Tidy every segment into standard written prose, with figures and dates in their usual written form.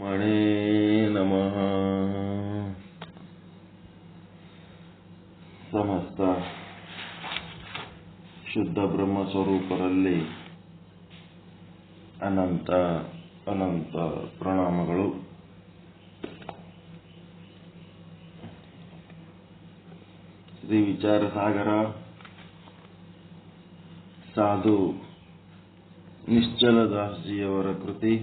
ಮಣೇ ನಮಃ. ಸಮಸ್ತ ಶುದ್ಧ ಬ್ರಹ್ಮ ಸ್ವರೂಪರಲ್ಲಿ ಅನಂತ ಅನಂತ ಪ್ರಣಾಮಗಳು. ಶ್ರೀ ವಿಚಾರ ಸಾಗರ ಸಾಧು ನಿಶ್ಚಲದಾಸ್ಜಿಯವರ ಕೃತಿ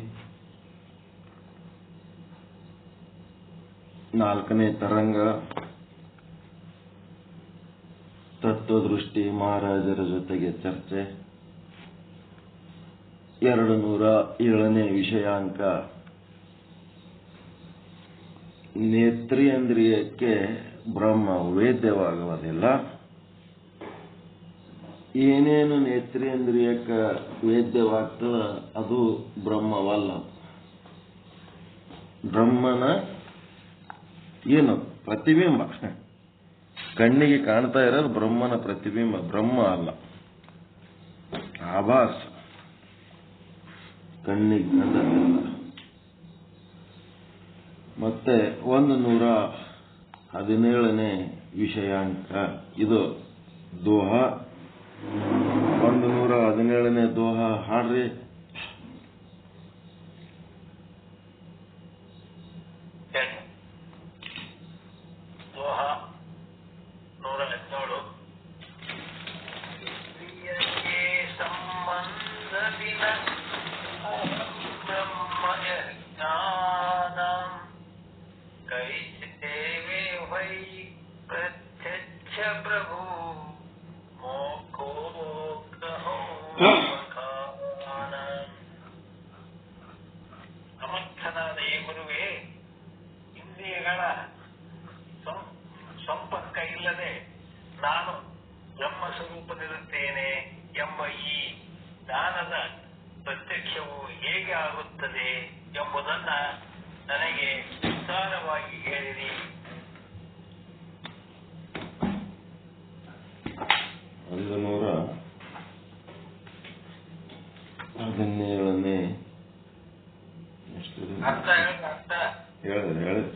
4ನೇ ತರಂಗ ತತ್ವದೃಷ್ಟಿ ಮಹಾರಾಜರ ಜೊತೆಗೆ ಚರ್ಚೆ 207ನೇ ವಿಷಯಾಂಕ. ನೇತ್ರೇಂದ್ರಿಯಕ್ಕೆ ಬ್ರಹ್ಮ ವೇದ್ಯವಾಗುವುದಿಲ್ಲ. ಏನೇನು ನೇತ್ರೇಂದ್ರಿಯಕ್ಕೆ ವೇದ್ಯವಾಗ್ತದ ಅದು ಬ್ರಹ್ಮವಲ್ಲ. ಬ್ರಹ್ಮನ ಏನು ಪ್ರತಿಬಿಂಬ, ಕಣ್ಣಿಗೆ ಕಾಣ್ತಾ ಇರೋದು ಬ್ರಹ್ಮನ ಪ್ರತಿಬಿಂಬ, ಬ್ರಹ್ಮ ಅಲ್ಲ, ಆಭಾಸ, ಕಣ್ಣಿಗೆ ಕಂಡಲ್ಲ. ಮತ್ತೆ 117ನೇ ವಿಷಯಾಂಕ ಇದು ದೋಹ. 117ನೇ ದೋಹ ಹಾಡ್ರಿ. ಸಂಪರ್ಕ ಇಲ್ಲದೆ ನಾನು ಬ್ರಹ್ಮ ಸ್ವರೂಪದಲ್ಲಿರುತ್ತೇನೆ ಎಂಬ ಈ ಜ್ಞಾನದ ಪ್ರತ್ಯಕ್ಷವು ಹೇಗೆ ಆಗುತ್ತದೆ ಎಂಬುದನ್ನ ನನಗೆ ವಿಸ್ತಾರವಾಗಿ ಹೇಳಿರಿ. 117ನೇ ಅರ್ಥ ಹೇಳಿದೆ.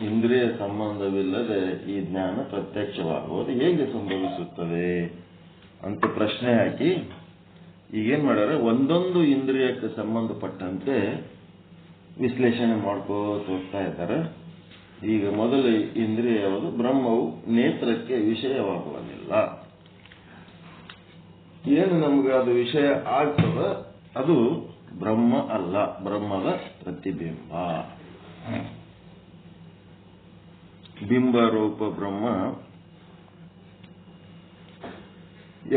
ಇಂದ್ರಿಯ ಸಂಬಂಧವಿಲ್ಲದೆ ಈ ಜ್ಞಾನ ಪ್ರತ್ಯಕ್ಷವಾಗುವುದು ಹೇಗೆ ಸಂಭವಿಸುತ್ತದೆ ಅಂತ ಪ್ರಶ್ನೆ ಹಾಕಿ ಈಗೇನ್ ಮಾಡ್ಯಾರ, ಒಂದೊಂದು ಇಂದ್ರಿಯಕ್ಕೆ ಸಂಬಂಧಪಟ್ಟಂತೆ ವಿಶ್ಲೇಷಣೆ ಮಾಡ್ಕೋತ ಹೋಗ್ತಾ ಇದ್ದಾರೆ. ಈಗ ಮೊದಲ ಇಂದ್ರಿಯ ಯಾವುದು? ಬ್ರಹ್ಮವು ನೇತ್ರಕ್ಕೆ ವಿಷಯವಾಗುವುದಿಲ್ಲ. ಏನು ನಮ್ಗೆ ಅದು ವಿಷಯ ಆಗ್ತದ ಅದು ಬ್ರಹ್ಮ ಅಲ್ಲ, ಬ್ರಹ್ಮದ ಪ್ರತಿಬಿಂಬ. ಬಿಂಬರೂಪ ಬ್ರಹ್ಮ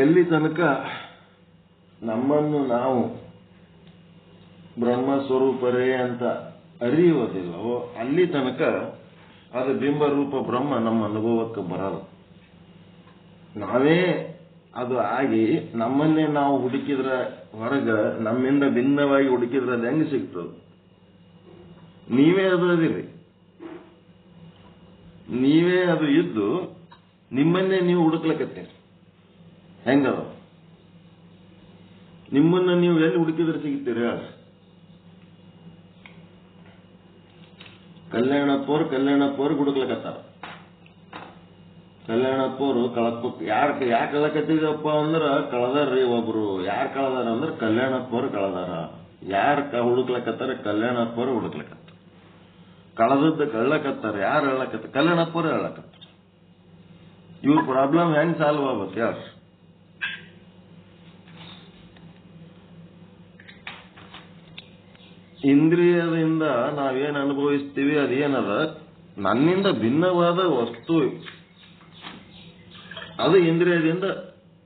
ಎಲ್ಲಿ ತನಕ ನಮ್ಮನ್ನು ನಾವು ಬ್ರಹ್ಮ ಸ್ವರೂಪರೇ ಅಂತ ಅರಿಯುವುದಿಲ್ಲವೋ ಅಲ್ಲಿ ತನಕ ಅದು ಬಿಂಬರೂಪ ಬ್ರಹ್ಮ ನಮ್ಮ ಅನುಭವಕ್ಕೆ ಬರಲ್ಲ. ನಾವೇ ಅದು ಆಗಿ ನಮ್ಮನ್ನೇ ನಾವು ಹುಡುಕಿದ್ರ ಹೊರಗ ನಮ್ಮಿಂದ ಭಿನ್ನವಾಗಿ ಹುಡುಕಿದ್ರೆ ಅದು ಹೆಂಗೆ ಸಿಗ್ತದೆ? ನೀವೇ ಅದು ಅದಿರಿ, ನೀವೇ ಅದು ಇದ್ದು ನಿಮ್ಮನ್ನೇ ನೀವು ಹುಡುಕ್ಲಕತ್ತೀರಿ. ಹೆಂಗದ? ನಿಮ್ಮನ್ನ ನೀವು ಎಲ್ಲಿ ಹುಡುಕಿದ್ರೆ ಸಿಗ್ತೀರ? ಕಲ್ಯಾಣಪ್ಪವ್ರು ಹುಡುಕ್ಲಕತ್ತಾರ. ಕಲ್ಯಾಣಪ್ಪವ್ರು ಯಾಕೆ ಕಳಕತ್ತಿದಪ್ಪ ಅಂದ್ರ ಕಳದಾರ್ರಿ ಒಬ್ರು. ಯಾರು ಕಳದಾರ ಅಂದ್ರ ಕಲ್ಯಾಣಪ್ಪವ್ರು ಕಳದಾರ. ಯಾರು ಹುಡುಕ್ಲಕತ್ತಾರ? ಕಲ್ಯಾಣಪ್ಪವ್ರು ಹುಡುಕ್ಲಕತ್ತಾರ. ಕಳದದ್ದು ಕಳ್ಳಕತ್ತಾರ. ಯಾರು ಹೇಳಕತ್ತ? ಕಲ್ಯಾಣಪ್ಪವ್ರು ಹೇಳಕತ್ತಾರ. ಇವ್ರ ಪ್ರಾಬ್ಲಮ್ ಹೆಂಗ್ ಸಾಲ್ವ್ ಆಗ್ಬೇಕು? ಯಾರು ಇಂದ್ರಿಯದಿಂದ ನಾವೇನು ಅನುಭವಿಸ್ತೀವಿ ಅದೇನದ ನನ್ನಿಂದ ಭಿನ್ನವಾದ ವಸ್ತು ಅದು ಇಂದ್ರಿಯದಿಂದ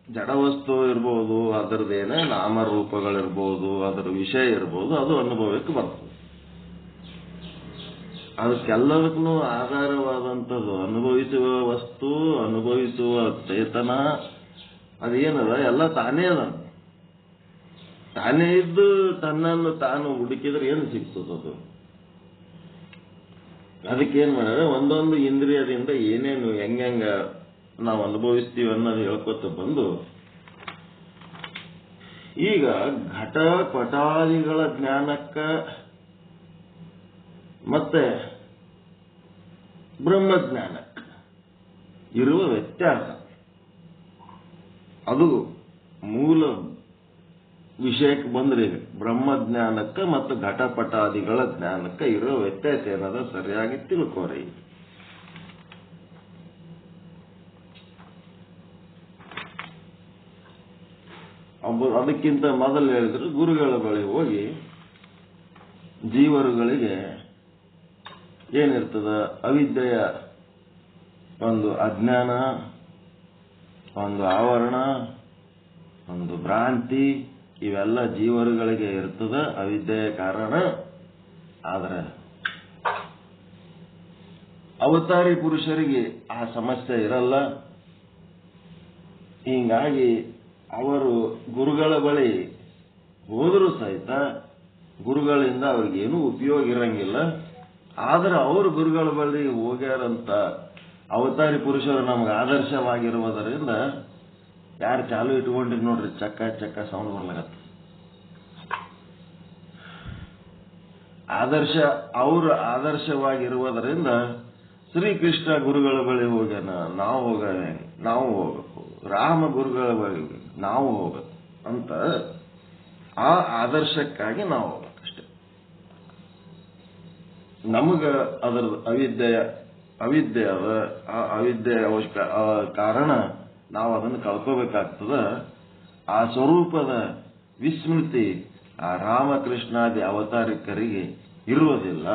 ಜಡ ವಸ್ತು ಇರ್ಬೋದು, ಅದರದೇನೆ ನಾಮರೂಪಗಳಿರ್ಬೋದು, ಅದರ ವಿಷಯ ಇರ್ಬೋದು, ಅದು ಅನುಭವಕ್ಕೆ ಬರ್ತದೆ. ಅದಕ್ಕೆಲ್ಲದಕ್ಕೂ ಆಧಾರವಾದಂಥದ್ದು ಅನುಭವಿಸುವ ವಸ್ತು, ಅನುಭವಿಸುವ ಚೇತನ, ಅದೇನದ ಎಲ್ಲ ತಾನೇ ಅದ. ತಾನೇ ಇದ್ದು ತನ್ನನ್ನು ತಾನು ಹುಡುಕಿದ್ರೆ ಏನು ಸಿಗ್ತದದು? ಅದಕ್ಕೇನ್ ಮಾಡ್ಯಾರ, ಒಂದೊಂದು ಇಂದ್ರಿಯದಿಂದ ಏನೇನು ಹೆಂಗ ನಾವು ಅನುಭವಿಸ್ತೀವಿ ಅನ್ನೋದು ಹೇಳ್ಕೊತ ಬಂದು ಈಗ ಘಟ ಪಟಾದಿಗಳ ಜ್ಞಾನಕ್ಕ ಮತ್ತೆ ಬ್ರಹ್ಮಜ್ಞಾನಕ್ಕೆ ಇರುವ ವ್ಯತ್ಯಾಸ, ಅದು ಮೂಲ ವಿಷಯಕ್ಕೆ ಬಂದ್ರೆ ಬ್ರಹ್ಮಜ್ಞಾನಕ್ಕೆ ಮತ್ತು ಘಟಪಟಾದಿಗಳ ಜ್ಞಾನಕ್ಕೆ ಇರೋ ವ್ಯತ್ಯಾಸ ಏನದ ಸರಿಯಾಗಿ ತಿಳ್ಕೋರಿ. ಅದಕ್ಕಿಂತ ಮೊದಲು ಹೇಳಿದ್ರು, ಗುರುಗಳ ಬಳಿ ಹೋಗಿ ಜೀವರುಗಳಿಗೆ ಏನಿರ್ತದ, ಅವಿದ್ಯೆಯ ಒಂದು ಅಜ್ಞಾನ, ಒಂದು ಆವರಣ, ಒಂದು ಭ್ರಾಂತಿ, ಇವೆಲ್ಲ ಜೀವರುಗಳಿಗೆ ಇರ್ತದ, ಅವಿದ್ಯೆಯ ಕಾರಣ. ಆದರೆ ಅವತಾರಿ ಪುರುಷರಿಗೆ ಆ ಸಮಸ್ಯೆ ಇರಲ್ಲ. ಹೀಗಾಗಿ ಅವರು ಗುರುಗಳ ಬಳಿ ಹೋದರೂ ಸಹಿತ ಗುರುಗಳಿಂದ ಅವ್ರಿಗೇನು ಉಪಯೋಗ ಇರಂಗಿಲ್ಲ. ಆದ್ರೆ ಅವರು ಗುರುಗಳ ಬಳಿ ಹೋಗ್ಯಾರಂತ ಅವತಾರಿ ಪುರುಷರು ನಮ್ಗೆ ಆದರ್ಶವಾಗಿರುವುದರಿಂದ ಯಾರು ಚಾಲು ಇಟ್ಕೊಂಡಿರಿ ನೋಡ್ರಿ, ಚಕ್ಕ ಚಕ್ಕ ಸೌಂಡ್ ಬರ್ಲಾಗತ್ತ. ಅವರು ಆದರ್ಶವಾಗಿರುವುದರಿಂದ ಶ್ರೀಕೃಷ್ಣ ಗುರುಗಳ ಬಳಿ ಹೋಗ್ಯಾನ, ನಾವು ಹೋಗಬೇಕು, ರಾಮ ಗುರುಗಳ ಬಳಿ ನಾವು ಹೋಗ್ಬೇಕು ಅಂತ ಆ ಆದರ್ಶಕ್ಕಾಗಿ ನಾವು ಹೋಗ್ಬೇಕಷ್ಟೆ. ನಮಗ ಅದರ ಅವಿದ್ಯೆ ಅದ, ಆ ಅವಿದ್ಯೆಯ ಕಾರಣ ನಾವು ಅದನ್ನು ಕಳ್ಕೋಬೇಕಾಗ್ತದ. ಆ ಸ್ವರೂಪದ ವಿಸ್ಮೃತಿ ಆ ರಾಮಕೃಷ್ಣಾದಿ ಅವತಾರಿಕರಿಗೆ ಇರುವುದಿಲ್ಲ.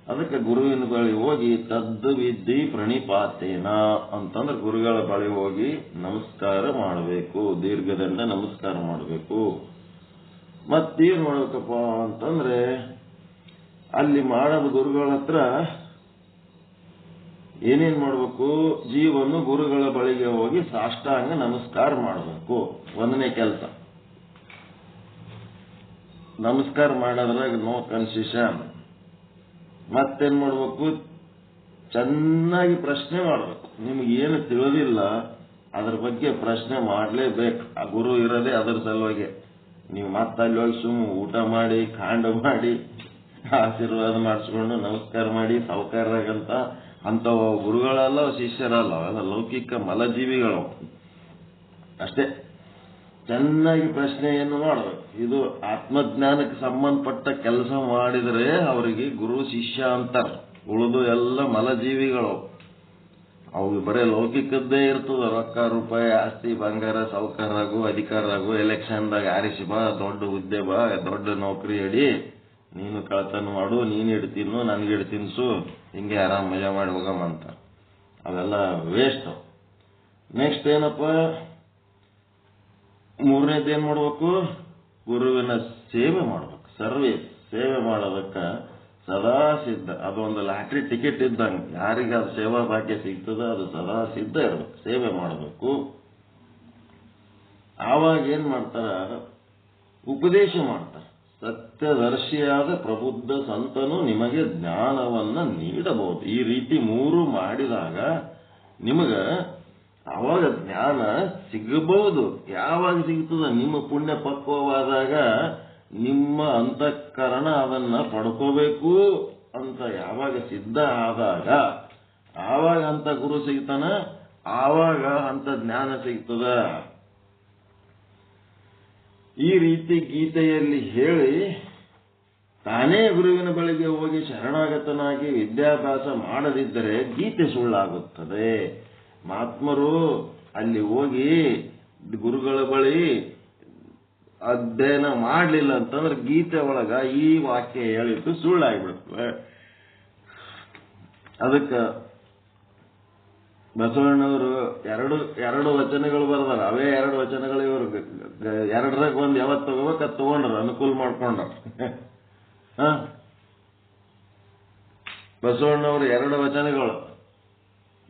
ಅದಕ್ಕೆ ಗುರುವಿನ ಬಳಿ ಹೋಗಿ ತದ್ದು ವಿದ್ಯೆ ಪ್ರಣಿಪಾತೇನ ಅಂತಂದ್ರೆ ಗುರುಗಳ ಬಳಿ ಹೋಗಿ ನಮಸ್ಕಾರ ಮಾಡಬೇಕು, ದೀರ್ಘದಂಡ ನಮಸ್ಕಾರ ಮಾಡಬೇಕು. ಮತ್ತೇನ್ ಮಾಡ್ಬೇಕಪ್ಪ ಅಂತಂದ್ರೆ ಅಲ್ಲಿ ಮಾಡೋದು ಗುರುಗಳ ಹತ್ರ ಏನೇನ್ ಮಾಡ್ಬೇಕು, ಜೀವನು ಗುರುಗಳ ಬಳಿಗೆ ಹೋಗಿ ಸಾಷ್ಟಾಂಗ ನಮಸ್ಕಾರ ಮಾಡಬೇಕು. ಒಂದನೇ ಕೆಲಸ. ನಮಸ್ಕಾರ ಮಾಡೋದ್ರಾಗ ನೋ ಕನ್ಸೆಷನ್. ಮತ್ತೇನ್ ಮಾಡ್ಬೇಕು, ಚೆನ್ನಾಗಿ ಪ್ರಶ್ನೆ ಮಾಡ್ಬೇಕು. ನಿಮ್ಗೆ ಏನು ತಿಳಿದಿಲ್ಲ ಅದ್ರ ಬಗ್ಗೆ ಪ್ರಶ್ನೆ ಮಾಡಲೇಬೇಕು. ಆ ಗುರು ಇರೋದೇ ಅದರ ಸಲುವಾಗಿ. ನೀವು ಮತ್ತೆ ಅಲ್ಲಿ ಹೋಗಿ ಊಟ ಮಾಡಿ ಕಾಂಡ ಮಾಡಿ ಆಶೀರ್ವಾದ ಮಾಡಿಸ್ಕೊಂಡು ನಮಸ್ಕಾರ ಮಾಡಿ ಸಾವುಕಾರರಾಗಂತ ಅಂತ ಗುರುಗಳಲ್ಲ, ಶಿಷ್ಯರಲ್ಲ, ಅವೆಲ್ಲ ಲೌಕಿಕ ಮಲಜೀವಿಗಳು ಅಷ್ಟೇ. ಚೆನ್ನಾಗಿ ಪ್ರಶ್ನೆಯನ್ನು ಮಾಡಬೇಕು. ಇದು ಆತ್ಮಜ್ಞಾನಕ್ಕೆ ಸಂಬಂಧಪಟ್ಟ ಕೆಲಸ ಮಾಡಿದರೆ ಅವರಿಗೆ ಗುರು ಶಿಷ್ಯ ಅಂತಾರೆ. ಉಳಿದು ಎಲ್ಲ ಮಲಜೀವಿಗಳು. ಅವು ಬರೇ ಲೌಕಿಕದ್ದೇ ಇರ್ತದ. ರೊಕ್ಕ ರೂಪಾಯಿ ಆಸ್ತಿ ಬಂಗಾರ ಸಾವುಕಾರರಾಗು, ಅಧಿಕಾರರಾಗು, ಎಲೆಕ್ಷನ್ದಾಗ ಆರಿಸಿ ಬಾ, ದೊಡ್ಡ ಹುದ್ದೆ ಬಾ, ದೊಡ್ಡ ನೌಕರಿ ಅಡಿ, ನೀನು ಕಳ್ತನ ಮಾಡು, ನೀನು ಇಡ್ತೀನು, ನನ್ಗೆ ತಿನ್ಸು, ಹಿಂಗೆ ಆರಾಮ್ ಮಜಾ ಮಾಡಿ ಹೋಗಮ್ಮಂತ. ಅವೆಲ್ಲ ವೇಸ್ಟ್. ನೆಕ್ಸ್ಟ್ ಏನಪ್ಪ, ಮೂರನೇದು ಏನ್ ಮಾಡ್ಬೇಕು, ಗುರುವಿನ ಸೇವೆ ಮಾಡ್ಬೇಕು. ಸೇವೆ ಮಾಡೋದಕ್ಕ ಸದಾ ಸಿದ್ಧ. ಅದೊಂದು ಲಾಟ್ರಿ ಟಿಕೆಟ್ ಇದ್ದಂಗೆ. ಯಾರಿಗೆ ಅದು ಸೇವಾ ಭಾಗ್ಯ ಸಿಗ್ತದ ಅದು ಸದಾ ಸಿದ್ಧ ಇರ್ಬೇಕು, ಸೇವೆ ಮಾಡಬೇಕು. ಆವಾಗ ಏನ್ ಮಾಡ್ತಾರ, ಉಪದೇಶ ಮಾಡ್ತಾರ. ಸತ್ಯದರ್ಶಿಯಾದ ಪ್ರಬುದ್ಧ ಸಂತನು ನಿಮಗೆ ಜ್ಞಾನವನ್ನ ನೀಡಬಹುದು. ಈ ರೀತಿ ಮೂರು ಮಾಡಿದಾಗ ನಿಮಗ ಅವಾಗ ಜ್ಞಾನ ಸಿಗಬಹುದು. ಯಾವಾಗ ಸಿಗ್ತದ, ನಿಮ್ಮ ಪುಣ್ಯ ಪಕ್ವವಾದಾಗ, ನಿಮ್ಮ ಅಂತಃಕರಣ ಅದನ್ನ ಪಡ್ಕೋಬೇಕು ಅಂತ ಯಾವಾಗ ಸಿದ್ಧ ಆದಾಗ, ಆವಾಗ ಅಂತ ಗುರು ಸಿಗ್ತಾನ, ಆವಾಗ ಅಂತ ಜ್ಞಾನ ಸಿಗ್ತದ. ಈ ರೀತಿ ಗೀತೆಯಲ್ಲಿ ಹೇಳಿ ತಾನೇ ಗುರುವಿನ ಬಳಿಗೆ ಹೋಗಿ ಶರಣಾಗತನಾಗಿ ವಿದ್ಯಾಭ್ಯಾಸ ಮಾಡದಿದ್ದರೆ ಗೀತೆ ಸುಳ್ಳಾಗುತ್ತದೆ. ಮಹಾತ್ಮರು ಅಲ್ಲಿ ಹೋಗಿ ಗುರುಗಳ ಬಳಿ ಅಧ್ಯಯನ ಮಾಡಲಿಲ್ಲ ಅಂತಂದ್ರೆ ಗೀತೆ ಒಳಗ ಈ ವಾಕ್ಯ ಹೇಳಿದ್ದು ಸುಳ್ಳಾಗ್ಬಿಡ್ತದೆ. ಅದಕ್ಕೆ ಬಸವಣ್ಣವರು ಎರಡು ವಚನಗಳು ಬರ್ದಾರ. ಅವೇ ಎರಡು ವಚನಗಳು ಇವರು ಎರಡರಾಗ ಒಂದು ಯಾವತ್ತು ತಗೋಬೇಕು ಅದು ತಗೊಂಡ್ರ, ಅನುಕೂಲ ಮಾಡ್ಕೊಂಡ್ರ. ಬಸವಣ್ಣವರು ಎರಡು ವಚನಗಳು,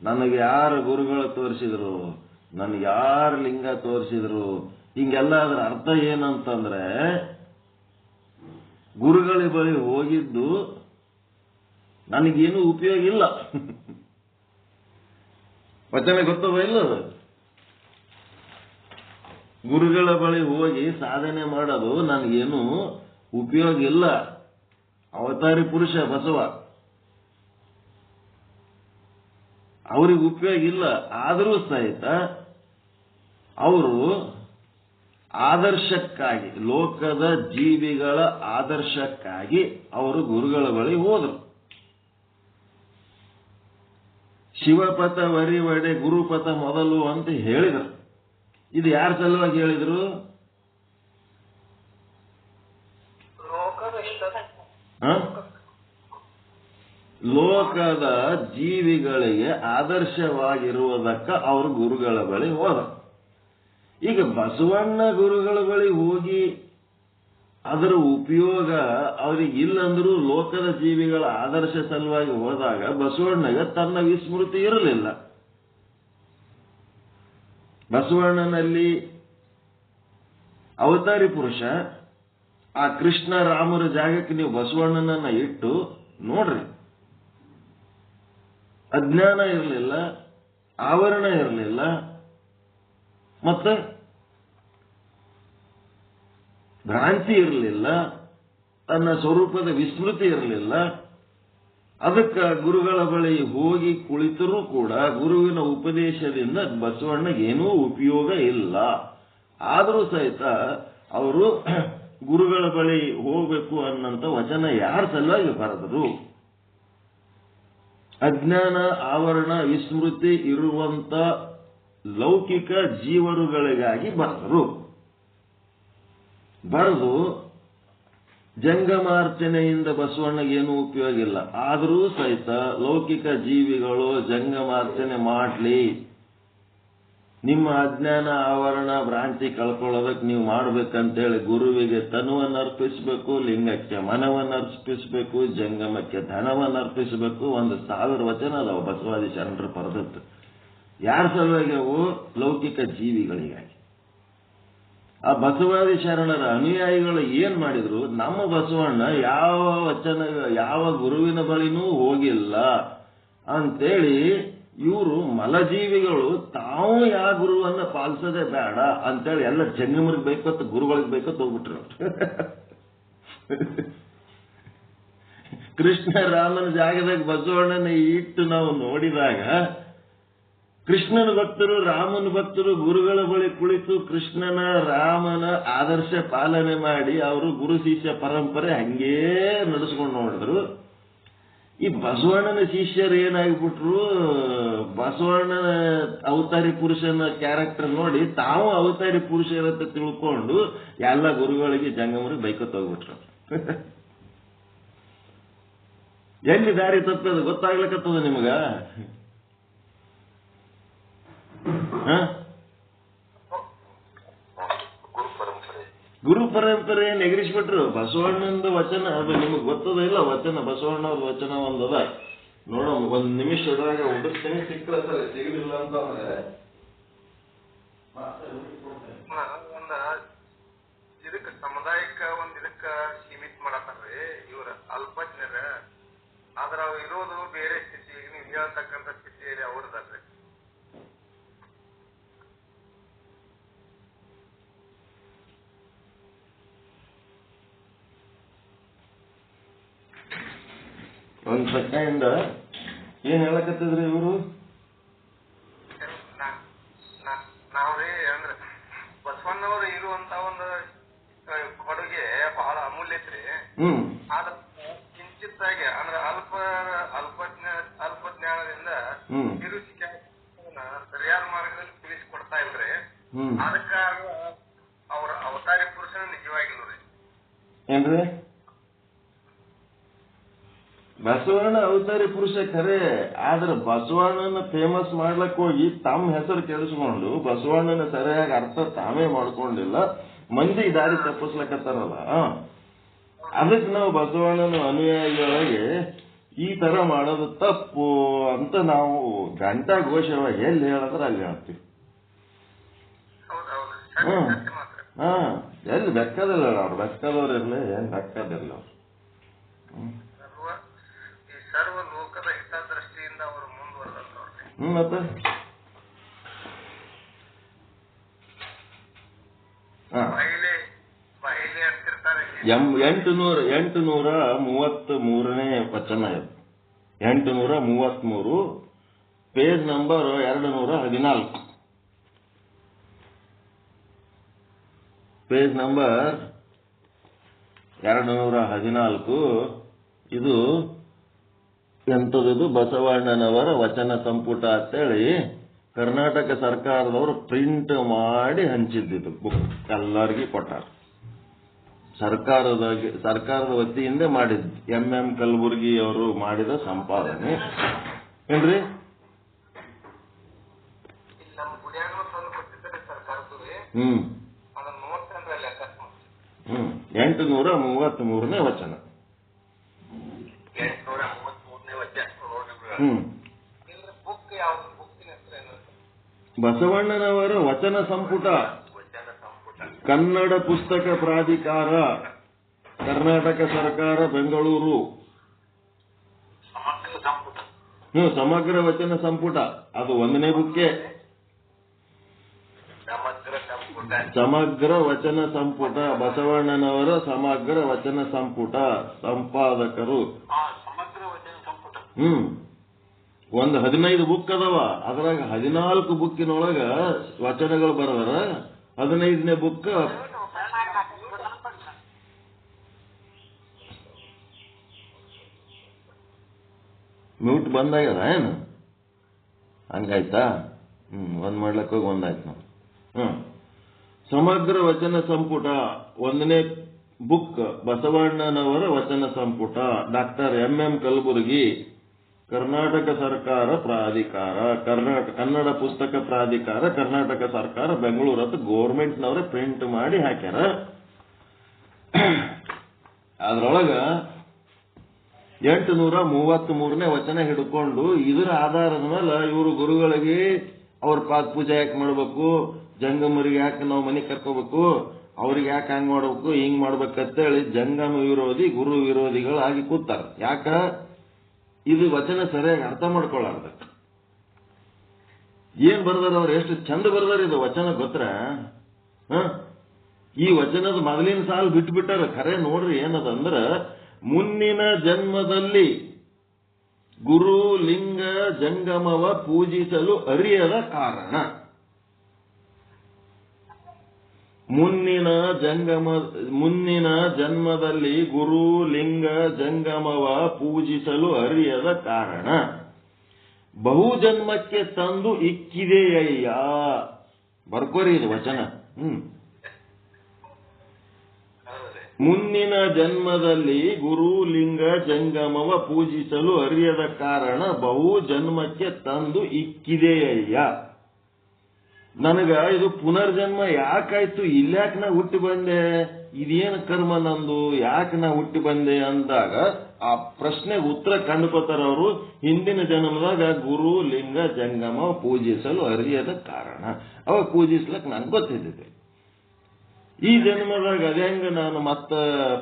ನನಗೆ ಯಾರು ಗುರುಗಳು ತೋರಿಸಿದ್ರು, ನನಗೆ ಯಾರು ಲಿಂಗ ತೋರಿಸಿದ್ರು, ಹಿಂಗೆಲ್ಲ ಅದರ ಅರ್ಥ ಏನಂತಂದ್ರೆ ಗುರುಗಳ ಬಳಿ ಹೋಗಿದ್ದು ನನಗೇನು ಉಪಯೋಗ ಇಲ್ಲ. ವಚನ ಗೊತ್ತದ ಇಲ್ಲ? ಗುರುಗಳ ಬಳಿ ಹೋಗಿ ಸಾಧನೆ ಮಾಡೋದು ನನಗೇನು ಉಪಯೋಗ ಇಲ್ಲ. ಅವತಾರಿ ಪುರುಷ ಬಸವ, ಅವ್ರಿಗೆ ಉಪಯೋಗ ಇಲ್ಲ. ಆದರೂ ಸಹಿತ ಅವರು ಆದರ್ಶಕ್ಕಾಗಿ, ಲೋಕದ ಜೀವಿಗಳ ಆದರ್ಶಕ್ಕಾಗಿ ಅವರು ಗುರುಗಳ ಬಳಿ ಹೋದರು. ಶಿವಪಥ ವರಿವಡೆ ಗುರುಪಥ ಮೊದಲು ಅಂತ ಹೇಳಿದರು. ಇದು ಯಾರ ಸಲುವಾಗಿ ಹೇಳಿದ್ರು? ಲೋಕದ ಜೀವಿಗಳಿಗೆ ಆದರ್ಶವಾಗಿರುವುದಕ್ಕ ಅವರು ಗುರುಗಳ ಬಳಿ ಹೋದರು. ಈಗ ಬಸವಣ್ಣ ಗುರುಗಳ ಬಳಿ ಹೋಗಿ ಅದರ ಉಪಯೋಗ ಅವ್ರಿಗೆ ಇಲ್ಲಂದ್ರೂ ಲೋಕದ ಜೀವಿಗಳ ಆದರ್ಶ ಸಲುವಾಗಿ ಹೋದಾಗ ಬಸವಣ್ಣಗೆ ತನ್ನ ವಿಸ್ಮೃತಿ ಇರಲಿಲ್ಲ. ಬಸವಣ್ಣನಲ್ಲಿ ಅವತಾರಿ ಪುರುಷ, ಆ ಕೃಷ್ಣ ರಾಮರ ಜಾಗಕ್ಕೆ ನೀವು ಬಸವಣ್ಣನನ್ನ ಇಟ್ಟು ನೋಡ್ರಿ. ಅಜ್ಞಾನ ಇರಲಿಲ್ಲ, ಆವರಣ ಇರಲಿಲ್ಲ, ಮತ್ತೆ ಭ್ರಾಂತಿ ಇರಲಿಲ್ಲ, ತನ್ನ ಸ್ವರೂಪದ ವಿಸ್ಮೃತಿ ಇರಲಿಲ್ಲ. ಅದಕ್ಕೆ ಗುರುಗಳ ಬಳಿ ಹೋಗಿ ಕುಳಿತರೂ ಕೂಡ ಗುರುವಿನ ಉಪದೇಶದಿಂದ ಬಸವಣ್ಣಗೇನೂ ಉಪಯೋಗ ಇಲ್ಲ. ಆದರೂ ಸಹಿತ ಅವರು ಗುರುಗಳ ಬಳಿ ಹೋಗಬೇಕು ಅನ್ನಂತ ವಚನ ಯಾರ ಸಲುವಾಗಿ ಬರೆದರು? ಅಜ್ಞಾನ, ಆವರಣ, ವಿಸ್ಮೃತಿ ಇರುವಂತ ಲೌಕಿಕ ಜೀವರುಗಳಿಗಾಗಿ ಬರೆದು ಜಂಗಮಾರ್ಚನೆಯಿಂದ ಬಸವಣ್ಣಗೇನು ಉಪಯೋಗ ಇಲ್ಲ. ಆದರೂ ಸಹಿತ ಲೌಕಿಕ ಜೀವಿಗಳು ಜಂಗಮಾರ್ಚನೆ ಮಾಡಲಿ, ನಿಮ್ಮ ಅಜ್ಞಾನ, ಆವರಣ, ಭ್ರಾಂತಿ ಕಳ್ಕೊಳ್ಳೋದಕ್ಕೆ ನೀವು ಮಾಡ್ಬೇಕಂತೇಳಿ ಗುರುವಿಗೆ ತನುವನ್ನು ಅರ್ಪಿಸಬೇಕು, ಲಿಂಗಕ್ಕೆ ಮನವನ್ನು ಅರ್ಪಿಸಬೇಕು, ಜಂಗಮಕ್ಕೆ ಧನವನ್ನು ಅರ್ಪಿಸಬೇಕು. 1000 ವಚನ ಅದಾವ ಬಸವಾದಿ ಶರಣರು ಬರೆದದ್ದು. ಯಾರ ಸಲುವಾಗಿ? ಅವು ಲೌಕಿಕ ಜೀವಿಗಳಿಗಾಗಿ. ಆ ಬಸವಾದಿ ಶರಣರ ಅನುಯಾಯಿಗಳು ಏನ್ ಮಾಡಿದ್ರು? ನಮ್ಮ ಬಸವಣ್ಣ ಯಾವ ಗುರುವಿನ ಬಳಿನೂ ಹೋಗಿಲ್ಲ ಅಂತೇಳಿ ಇವರು ಮಲಜೀವಿಗಳು ತಾವು ಯಾವ ಗುರುವನ್ನ ಪಾಲಿಸೋದೇ ಬೇಡ ಅಂತೇಳಿ ಎಲ್ಲ ಜಂಗಮರಿಗೆ ಬೇಕತ್ತು, ಗುರುಗಳಿಗೆ ಬೇಕತ್ತು ಹೋಗ್ಬಿಟ್ರು. ಕೃಷ್ಣ ರಾಮನ ಜಾಗದಾಗ ಬಸವಣ್ಣನ ಇಟ್ಟು ನಾವು ನೋಡಿದಾಗ ಕೃಷ್ಣನ ಭಕ್ತರು, ರಾಮನ ಭಕ್ತರು ಗುರುಗಳ ಬಳಿ ಕುಳಿತು ಕೃಷ್ಣನ, ರಾಮನ ಆದರ್ಶ ಪಾಲನೆ ಮಾಡಿ ಅವರು ಗುರು ಶಿಷ್ಯ ಪರಂಪರೆ ಹಂಗೇ ನಡೆಸ್ಕೊಂಡು ನೋಡಿದ್ರು. ಈ ಬಸವಣ್ಣನ ಶಿಷ್ಯರು ಏನಾಗ್ಬಿಟ್ರು? ಬಸವಣ್ಣನ ಅವತಾರಿ ಪುರುಷನ ಕ್ಯಾರೆಕ್ಟರ್ ನೋಡಿ ತಾವು ಅವತಾರಿ ಪುರುಷ ಇರತ್ತೆ ತಿಳ್ಕೊಂಡು ಎಲ್ಲ ಗುರುಗಳಿಗೆ ಜಂಗಮರಿಗೆ ಬೈಕತ್ ಹೋಗ್ಬಿಟ್ರು. ಎಲ್ಲಿ ದಾರಿ ತಪ್ಪದು ಗೊತ್ತಾಗ್ಲಿಕ್ಕತ್ತದ ನಿಮಗ? ಗುರು ಪರಂಪರೆ ನೆಗರಿಸ್ಬಿಟ್ರು. ಬಸವಣ್ಣಂದು ವಚನ ಅದು ನಿಮಗ್ ಗೊತ್ತದ ಇಲ್ಲ? ವಚನ ಬಸವಣ್ಣವ್ರ ವಚನ ಒಂದದ ನೋಡ, 1 ನಿಮಿಷ ಒಳಗ ಹುಡುಕ್ತೇನೆ, ಸಿಕ್ಕಲ ಸಿಗಲಿಲ್ಲ ಅಂತಂದ್ರೆ ಇದಕ್ಕೆ ಸಮುದಾಯಕ್ಕ ಇದಕ್ಕ ಸೀಮಿತ ಮಾಡತ್ತಾರ್ರಿ ಇವ್ರ ಅಲ್ಪಜ್ಞರ. ಆದ್ರ ಅವ್ ಇರೋದು ಬೇರೆ ಸ್ಥಿತಿ, ನೀವು ಹೇಳ್ತಕ್ಕಂಥ ಸ್ಥಿತಿಯಲ್ಲಿ ಅವ್ರದಲ್ರಿ. ಒಂದ್ ಸೆಕೆಂಡ್, ಏನ್ ಹೇಳಕತ್ತಿದ್ರಿ ಇವರು? ನಾವ್ರಿ ಅಂದ್ರ ಬಸವಣ್ಣವ್ರು ಇರುವಂತ ಒಂದು ಕೊಡುಗೆ ಬಹಳ ಅಮೂಲ್ಯ ಐತ್ರಿ. ಆದ್ರ ಕಿಂಚಿತ್ತಾಗಿ ಅಂದ್ರ ಅಲ್ಪಜ್ಞಾನದಿಂದ ತಿರುಚಿಕೆ ಸರಿಯಾದ ಮಾರ್ಗದಲ್ಲಿ ತಿಳಿಸಿಕೊಡ್ತಾ ಇಲ್ರಿ. ಅದಕ್ಕಾಗ ಅವ್ರ ಅವತಾರಿ ಪುರುಷನ ನಿಜವಾಗಿಲ್ರಿ. ಏನ್ರಿ? ಬಸವಣ್ಣ ಅವತಾರಿ ಪುರುಷ ಖರೆ, ಆದ್ರೆ ಬಸವಣ್ಣನ ಫೇಮಸ್ ಮಾಡ್ಲಕ್ ಹೋಗಿ ತಮ್ಮ ಹೆಸರು ಕೆಡಿಸ್ಕೊಂಡು ಬಸವಣ್ಣನ ಸರಿಯಾಗಿ ಅರ್ಥ ತಾವೇ ಮಾಡ್ಕೊಂಡಿಲ್ಲ, ಮಂದಿ ದಾರಿ ತಪ್ಪಿಸ್ಲಕತ್ತಾರಲ್ಲ. ಅದಕ್ಕೆ ನಾವು ಬಸವಣ್ಣನ ಅನುಯಾಯಿಗಳಿಗೆ ಈ ತರ ಮಾಡೋದು ತಪ್ಪು ಅಂತ ನಾವು ಗಂಟಾ ಘೋಷವಾಗಿ ಎಲ್ಲಿ ಹೇಳಿದ್ರೆ ಅಲ್ಲಿ ಹೇಳ್ತೀವಿ. ಎಲ್ಲಿ ಬೆಕ್ಕದಿಲ್ಲ ಅವ್ರು, ಬೆಕ್ಕದವ್ರು ಇರ್ಲಿ, ಏನ್ ಬೆಕ್ಕದಿಲ್ಲ ಅವ್ರು. ಸರ್ವ ಲೋಕದ ಹಿತದೃಷ್ಟಿಯಿಂದ ಅವರು ಮುಂದುವರೆದ ಮತ್ತೆ 833ನೇ ವಚನ ಇದು. 833 ಪೇಜ್ ನಂಬರ್ 214. Page number 214. ಇದು ಎಂಥದ್ದು? ಬಸವಣ್ಣನವರ ವಚನ ಸಂಪುಟ ಅಂತೇಳಿ ಕರ್ನಾಟಕ ಸರ್ಕಾರದವರು ಪ್ರಿಂಟ್ ಮಾಡಿ ಹಂಚಿದ್ದು ಬುಕ್ ಎಲ್ಲರಿಗೂ ಕೊಟ್ಟಾರ. ಸರ್ಕಾರದ ವತಿಯಿಂದ ಮಾಡಿದ್ದು MM ಕಲಬುರ್ಗಿ ಅವರು ಮಾಡಿದ ಸಂಪಾದನೆ ಏನ್ರಿ. ಹ್ಮ್ 833ನೇ ವಚನ. ಬಸವಣ್ಣನವರ ವಚನ ಸಂಪುಟ, ಕನ್ನಡ ಪುಸ್ತಕ ಪ್ರಾಧಿಕಾರ, ಕರ್ನಾಟಕ ಸರ್ಕಾರ, ಬೆಂಗಳೂರು. ಸಮಗ್ರ ವಚನ ಸಂಪುಟ ಅದು 1ನೇ ಬುಕ್ಕೆ. ಸಮಗ್ರ ವಚನ ಸಂಪುಟ, ಬಸವಣ್ಣನವರ ಸಮಗ್ರ ವಚನ ಸಂಪುಟ, ಸಂಪಾದಕರು. ಒಂದು 15 ಬುಕ್ ಅದಾವ, ಅದ್ರಾಗ 14 ಬುಕ್ಕಿನೊಳಗ ವಚನಗಳು ಬರದಾರ. 15ನೇ ಬುಕ್ ಮ್ಯೂಟ್ ಬಂದಾಗ್ಯದ ಏನು? ಹಂಗಾಯ್ತಾ? ಒಂದ್ ಮಾಡ್ಲಕ್ಕ ಹೋಗಿ ಒಂದಾಯ್ತು ನಾವು. ಸಮಗ್ರ ವಚನ ಸಂಪುಟ 1ನೇ ಬುಕ್ ಬಸವಣ್ಣನವರ ವಚನ ಸಂಪುಟ, ಡಾಕ್ಟರ್ MM ಕಲಬುರ್ಗಿ, ಕರ್ನಾಟಕ ಸರ್ಕಾರ ಪ್ರಾಧಿಕಾರ, ಕನ್ನಡ ಪುಸ್ತಕ ಪ್ರಾಧಿಕಾರ, ಕರ್ನಾಟಕ ಸರ್ಕಾರ, ಬೆಂಗಳೂರು ಅಂತ ಗೌರ್ಮೆಂಟ್ನವರೇ ಪ್ರಿಂಟ್ ಮಾಡಿ ಹಾಕ್ಯಾರ. ಅದ್ರೊಳಗ 833ನೇ ವಚನ ಹಿಡ್ಕೊಂಡು ಇದರ ಆಧಾರದ ಮೇಲೆ ಇವರು ಗುರುಗಳಿಗೆ ಅವ್ರ ಪಾದ ಪೂಜೆ ಯಾಕೆ ಮಾಡ್ಬೇಕು, ಜಂಗಮರಿಗೆ ಯಾಕೆ ನಾವು ಮನೆ ಕರ್ಕೋಬೇಕು, ಅವ್ರಿಗೆ ಯಾಕೆ ಹಂಗ್ ಮಾಡ್ಬೇಕು, ಹಿಂಗ್ ಮಾಡ್ಬೇಕಂತೇಳಿ ಜಂಗಮ ವಿರೋಧಿ ಗುರು ವಿರೋಧಿಗಳಾಗಿ ಕೂತಾರ. ಯಾಕ? ಇದು ವಚನ ಸರಿಯಾಗಿ ಅರ್ಥ ಮಾಡ್ಕೊಳ್ಳಾರ್ದ. ಏನ್ ಬರ್ದಾರ ಅವ್ರು, ಎಷ್ಟು ಚಂದ ಬರ್ದಾರ ಇದು ವಚನ ಗೊತ್ತರ. ಈ ವಚನದ ಮೊದಲಿನ ಸಾಲು ಬಿಟ್ಬಿಟ್ಟಾರ. ಖರೆ ನೋಡ್ರಿ ಏನದ ಅಂದ್ರ, ಮುಂದಿನ ಜನ್ಮದಲ್ಲಿ ಗುರು ಲಿಂಗ ಜಂಗಮವ ಪೂಜಿಸಲು ಅರಿಯದ ಕಾರಣ. ಮುಂದಿನ ಜನ್ಮದಲ್ಲಿ ಗುರು ಲಿಂಗ ಜಂಗಮವ ಪೂಜಿಸಲು ಅರಿಯದ ಕಾರಣ ಬಹುಜನ್ಮಕ್ಕೆ ತಂದು ಇಕ್ಕಿದೆಯಯ್ಯ. ಬರ್ಕೋರಿ ಇದು ವಚನ. ಮುಂದಿನ ಜನ್ಮದಲ್ಲಿ ಗುರು ಲಿಂಗ ಜಂಗಮವ ಪೂಜಿಸಲು ಅರಿಯದ ಕಾರಣ ಬಹು ಜನ್ಮಕ್ಕೆ ತಂದು ಇಕ್ಕಿದೆಯಯ್ಯ. ನನಗ ಇದು ಪುನರ್ಜನ್ಮ ಯಾಕಾಯ್ತು, ಇಲ್ಯಾಕೆ ನಾ ಹುಟ್ಟಿ ಬಂದೆ, ಇದೇನು ಕರ್ಮ ನಂದು, ಯಾಕೆ ನಾ ಹುಟ್ಟಿ ಬಂದೆ ಅಂದಾಗ ಆ ಪ್ರಶ್ನೆಗೆ ಉತ್ತರ ಕಂಡುಕೋತಾರ ಅವರು. ಹಿಂದಿನ ಜನ್ಮದಾಗ ಗುರು ಲಿಂಗ ಜಂಗಮ ಪೂಜಿಸಲು ಅರಿಯದ ಕಾರಣ, ಅವಾಗ ಪೂಜಿಸ್ಲಕ್ ನಂಗೆ ಗೊತ್ತಿದ್ದೆ. ಈ ಜನ್ಮದಾಗ ಅದ್ಯಾಂಗ ನಾನು ಮತ್ತ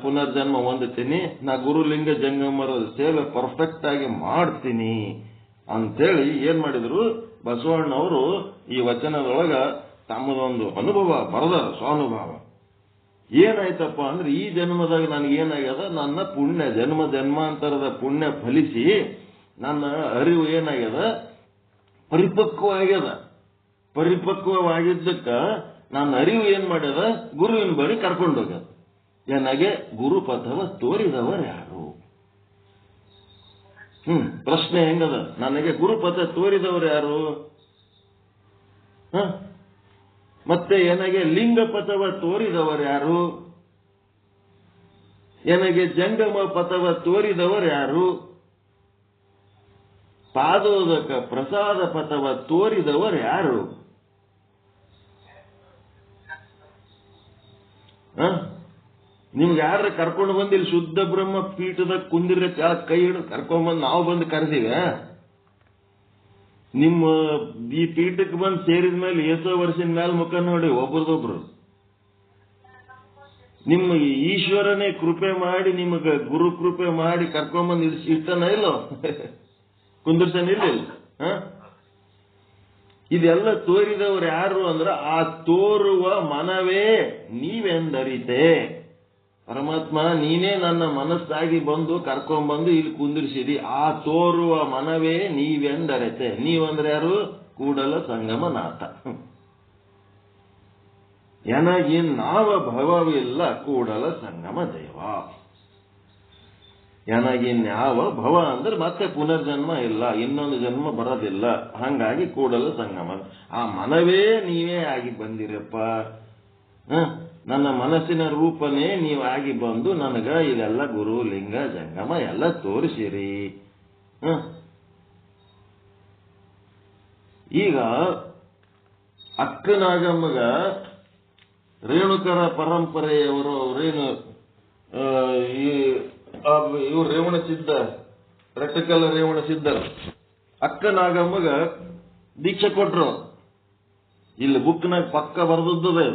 ಪುನರ್ಜನ್ಮ ಹೊಂದುತ್ತೀನಿ, ನಾ ಗುರುಲಿಂಗ ಜಂಗಮರ ಸೇವೆ ಪರ್ಫೆಕ್ಟ್ ಆಗಿ ಮಾಡ್ತೀನಿ ಅಂತೇಳಿ ಏನ್ ಮಾಡಿದ್ರು ಬಸವಣ್ಣವರು ಈ ವಚನದೊಳಗ ತಮ್ಮದೊಂದು ಅನುಭವ ಬರದಾರ, ಸ್ವಾನುಭವ. ಏನಾಯ್ತಪ್ಪ ಅಂದ್ರೆ, ಈ ಜನ್ಮದಾಗ ನನಗೇನಾಗ್ಯದ, ನನ್ನ ಪುಣ್ಯ ಜನ್ಮಾಂತರದ ಪುಣ್ಯ ಫಲಿಸಿ ನನ್ನ ಅರಿವು ಏನಾಗ್ಯದ, ಪರಿಪಕ್ವವಾಗಿದ್ದಕ್ಕ ನನ್ನ ಅರಿವು ಏನ್ ಮಾಡ್ಯದ, ಗುರುವಿನ ಬಳಿ ಕರ್ಕೊಂಡೋಗ್ಯದ. ನನಗೆ ಗುರುಪಥವ ತೋರಿದವರು ಯಾರು? ಪ್ರಶ್ನೆ ಹೆಂಗದ, ನನಗೆ ಗುರುಪಥ ತೋರಿದವರು ಯಾರು? ಮತ್ತೆ ನನಗೆ ಲಿಂಗಪಥವ ತೋರಿದವರು ಯಾರು? ನನಗೆ ಜಂಗಮ ಪಥವ ತೋರಿದವರು ಯಾರು? ಪಾದೋದಕ ಪ್ರಸಾದ ಪಥವ ತೋರಿದವರು ಯಾರು? ನಿಮ್ಗೆ ಯಾರ ಕರ್ಕೊಂಡು ಬಂದಿಲ್ಲ ಶುದ್ಧ ಬ್ರಹ್ಮ ಪೀಠದ ಕುಂದಿರ ಕೈ ಹಿಡಿದು ಕರ್ಕೊಂಡ್ಬಂದು ನಾವು ಬಂದು ಕರೆದಿವ? ನಿಮ್ಮ ಈ ಪೀಠಕ್ಕೆ ಬಂದು ಸೇರಿದ ಮೇಲೆ ಎಷ್ಟೋ ವರ್ಷದ ಮೇಲೆ ಮುಖ ನೋಡಿ ಒಬ್ರದೊಬ್ರು. ನಿಮ್ಮ ಈಶ್ವರನೇ ಕೃಪೆ ಮಾಡಿ ನಿಮಗೆ ಗುರು ಕೃಪೆ ಮಾಡಿ ಕರ್ಕೊಂಡ್ಬಂದು ಇಷ್ಟನ ಇಲ್ಲೋ ಕುಂದಿರ್ಸನ ಇಲ್ಲ. ಇದೆಲ್ಲ ತೋರಿದವರು ಯಾರು ಅಂದ್ರ ಆ ತೋರುವ ಮನವೇ ನೀವೆಂದರಿತೆ. ಪರಮಾತ್ಮ ನೀನೇ ನನ್ನ ಮನಸ್ಸಾಗಿ ಬಂದು ಕರ್ಕೊಂಡ್ಬಂದು ಇಲ್ಲಿ ಕುಂದಿರಿಸಿದಿ. ಆ ತೋರುವ ಮನವೇ ನೀವೆಂದರಿತೆ. ನೀವಂದ್ರೆ ಯಾರು? ಕೂಡಲ ಸಂಗಮನಾಥ. ಎನಗಿನ್ನಾವ ಭವವಿಲ್ಲ ಕೂಡಲ ಸಂಗಮ ದೇವ. ಎನಗಿನ್ಯಾವ ಭವ ಅಂದ್ರೆ ಮತ್ತೆ ಪುನರ್ಜನ್ಮ ಇಲ್ಲ, ಇನ್ನೊಂದು ಜನ್ಮ ಬರೋದಿಲ್ಲ. ಹಂಗಾಗಿ ಕೂಡಲ ಸಂಗಮ. ಆ ಮನವೇ ನೀವೇ ಆಗಿ ಬಂದಿರಪ್ಪ. ನನ್ನ ಮನಸ್ಸಿನ ರೂಪನೇ ನೀವಾಗಿ ಬಂದು ನನಗ ಇದೆಲ್ಲ ಗುರು ಲಿಂಗ ಜಂಗಮ ಎಲ್ಲ ತೋರಿಸಿರಿ. ಈಗ ಅಕ್ಕನಾಗಮ್ಮಗ ರೇಣುಕರ ಪರಂಪರೆಯವರು ಅವರೇನು ಇವ್ರು ರೇವಣ ಸಿದ್ಧ ರಟ್ಟಕಲ್ಲ ರೇವಣ ಸಿದ್ಧರು ಅಕ್ಕನಾಗಮ್ಮಗ ದೀಕ್ಷೆ ಕೊಟ್ರು. ಇಲ್ಲಿ ಬುಕ್ನಾಗ ಪಕ್ಕ ಬರೆದದ್ದೇ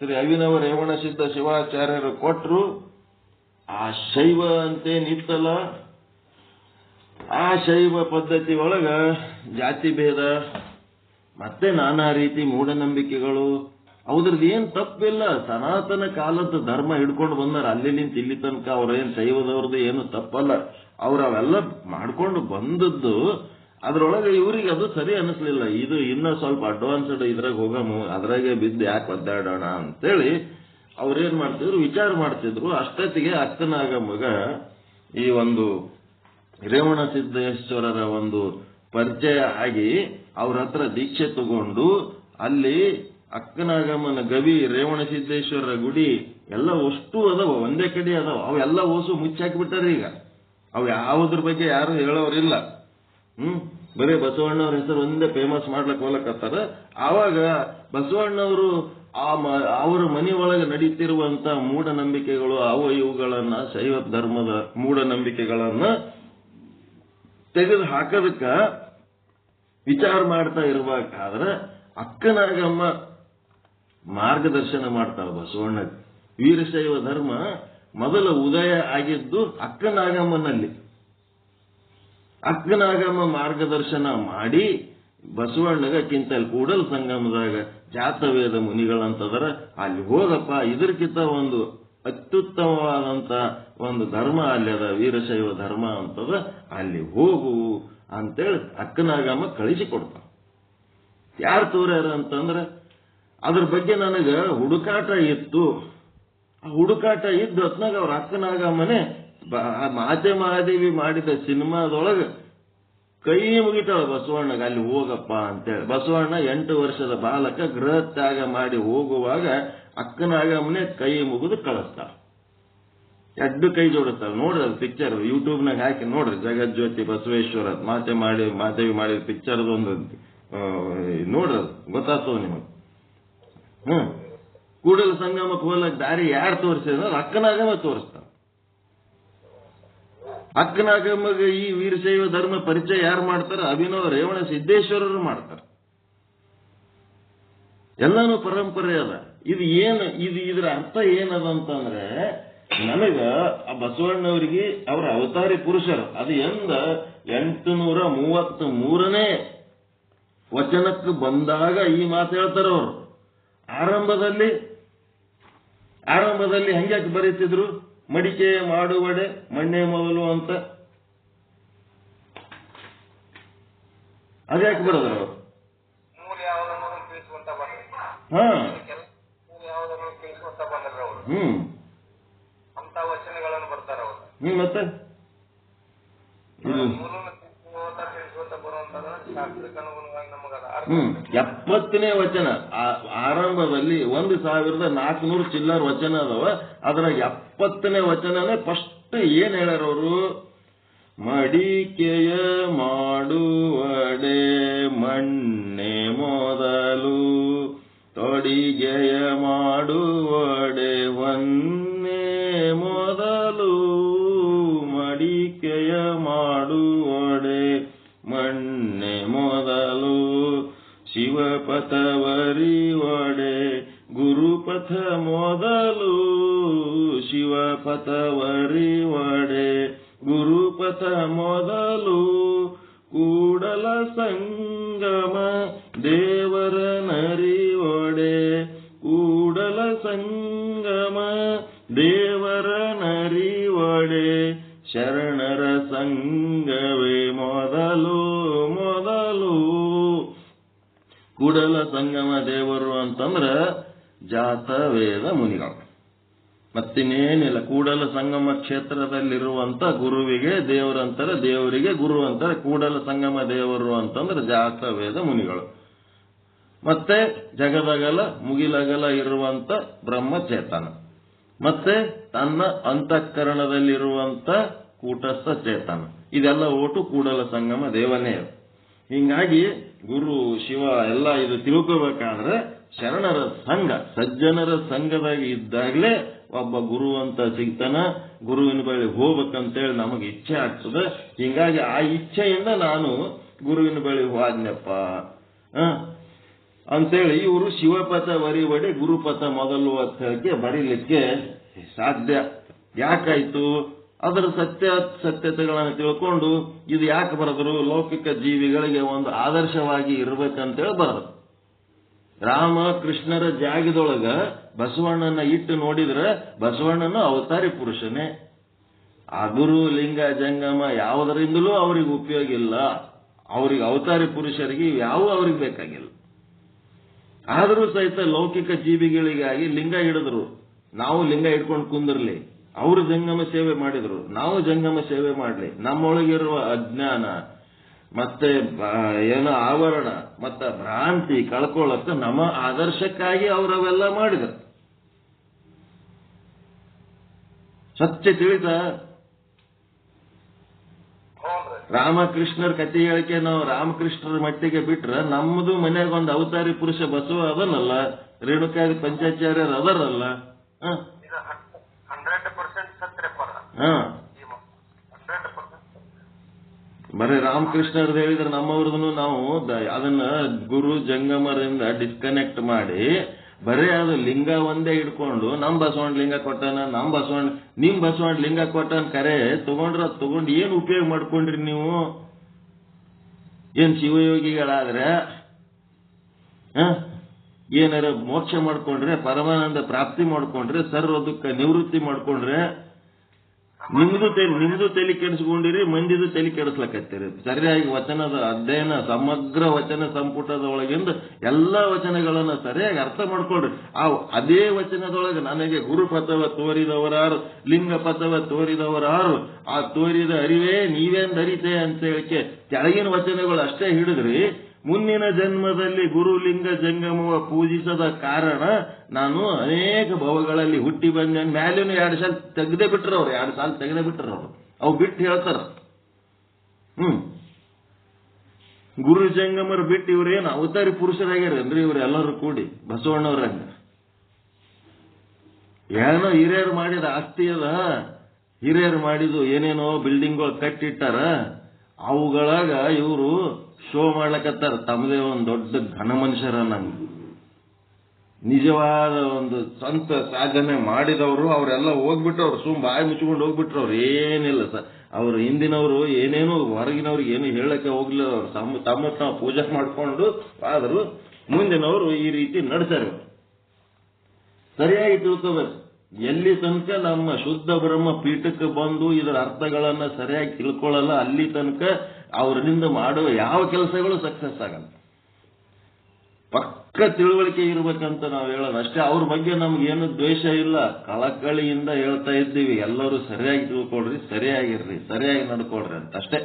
ಶ್ರೀ ಅಭಿನವ ರೇವಣ ಸಿದ್ಧ ಶಿವಾಚಾರ್ಯರು ಕೊಟ್ರು. ಆ ಶೈವ ಅಂತೇನಿತ್ತಲ್ಲ, ಆ ಶೈವ ಪದ್ಧತಿ ಒಳಗ ಜಾತಿ ಭೇದ ಮತ್ತೆ ನಾನಾ ರೀತಿ ಮೂಢನಂಬಿಕೆಗಳು ಅವ್ರದ್ದು ಏನ್ ತಪ್ಪಿಲ್ಲ. ಸನಾತನ ಕಾಲದ ಧರ್ಮ ಹಿಡ್ಕೊಂಡು ಬಂದಾರ. ಅಲ್ಲಿ ನಿಂತ ಇಲ್ಲಿ ತನಕ ಅವ್ರೇನ್ ಶೈವದವ್ರದ್ದು ಏನು ತಪ್ಪಲ್ಲ. ಅವೆಲ್ಲ ಮಾಡ್ಕೊಂಡು ಬಂದದ್ದು. ಅದ್ರೊಳಗೆ ಇವ್ರಿಗೆ ಅದು ಸರಿ ಅನಿಸ್ಲಿಲ್ಲ. ಇದು ಇನ್ನೂ ಸ್ವಲ್ಪ ಅಡ್ವಾನ್ಸ್ಡ್ ಇದ್ರಾಗ ಹೋಗಮು, ಅದ್ರಾಗೆ ಬಿದ್ದು ಯಾಕೆ ಒದ್ದಾಡೋಣ ಅಂತೇಳಿ ಅವ್ರೇನ್ ಮಾಡ್ತಿದ್ರು, ವಿಚಾರ ಮಾಡ್ತಿದ್ರು. ಅಷ್ಟೊತ್ತಿಗೆ ಅಕ್ಕನಾಗಮ್ಮಗ ಈ ಒಂದು ರೇವಣ ಸಿದ್ದೇಶ್ವರರ ಒಂದು ಪರಿಚಯ ಆಗಿ ಅವ್ರ ಹತ್ರ ದೀಕ್ಷೆ ತಗೊಂಡು ಅಲ್ಲಿ ಅಕ್ಕನಾಗಮ್ಮನ ಗವಿ ರೇವಣ ಸಿದ್ದೇಶ್ವರರ ಗುಡಿ ಎಲ್ಲ ಅಷ್ಟು ಅದಾವ, ಒಂದೇ ಕಡೆ ಅದಾವ. ಅವೆಲ್ಲ ಓಸು ಮುಚ್ಚಾಕಿಬಿಟ್ಟಾರ. ಈಗ ಅವು ಯಾವುದ್ರ ಬಗ್ಗೆ ಯಾರು ಹೇಳೋರಿಲ್ಲ. ಬರೀ ಬಸವಣ್ಣವ್ರ ಹೆಸರು ಒಂದೇ ಫೇಮಸ್ ಮಾಡ್ಲಕ್ ಹೋಲಕತ್ತಾರ. ಆವಾಗ ಬಸವಣ್ಣವರು ಅವರ ಮನೆ ಒಳಗೆ ನಡೀತಿರುವಂತ ಮೂಢನಂಬಿಕೆಗಳು ಅವು ಇವುಗಳನ್ನ, ಶೈವ ಧರ್ಮದ ಮೂಢನಂಬಿಕೆಗಳನ್ನ ತೆಗೆದು ಹಾಕೋದಕ್ಕ ವಿಚಾರ ಮಾಡ್ತಾ ಇರಬೇಕಾದ್ರೆ ಅಕ್ಕನಾಗಮ್ಮ ಮಾರ್ಗದರ್ಶನ ಮಾಡ್ತಾಳ ಬಸವಣ್ಣ. ವೀರಶೈವ ಧರ್ಮ ಮೊದಲ ಉದಯ ಆಗಿದ್ದು ಅಕ್ಕನಾಗಮ್ಮನಲ್ಲಿ. ಅಕ್ಕನಾಗಮ್ಮ ಮಾರ್ಗದರ್ಶನ ಮಾಡಿ ಬಸವಣ್ಣಗಕ್ಕಿಂತ ಕೂಡಲ ಸಂಗಮದಾಗ ಜಾತವೇದ ಮುನಿಗಳಂತದರ ಅಲ್ಲಿ ಹೋಗಪ್ಪ, ಇದಕ್ಕಿಂತ ಒಂದು ಅತ್ಯುತ್ತಮವಾದಂತ ಒಂದು ಧರ್ಮ ಅಲ್ಲಿ ಅದ, ವೀರಶೈವ ಧರ್ಮ ಅಂತದ, ಅಲ್ಲಿ ಹೋಗು ಅಂತೇಳಿ ಅಕ್ಕನಾಗಮ್ಮ ಕಳಿಸಿಕೊಡ್ತಾಳ. ಯಾರು ತೋರ್ಯಾರ ಅಂತಂದ್ರೆ ಅದ್ರ ಬಗ್ಗೆ ನನಗ ಹುಡುಕಾಟ ಇತ್ತು. ಆ ಹುಡುಕಾಟ ಇದ್ದ ಹೊತ್ನಾಗ ಅವ್ರ ಅಕ್ಕನಾಗಮ್ಮನೆ ಮಾತೆ ಮಹಾದೇವಿ ಮಾಡಿದ ಸಿನಿಮಾದೊಳಗ ಕೈ ಮುಗಿತಾಳ ಬಸವಣ್ಣಗ, ಅಲ್ಲಿ ಹೋಗಪ್ಪ ಅಂತೇಳಿ. ಬಸವಣ್ಣ 8 ವರ್ಷದ ಬಾಲಕ ಗೃಹ ತ್ಯಾಗ ಮಾಡಿ ಹೋಗುವಾಗ ಅಕ್ಕನಾಗಮ್ಮನೆ ಕೈ ಮುಗಿದು ಕಳಿಸ್ತಾಳ. 2 ಕೈ ಜೋಡಿಸ್ತಾಳ. ನೋಡ್ರಿ ಅದು ಪಿಕ್ಚರ್ ಯೂಟ್ಯೂಬ್ನಾಗ ಹಾಕಿ ನೋಡ್ರಿ. ಜಗಜ್ಯೋತಿ ಬಸವೇಶ್ವರ ಮಾದೇವಿ ಮಾಡಿದ ಪಿಕ್ಚರ್ದು ಒಂದು ನೋಡ್ರಿ, ಅದು ಗೊತ್ತಾಗ್ತವ ನಿಮಗೆ. ಕೂಡಲ ಸಂಗಮಕ್ಕೆ ಹೋಗ್ಲಕ್ ದಾರಿ ಯಾರು ತೋರಿಸಿದ್ರೆ ಅಕ್ಕನಾಗಮ್ಮ ತೋರಿಸ್ತಾಳ. ಅಕ್ಕನಾಗಮ್ಮಗೆ ಈ ವೀರಶೈವ ಧರ್ಮ ಪರಿಚಯ ಯಾರು ಮಾಡ್ತಾರ? ಅಭಿನವ ರೇವಣ ಸಿದ್ದೇಶ್ವರರು ಮಾಡ್ತಾರ. ಎಲ್ಲಾನು ಪರಂಪರೆ ಅದ. ಇದ್ರ ಅರ್ಥ ಏನದಂತಂದ್ರೆ ನನಗ ಆ ಬಸವಣ್ಣವರಿಗೆ ಅವರ ಅವತಾರಿ ಪುರುಷರು ಅದು 833ನೇ ವಚನಕ್ಕೆ ಬಂದಾಗ ಈ ಮಾತು ಹೇಳ್ತಾರ ಅವರು. ಆರಂಭದಲ್ಲಿ ಹಂಗ್ಯಾಕೆ ಬರೀತಿದ್ರು? ಮಡಿಕೆ ಮಾಡುವಡೆ ಮಣ್ಣೆ ಮೊದಲು ಅಂತ. ಅದ್ಯಾಕೆ ಬರೋದ್ರ ಅವರು? ಮತ್ತೆ 70ನೇ ವಚನ ಆರಂಭದಲ್ಲಿ 1400 ಚಿಲ್ಲರ್ ವಚನ ಅದಾವ. ಅದ್ರ 70ನೇ ವಚನನೇ ಫಸ್ಟ್ ಏನ್ ಹೇಳ್ಯಾರ ಅವರು? ಮಡಿಕೆಯ ಮಾಡುವಡೆ ಮಣ್ಣೆ ಮೊದಲು ತೊಡಿಗೆಯ ಮಾಡುವಡೆ ವನ್ನೆ ಮೊದಲು ಮಡಿಕೆಯ ಮಾಡುವಡೆ ಮಣ್ಣೆ ಮೊದಲು ಶಿವಪಥವರಿವಡೆ ಗುರುಪಥ ಮೊದಲು ಶಿವಪಥವರಿವಡೆ ಗುರುಪಥ ಮೊದಲು ಕೂಡಲ ಸಂಗಮ ದೇವರ ನರಿವಡೆ ಕೂಡಲ ಸಂಗಮ ದೇವರ ನರಿವಡೆ ಶರಣರ ಸಂಗವೇ ಮೊದಲು ಮೊದಲು. ಕೂಡಲ ಸಂಗಮ ದೇವರು ಅಂತಂದ್ರ ಜಾತವೇದ ಮುನಿಗಳು, ಮತ್ತಿನ್ನೇನಿಲ್ಲ. ಕೂಡಲ ಸಂಗಮ ಕ್ಷೇತ್ರದಲ್ಲಿರುವಂತ ಗುರುವಿಗೆ ದೇವರಂತಾರೆ, ದೇವರಿಗೆ ಗುರು ಅಂತಾರೆ. ಕೂಡಲ ಸಂಗಮ ದೇವರು ಅಂತಂದ್ರೆ ಜಾತವೇದ ಮುನಿಗಳು. ಮತ್ತೆ ಜಗದಗಲ ಮುಗಿಲಗಲ ಇರುವಂತ ಬ್ರಹ್ಮಚೇತನ, ಮತ್ತೆ ತನ್ನ ಅಂತಃಕರಣದಲ್ಲಿರುವಂತ ಕೂಟಸ್ಥ ಚೇತನ, ಇದೆಲ್ಲ ಒಟ್ಟು ಕೂಡಲ ಸಂಗಮ ದೇವನೇ. ಹಿಂಗಾಗಿ ಗುರು ಶಿವ ಎಲ್ಲ ಇದು ತಿಳ್ಕೋಬೇಕಾದ್ರೆ ಶರಣರ ಸಂಘ, ಸಜ್ಜನರ ಸಂಘದಾಗ ಇದ್ದಾಗಲೇ ಒಬ್ಬ ಗುರು ಅಂತ ಸಿಗ್ತಾನ. ಗುರುವಿನ ಬಳಿ ಹೋಗ್ಬೇಕಂತೇಳಿ ನಮಗೆ ಇಚ್ಛೆ ಆಗ್ತದೆ. ಹಿಂಗಾಗಿ ಆ ಇಚ್ಛೆಯಿಂದ ನಾನು ಗುರುವಿನ ಬಳಿ ಹೋದ್ನಪ್ಪ ಅಂತೇಳಿ ಇವರು ಶಿವಪಥ ವರಿವಡೆ ಗುರುಪಥ ಮೊದಲು ಅಂತ ಹೇಳಿಕೆ ಬರೀಲಿಕ್ಕೆ ಸಾಧ್ಯ. ಯಾಕಾಯ್ತು? ಅದರ ಸತ್ಯತೆಗಳನ್ನು ತಿಳ್ಕೊಂಡು ಇದು ಯಾಕೆ ಬರೆದ್ರು? ಲೌಕಿಕ ಜೀವಿಗಳಿಗೆ ಒಂದು ಆದರ್ಶವಾಗಿ ಇರ್ಬೇಕಂತೇಳಿ ಬರೆದ್ರು. ರಾಮ ಕೃಷ್ಣರ ಜಾಗದೊಳಗ ಬಸವಣ್ಣನ ಇಟ್ಟು ನೋಡಿದ್ರೆ ಬಸವಣ್ಣನ ಅವತಾರಿ ಪುರುಷನೇ. ಆ ಗುರು ಲಿಂಗ ಜಂಗಮ ಯಾವುದರಿಂದಲೂ ಅವ್ರಿಗೆ ಉಪಯೋಗ ಇಲ್ಲ. ಅವ್ರಿಗೆ ಅವತಾರಿ ಪುರುಷರಿಗೆ ಯಾವ ಅವ್ರಿಗೆ ಬೇಕಾಗಿಲ್ಲ. ಆದರೂ ಸಹಿತ ಲೌಕಿಕ ಜೀವಿಗಳಿಗಾಗಿ ಲಿಂಗ ಹಿಡಿದ್ರು. ನಾವು ಲಿಂಗ ಹಿಡ್ಕೊಂಡು ಕುಂದಿರ್ಲಿ. ಅವರು ಜಂಗಮ ಸೇವೆ ಮಾಡಿದ್ರು, ನಾವು ಜಂಗಮ ಸೇವೆ ಮಾಡಲಿ. ನಮ್ಮೊಳಗಿರುವ ಅಜ್ಞಾನ ಮತ್ತೆ ಏನೋ ಆವರಣ ಮತ್ತೆ ಭ್ರಾಂತಿ ಕಳ್ಕೊಳ್ಳಕ್ಕ ನಮ್ಮ ಆದರ್ಶಕ್ಕಾಗಿ ಅವರವೆಲ್ಲ ಮಾಡಿದರು. ಸತ್ಯ ತಿಳಿತ ರಾಮಕೃಷ್ಣರ ಕಥೆ ಹೇಳಿಕೆ ನಾವು ರಾಮಕೃಷ್ಣರ ಮಟ್ಟಿಗೆ ಬಿಟ್ರೆ ನಮ್ಮದು ಮನ್ಯಾಗ ಒಂದು ಅವತಾರಿ ಪುರುಷ ಬಸವ ಅದನ್ನಲ್ಲ, ರೇಣುಕಾದಿ ಪಂಚಾಚಾರ್ಯರು ಅದರಲ್ಲ. ಬರೀ ರಾಮಕೃಷ್ಣರ್ದು ಹೇಳಿದ್ರೆ ನಮ್ಮವ್ರದನ್ನು ನಾವು ಅದನ್ನ ಗುರು ಜಂಗಮರಿಂದ ಡಿಸ್ಕನೆಕ್ಟ್ ಮಾಡಿ ಬರೀ ಅದು ಲಿಂಗ ಒಂದೇ ಹಿಡ್ಕೊಂಡು ನಮ್ ಬಸವಣ್ಣ ಲಿಂಗ ಕೊಟ್ಟಾನ, ನಿಮ್ ಬಸವಣ್ಣ ಲಿಂಗ ಕೊಟ್ಟಾನ ಕರೆ ತಗೊಂಡು ಏನ್ ಉಪಯೋಗ ಮಾಡ್ಕೊಂಡ್ರಿ ನೀವು? ಏನ್ ಶಿವಯೋಗಿಗಳಾದ್ರೆ ಏನಾರ ಮೋಕ್ಷ ಮಾಡ್ಕೊಂಡ್ರೆ, ಪರಮಾನಂದ ಪ್ರಾಪ್ತಿ ಮಾಡ್ಕೊಂಡ್ರೆ, ಸರ್ವ ದುಃಖ ನಿವೃತ್ತಿ ಮಾಡ್ಕೊಂಡ್ರೆ ನಿಮ್ದು ತಲೆ ಕೆಡಿಸ್ಕೊಂಡಿರಿ, ಮಂದಿದು ತಲೆ ಕೆಡಿಸ್ಲಕತ್ತೀರಿ. ಸರಿಯಾಗಿ ವಚನದ ಅಧ್ಯಯನ, ಸಮಗ್ರ ವಚನ ಸಂಪುಟದ ಒಳಗಿಂದ ಎಲ್ಲಾ ವಚನಗಳನ್ನ ಸರಿಯಾಗಿ ಅರ್ಥ ಮಾಡ್ಕೊಳ್ರಿ. ಅದೇ ವಚನದೊಳಗೆ ನನಗೆ ಗುರುಪಥವ ತೋರಿದವರಾರು, ಲಿಂಗ ಪಥವ ತೋರಿದವರಾರು, ಆ ತೋರಿದ ಅರಿವೇ ನೀವೇನ್ ಅರಿತೆ ಅಂತ ಹೇಳಿಕೆ ಕೆಳಗಿನ ವಚನಗಳು ಅಷ್ಟೇ ಹಿಡಿದ್ರಿ. ಮುಂದಿನ ಜನ್ಮದಲ್ಲಿ ಗುರುಲಿಂಗ ಜಂಗಮವ ಪೂಜಿಸದ ಕಾರಣ ನಾನು ಅನೇಕ ಭವಗಳಲ್ಲಿ ಹುಟ್ಟಿ ಬಂದ ಮ್ಯಾಲೇನು 2 ಸಾಲ ತೆಗೆದೇ ಬಿಟ್ರವ್ರು, 2 ಸಾಲ ತೆಗೆದೇ ಬಿಟ್ರವ್ರು. ಅವು ಬಿಟ್ಟು ಹೇಳ್ತಾರ. ಗುರು ಜಂಗಮರು ಬಿಟ್ಟು ಇವ್ರೇನು ಅವತಾರಿ ಪುರುಷರಾಗ್ಯಾರೇನ್ರಿ ಇವರೆಲ್ಲರೂ ಕೂಡಿ ಬಸವಣ್ಣವ್ರಂಗ? ಏನೋ ಹಿರಿಯರು ಮಾಡಿದ ಆಸ್ತಿ ಅದ, ಹಿರಿಯರು ಮಾಡಿದ್ದು ಏನೇನೋ ಬಿಲ್ಡಿಂಗ್ಗಳು ಕಟ್ಟಿಟ್ಟಾರ, ಅವುಗಳಾಗ ಇವರು ಶೋ ಮಾಡ್ಲಕತ್ತಾರ ತಮ್ಮದೇ ಒಂದು ದೊಡ್ಡ ಘನ ಮನುಷ್ಯರ. ನಂಗೆ ನಿಜವಾದ ಒಂದು ಸ್ವಂತ ಸಾಧನೆ ಮಾಡಿದವರು ಅವರೆಲ್ಲ ಹೋಗ್ಬಿಟ್ಟವ್ರು, ಬಾಯಿ ಮುಚ್ಕೊಂಡು ಹೋಗ್ಬಿಟ್ರು. ಅವ್ರು ಏನಿಲ್ಲ ಸರ್, ಅವ್ರು ಹಿಂದಿನವರು ಏನೇನು ಹೊರಗಿನವ್ರಿಗೆ ಏನು ಹೇಳಕ್ಕೆ ಹೋಗ್ಲಿಲ್ಲ. ಅವ್ರು ತಮ್ಮ ತಾವು ಪೂಜೆ ಮಾಡ್ಕೊಂಡು ಆದರೂ ಮುಂದಿನವರು ಈ ರೀತಿ ನಡೆಸ್ಯಾರ. ಸರಿಯಾಗಿ ತಿಳ್ಕೋಬೇಕು. ಎಲ್ಲಿ ತನಕ ನಮ್ಮ ಶುದ್ಧ ಬ್ರಹ್ಮ ಪೀಠಕ್ಕೆ ಬಂದು ಇದರ ಅರ್ಥಗಳನ್ನ ಸರಿಯಾಗಿ ತಿಳ್ಕೊಳ್ಳಲ್ಲ, ಅಲ್ಲಿ ತನಕ ಅವರಿಂದ ಮಾಡುವ ಯಾವ ಕೆಲಸಗಳು ಸಕ್ಸಸ್ ಆಗಲ್ಲ. ಪಕ್ಕ ತಿಳುವಳಿಕೆ ಇರ್ಬೇಕಂತ ನಾವು ಹೇಳೋದು ಅಷ್ಟೇ. ಅವ್ರ ಬಗ್ಗೆ ನಮ್ಗೇನು ದ್ವೇಷ ಇಲ್ಲ, ಕಳಕಳಿಯಿಂದ ಹೇಳ್ತಾ ಇದ್ದೀವಿ. ಎಲ್ಲರೂ ಸರಿಯಾಗಿ ತಿಳ್ಕೊಳ್ರಿ, ಸರಿಯಾಗಿರ್ರಿ, ಸರಿಯಾಗಿ ನಡ್ಕೊಳ್ರಿ ಅಂತ ಅಷ್ಟೇ.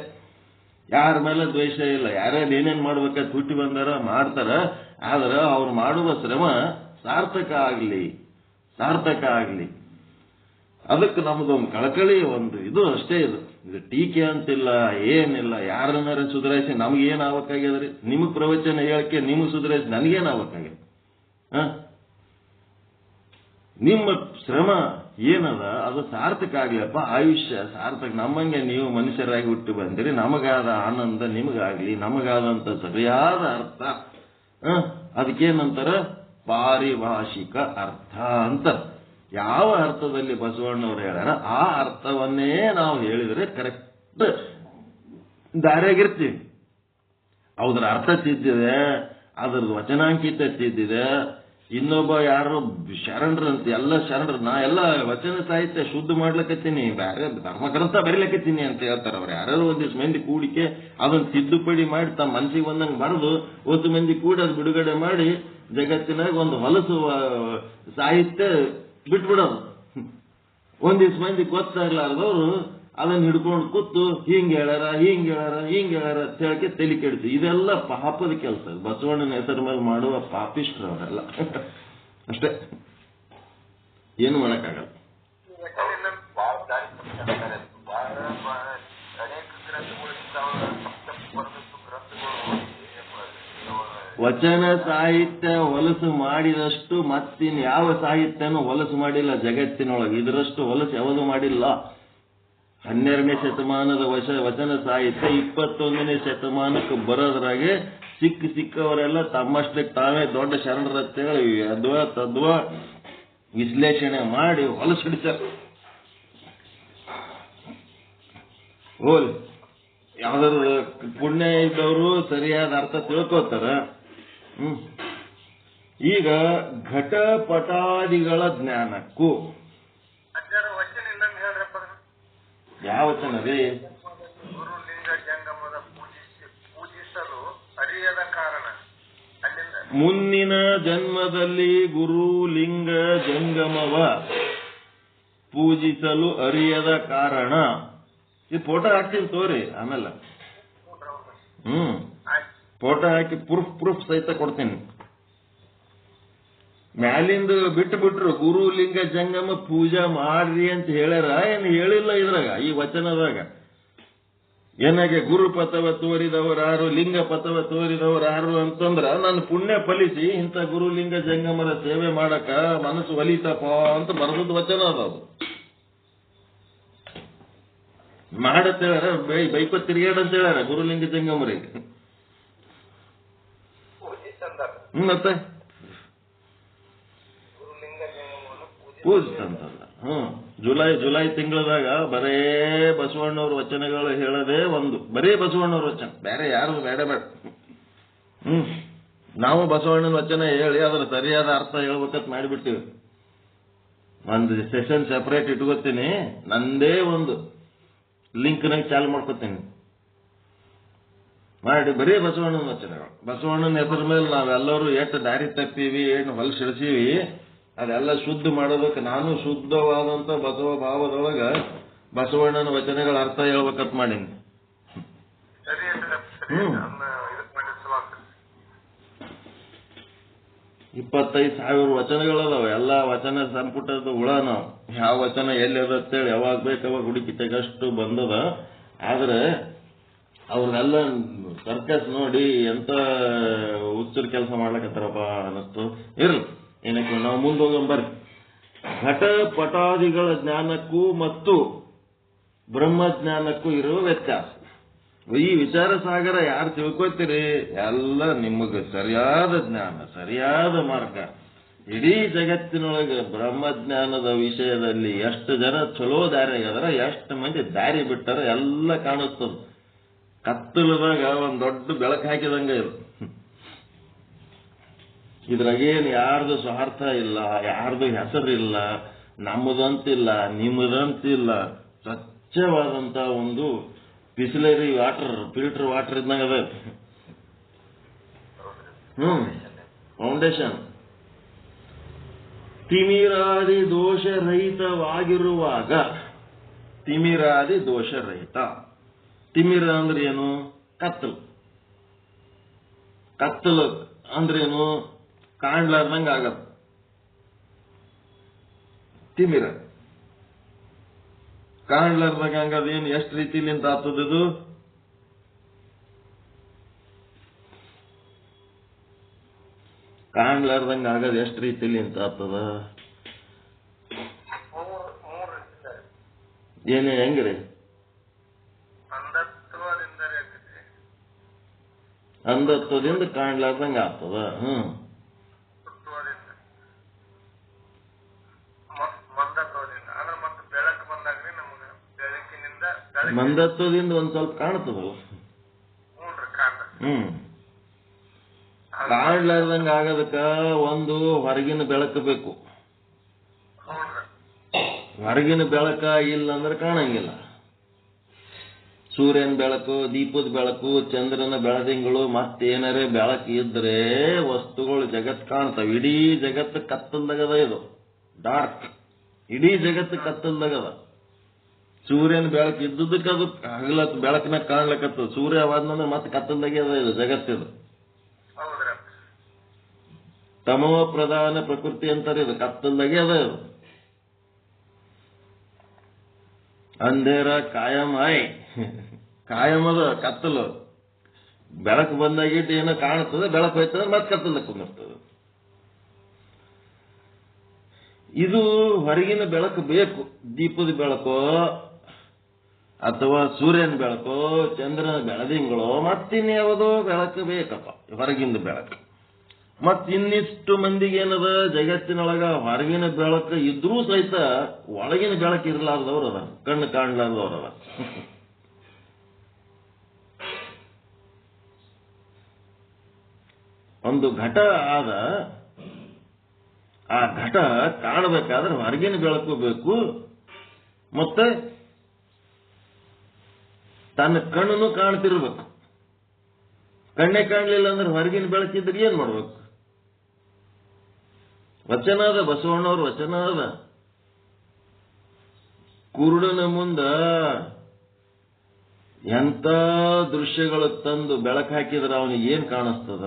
ಯಾರ ಮೇಲೆ ದ್ವೇಷ ಇಲ್ಲ. ಯಾರ್ಯಾರು ಏನೇನ್ ಮಾಡ್ಬೇಕ ತುಟ್ಟಿ ಬಂದಾರ ಮಾಡ್ತಾರ. ಆದ್ರೆ ಅವ್ರು ಮಾಡುವ ಶ್ರಮ ಸಾರ್ಥಕ ಆಗ್ಲಿ. ಅದಕ್ಕೆ ನಮ್ದೊಂದು ಕಳಕಳಿ ಒಂದು ಇದು ಅಷ್ಟೇ. ಇದು ಟೀಕೆ ಅಂತಿಲ್ಲ, ಏನಿಲ್ಲ. ಯಾರನ್ನಾರ ಸುಧಾರಿಸಿ ನಮ್ಗೇನ್ ಆಗ್ಬೇಕಾಗ್ಯದ್ರಿ? ನಿಮಗ್ ಪ್ರವಚನ ಹೇಳಕ್ಕೆ ನಿಮಗ್ ಸುಧಾರಿಸಿ ನನಗೇನ್ ಆಗ್ಬೇಕಾಗ್ಯದ? ನಿಮ್ಮ ಶ್ರಮ ಏನದ ಅದು ಸಾರ್ಥಕ ಆಗ್ಲಪ್ಪ. ಆಯುಷ್ಯ ಸಾರ್ಥಕ. ನಮ್ಮಂಗೆ ನೀವು ಮನುಷ್ಯರಾಗಿ ಹುಟ್ಟು ಬಂದಿರಿ, ನಮಗಾದ ಆನಂದ ನಿಮಗಾಗ್ಲಿ. ನಮಗಾದಂತ ಸರಿಯಾದ ಅರ್ಥ ಅದಕ್ಕೇನಂತಾರ? ಪಾರಿಭಾಷಿಕ ಅರ್ಥ ಅಂತ. ಯಾವ ಅರ್ಥದಲ್ಲಿ ಬಸವಣ್ಣವ್ರು ಹೇಳ್ಯಾರ ಆ ಅರ್ಥವನ್ನೇ ನಾವು ಹೇಳಿದ್ರೆ ಕರೆಕ್ಟ್ ದಾರಿಯಾಗಿರ್ತೀವಿ. ಅದರ ಅರ್ಥ ತಿದ್ದಿದೆ, ಅದ್ರದ್ದು ವಚನಾಂಕಿತ ತಿದ್ದಿದೆ. ಇನ್ನೊಬ್ಬ ಯಾರು ಶರಣರಂತ ಎಲ್ಲ ಶರಣರು, ನಾ ಎಲ್ಲ ವಚನ ಸಾಹಿತ್ಯ ಶುದ್ಧ ಮಾಡ್ಲಕತ್ತೀನಿ, ಬೇರೆ ಧರ್ಮಗ್ರಂಥ ಬರೀಲಕತ್ತೀನಿ ಅಂತ ಹೇಳ್ತಾರ. ಅವ್ರು ಯಾರು ಒಂದಿಷ್ಟು ಮಂದಿ ಕೂಡಿಕೆ ಅದನ್ನ ತಿದ್ದುಪಡಿ ಮಾಡಿ ತಮ್ಮ ಮನಸ್ಸಿಗೆ ಬಂದಂಗೆ ಬರೆದು ಒಂದು ಮಂದಿ ಕೂಡಿ ಅದು ಬಿಡುಗಡೆ ಮಾಡಿ ಜಗತ್ತಿನಾಗ ಒಂದು ಹೊಲಸು ಸಾಹಿತ್ಯ ಬಿಟ್ಬಿಡೋದು. ಒಂದಿಷ್ಟು ಮಂದಿ ಗೊತ್ತಾಗ್ಲಾರ್ದವ್ರು ಅದನ್ನ ಹಿಡ್ಕೊಂಡು ಕೂತು ಹಿಂಗ್ ಹೇಳ್ಯಾರ ಅಂತ ಹೇಳಕ್ಕೆ ತಲೆ ಕೆಡ್ತು. ಇದೆಲ್ಲ ಪಾಪದ ಕೆಲಸ. ಬಸವಣ್ಣನ ಹೆಸರ ಮೇಲೆ ಮಾಡುವ ಪಾಪಿಷ್ಟ್ರು ಅವರೆಲ್ಲ. ಅಷ್ಟೇ, ಏನು ಮಾಡಕ್ಕಾಗಲ್ಲ. ವಚನ ಸಾಹಿತ್ಯ ಹೊಲಸು ಮಾಡಿದಷ್ಟು ಮತ್ತಿನ್ ಯಾವ ಸಾಹಿತ್ಯನೂ ಹೊಲಸು ಮಾಡಿಲ್ಲ ಜಗತ್ತಿನೊಳಗೆ. ಇದರಷ್ಟು ಹೊಲಸು ಯಾವುದು ಮಾಡಿಲ್ಲ. 12ನೇ ಶತಮಾನದ ವಚನ ಸಾಹಿತ್ಯ 21ನೇ ಶತಮಾನಕ್ಕೆ ಬರೋದ್ರಾಗೆ ಸಿಕ್ಕವರೆಲ್ಲ ತಮ್ಮಷ್ಟಕ್ಕೆ ತಾವೇ ದೊಡ್ಡ ಶರಣರತ್ತೇಳಿ ತದ್ವ ವಿಶ್ಲೇಷಣೆ ಮಾಡಿ ಹೊಲಸಿಡ್ತಾರೆ. ಹೋಲಿ ಯಾವ್ದಾದ್ರು ಪುಣ್ಯ ಇದ್ದವರು ಸರಿಯಾದ ಅರ್ಥ ತಿಳ್ಕೋತಾರ. ಈಗ ಘಟಪಟಾದಿಗಳ ಜ್ಞಾನಕ್ಕೂ ಯಾವ ವಚನ ರೀ? ಗುರು ಲಿಂಗ ಜಂಗಮದ ಪೂಜಿಸಲು ಅರಿಯದ ಕಾರಣ. ಮುಂದಿನ ಜನ್ಮದಲ್ಲಿ ಗುರು ಲಿಂಗ ಜಂಗಮವ ಪೂಜಿಸಲು ಅರಿಯದ ಕಾರಣ. ಇದು ಫೋಟೋ ಹಾಕ್ತೀನಿ ತೋರಿ ಆಮೇಲೆ. ಫೋಟೋ ಹಾಕಿ ಪ್ರೂಫ್ ಸಹಿತ ಕೊಡ್ತೀನಿ. ಮ್ಯಾಲಿಂದ ಬಿಟ್ರು ಗುರು ಲಿಂಗ ಜಂಗಮ ಪೂಜಾ ಮಾಡ್ರಿ ಅಂತ ಹೇಳ್ಯಾರ. ಏನು ಹೇಳಿಲ್ಲ ಇದ್ರಾಗ ಈ ವಚನದಾಗ. ಏನಾಗೆ ಗುರು ಪಥವ ತೋರಿದವರಾರು ಲಿಂಗ ಪಥವ ತೋರಿದವರಾರು ಅಂತಂದ್ರ ನನ್ನ ಪುಣ್ಯ ಫಲಿಸಿ ಇಂಥ ಗುರು ಲಿಂಗ ಜಂಗಮರ ಸೇವೆ ಮಾಡಕ ಮನಸ್ಸು ಒಲಿತಪ್ಪ ಅಂತ ಬರೆದದ್ದು ವಚನ ಅದಾವು. ಮಾಡತ್ ಹೇಳ್ಯಾರ, ಬೈಕ ತಿರುಗಾಡ ಅಂತ ಹೇಳ್ಯಾರ ಗುರುಲಿಂಗ ಜಂಗಮರಿಗೆ. ಮತ್ತೆ ಪೂಜಿಸ್ತಂತಲ್ಲ. ಜುಲೈ ತಿಂಗಳದಾಗ ಬರೇ ಬಸವಣ್ಣವ್ರ ವಚನಗಳು ಹೇಳದೆ ಒಂದು, ಬರೇ ಬಸವಣ್ಣವ್ರ ವಚನ, ಬೇರೆ ಯಾರು ಬೇಡ. ನಾವು ಬಸವಣ್ಣನ ವಚನ ಹೇಳಿ ಅದ್ರ ಸರಿಯಾದ ಅರ್ಥ ಹೇಳ್ಬೇಕಂತ ಮಾಡಿಬಿಡ್ತೀವಿ. ಒಂದು ಸೆಷನ್ ಸೆಪರೇಟ್ ಇಟ್ಕೋತೀನಿ, ನಂದೇ ಒಂದು ಲಿಂಕ್ನಾಗ ಚಾಲು ಮಾಡ್ಕೋತೀನಿ ಮಾಡಿ ಬರೀ ಬಸವಣ್ಣನ ವಚನಗಳು. ಬಸವಣ್ಣನ ಹೆಸರ ಮೇಲೆ ನಾವೆಲ್ಲರೂ ಎಷ್ಟು ದಾರಿ ತಪ್ಪೀವಿ, ಏನು ಹೊಲಸಿಡಿಸೀವಿ, ಅದೆಲ್ಲ ಶುದ್ಧ ಮಾಡೋದಕ್ಕೆ ನಾನು ಶುದ್ಧವಾದಂತ ಬಸವ ಭಾವದೊಳಗ ಬಸವಣ್ಣನ ವಚನಗಳ ಅರ್ಥ ಹೇಳ್ಬೇಕಂತ ಮಾಡೀನಿ. 25,000 ವಚನಗಳದಾವ. ಎಲ್ಲ ವಚನ ಸಂಪುಟದ ಹುಳ ನಾವು. ಯಾವ ವಚನ ಎಲ್ಲಿ ಅದಂತೇಳಿ ಯಾವಾಗ ಬೇಕು ಅವಾಗ ಹುಡುಕಿ ತೆಗಷ್ಟು ಬಂದದ. ಆದ್ರೆ ಅವ್ರನ್ನೆಲ್ಲ ಸರ್ಕಸ್ ನೋಡಿ ಎಂತ ಹುಚ್ಚರ ಕೆಲಸ ಮಾಡ್ಲಕತ್ತಾರಪ್ಪ ಅನ್ನಿಸ್ತು. ಇರ್ಲಿ, ಏನಕ್ಕೆ ನಾವು ಮುಂದೆ ಹೋಗೋಣ ಬರ್ರಿ. ಘಟಪಟಾದಿಗಳ ಜ್ಞಾನಕ್ಕೂ ಮತ್ತು ಬ್ರಹ್ಮಜ್ಞಾನಕ್ಕೂ ಇರುವ ವ್ಯತ್ಯಾಸ. ಈ ವಿಚಾರ ಸಾಗರ ಯಾರು ತಿಳ್ಕೊತೀರಿ ಎಲ್ಲ ನಿಮಗೆ ಸರಿಯಾದ ಜ್ಞಾನ, ಸರಿಯಾದ ಮಾರ್ಗ. ಇಡೀ ಜಗತ್ತಿನೊಳಗೆ ಬ್ರಹ್ಮಜ್ಞಾನದ ವಿಷಯದಲ್ಲಿ ಎಷ್ಟು ಜನ ಚಲೋ ದಾರಿ ಆಗ್ಯಾರ, ಎಷ್ಟು ಮಂದಿ ದಾರಿ ಬಿಟ್ಟಾರ ಎಲ್ಲ ಕಾಣಿಸ್ತದ. ಕತ್ತಲದಾಗ ಒಂದ್ ದೊಡ್ಡ ಬೆಳಕು ಹಾಕಿದಂಗ ಇದು. ಇದ್ರಾಗೇನು ಯಾರ್ದು ಸ್ವಾರ್ಥ ಇಲ್ಲ, ಯಾರ್ದು ಹೆಸರಿಲ್ಲ, ನಮ್ಮದಂತಿಲ್ಲ, ನಿಮ್ಮದಂತಿಲ್ಲ. ಸ್ವಚ್ಛವಾದಂತ ಒಂದು ಬಿಸ್ಲರಿ ವಾಟರ್, ಫಿಲ್ಟರ್ ವಾಟರ್ ಇದ್ದಂಗ ಅದ. ಫೌಂಡೇಶನ್ ತಿಮಿರಾದಿ ದೋಷರಹಿತವಾಗಿರುವಾಗ, ತಿಮಿರಾದಿ ದೋಷರಹಿತ. ತಿಮಿರ ಅಂದ್ರೆ ಏನು? ಕತ್ತಲು. ಕತ್ತಲು ಅಂದ್ರೇನು? ಕಾಣ್ಲಾರ್ದಂಗ ಆಗತ್ತ ತಿಮಿರ. ಕಾಣ್ಲಾರ್ದಾಗ ಹಂಗದೇನು ಎಷ್ಟು ರೀತಿಲಿಂದ ಆಗ್ತದಿದು? ಕಾಣ್ಲಾರ್ದಂಗ ಆಗದ ಎಷ್ಟು ರೀತಿಲಿಂದ ಆಗ್ತದ? ಏನೇ ಹೆಂಗ್ರಿ? ಅಂಧತ್ವದಿಂದ ಕಾಣ್ಲಾರ್ದಂಗ ಆಗ್ತದ. ಮಂದತ್ವದಿಂದ ಒಂದ್ ಸ್ವಲ್ಪ ಕಾಣ್ತದಲ್ಲ. ಕಾಣ್ಲಾರ್ದಂಗ ಆಗೋದಕ್ಕ ಒಂದು ಹೊರಗಿನ ಬೆಳಕು ಬೇಕು. ಹೊರಗಿನ ಬೆಳಕ ಇಲ್ಲ ಅಂದ್ರೆ ಕಾಣಂಗಿಲ್ಲ. ಸೂರ್ಯನ ಬೆಳಕು, ದೀಪದ ಬೆಳಕು, ಚಂದ್ರನ ಬೆಳದಿಂಗಳು ಮತ್ತೇನಾರೇ ಬೆಳಕು ಇದ್ರೆ ವಸ್ತುಗಳು ಜಗತ್ ಕಾಣ್ತಾವ. ಇಡೀ ಜಗತ್ತು ಕತ್ತಲ್ದಾಗದ. ಇದು ಡಾರ್ಕ್. ಇಡೀ ಜಗತ್ತು ಕತ್ತಲ್ದಾಗದ. ಸೂರ್ಯನ ಬೆಳಕು ಇದ್ದುದಕ್ಕೆ ಅದು ಹಗಲತ್ ಬೆಳಕಿನಾಗ ಕಾಣ್ಲಕತ್ತದ. ಸೂರ್ಯ ಆದ್ನಂದ್ರೆ ಮತ್ತೆ ಕತ್ತಲ್ದಾಗೆ ಅದ ಇದು ಜಗತ್ತಿದು. ತಮೋ ಪ್ರಧಾನ ಪ್ರಕೃತಿ ಅಂತಾರೆ. ಇದು ಕತ್ತಲ್ದಾಗೆ ಅದ. ಇದು ಅಂಧೇರ ಕಾಯಂ ಆಯ್ ಕಾಯಂ ಅದ ಕತ್ತಲು. ಬೆಳಕು ಬಂದಾಗಿಟ್ಟು ಏನೋ ಕಾಣ್ತದೆ, ಬೆಳಕು ಹೋಯ್ತದೆ, ಮತ್ತೆ ಕತ್ತಲಕ್ಕೆ ಕುಂದಿರ್ತದೆ. ಇದು ಹೊರಗಿನ ಬೆಳಕು ಬೇಕು. ದೀಪದ ಬೆಳಕು ಅಥವಾ ಸೂರ್ಯನ ಬೆಳಕು, ಚಂದ್ರನ ಬೆಳದಿಂಗಳು, ಮತ್ತಿನ್ಯಾವುದೋ ಬೆಳಕು ಬೇಕಪ್ಪ, ಹೊರಗಿನ ಬೆಳಕು. ಮತ್ತಿನ್ನಿಷ್ಟು ಮಂದಿಗೆ ಏನದ ಜಗತ್ತಿನೊಳಗ ಹೊರಗಿನ ಬೆಳಕು ಇದ್ರೂ ಸಹಿತ ಒಳಗಿನ ಬೆಳಕು ಇರಲಾರ್ದವ್ರು ಅದ, ಕಣ್ಣು ಕಾಣ್ಲಾರ್ದವ್ರು ಅದ. ಒಂದು ಘಟ ಆದ, ಆ ಘಟ ಕಾಣಬೇಕಾದ್ರೆ ಹೊರಗಿನ ಬೆಳಕು ಬೇಕು, ಮತ್ತೆ ತನ್ನ ಕಣ್ಣನ್ನು ಕಾಣ್ತಿರ್ಬೇಕು. ಕಣ್ಣೇ ಕಾಣಲಿಲ್ಲ ಅಂದ್ರೆ ಹೊರಗಿನ ಬೆಳಕಿದ್ರೆ ಏನ್ ಮಾಡ್ಬೇಕು? ವಚನ ಅದ, ಬಸವಣ್ಣವ್ರ ವಚನ ಅದ. ಕುರುಡನ ಮುಂದ ಎಂತ ದೃಶ್ಯಗಳು ತಂದು ಬೆಳಕು ಹಾಕಿದ್ರೆ ಅವನಿಗೆ ಏನ್ ಕಾಣಿಸ್ತದ?